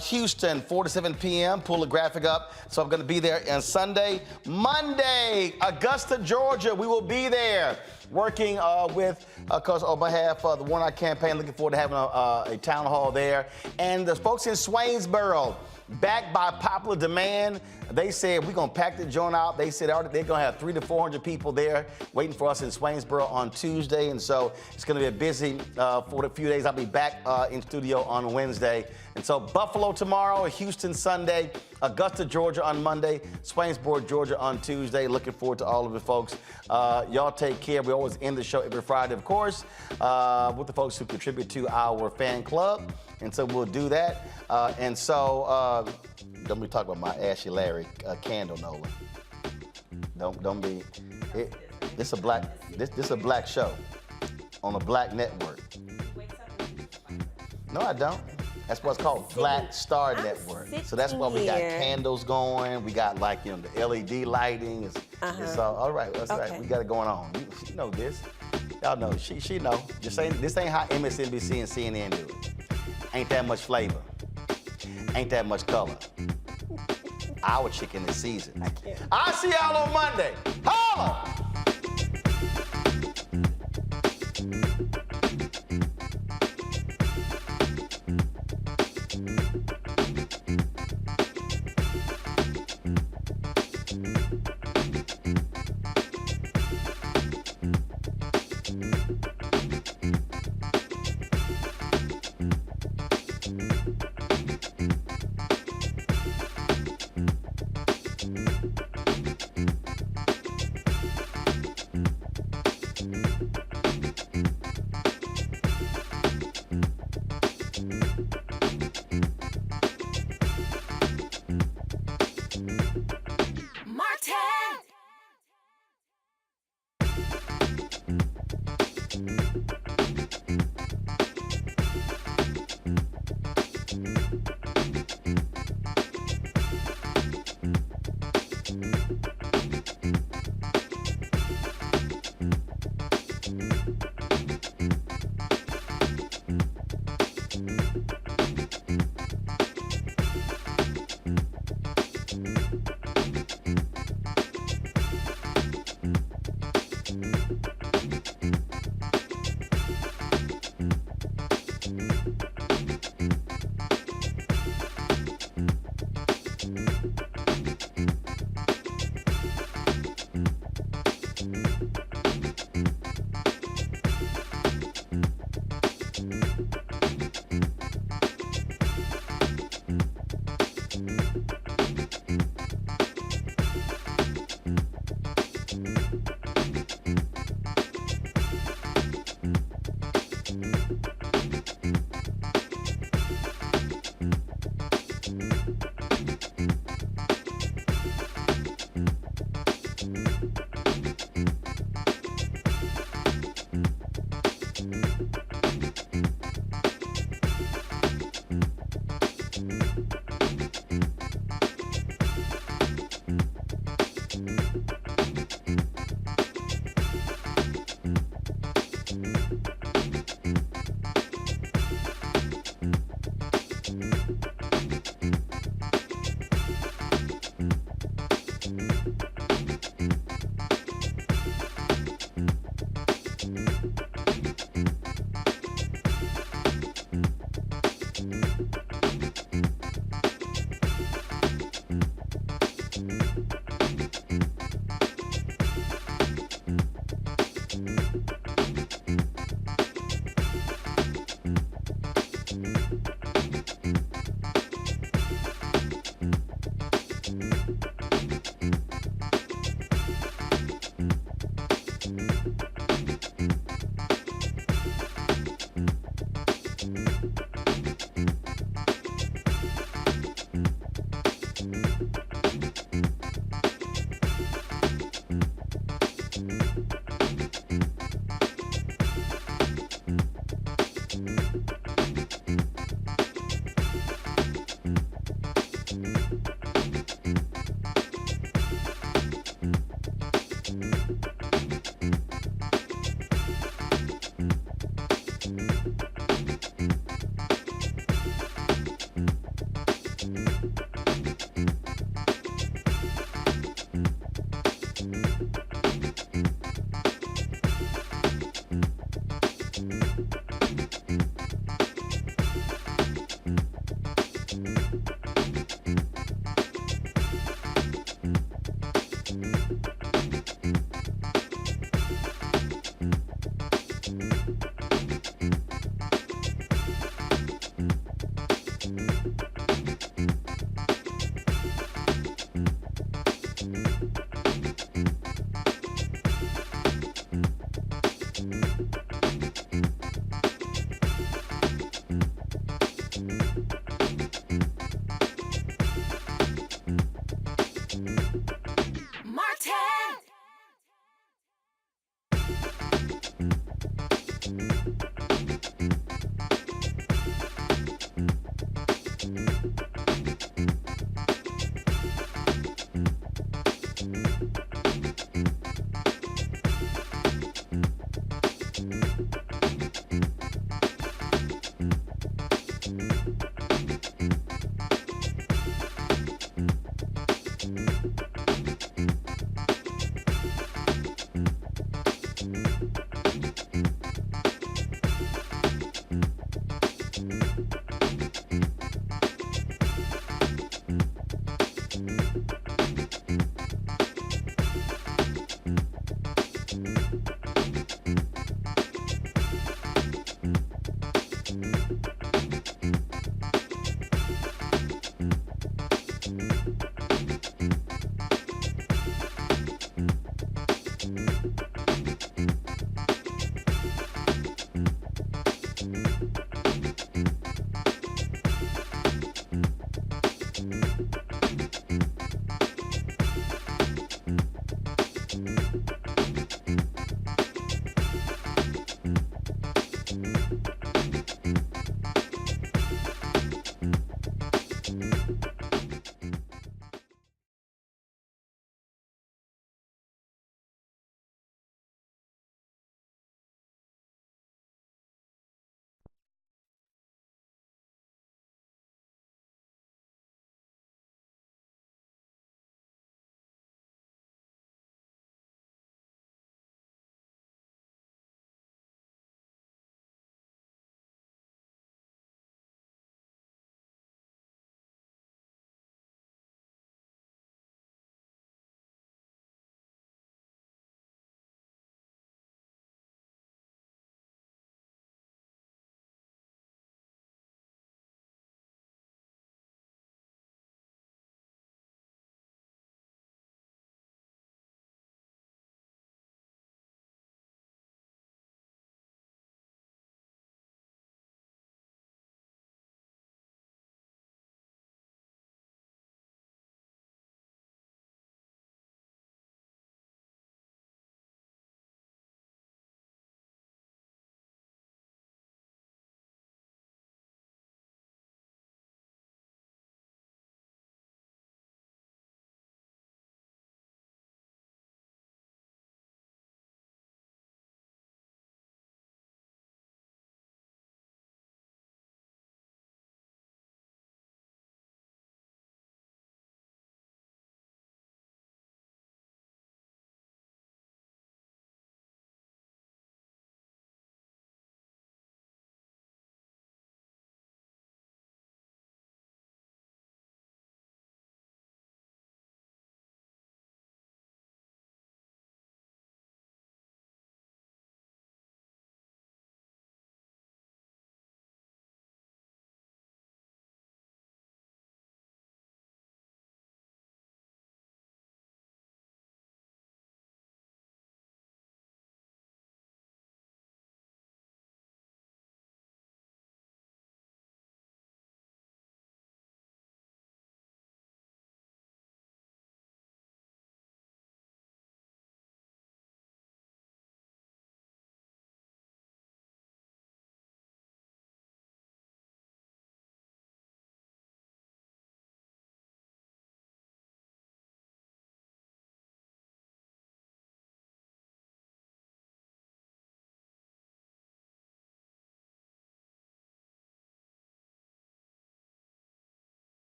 Houston, 4 to 7 p.m. Pull the graphic up. So I'm going to be there on Sunday. Monday, Augusta, Georgia. We will be there working with, of course, on behalf of the Warnock campaign. Looking forward to having a town hall there. And the folks in Swainsboro, backed by popular demand, they said we're going to pack the joint out. They said they're going to have 300 to 400 people there waiting for us in Swainsboro on Tuesday. And so it's going to be a busy for a few days. I'll be back in studio on Wednesday. And so Buffalo tomorrow, Houston Sunday, Augusta, Georgia on Monday, Swainsboro, Georgia on Tuesday. Looking forward to all of you folks. Y'all take care. We always end the show every Friday, of course, with the folks who contribute to our fan club. And so we'll do that. And so don't be talking about my Ashley Larry candle, Nolan. Don't be. This a black show on a black network. No, I don't. That's what's called Black Star Network. So that's why we got candles going. We got the LED lighting. It's all right. That's right. We got it going on. You know this. Y'all know. She know. This ain't how MSNBC and CNN do it. Ain't that much flavor. Ain't that much color. Our chicken is seasoned. I'll see y'all on Monday. Holla!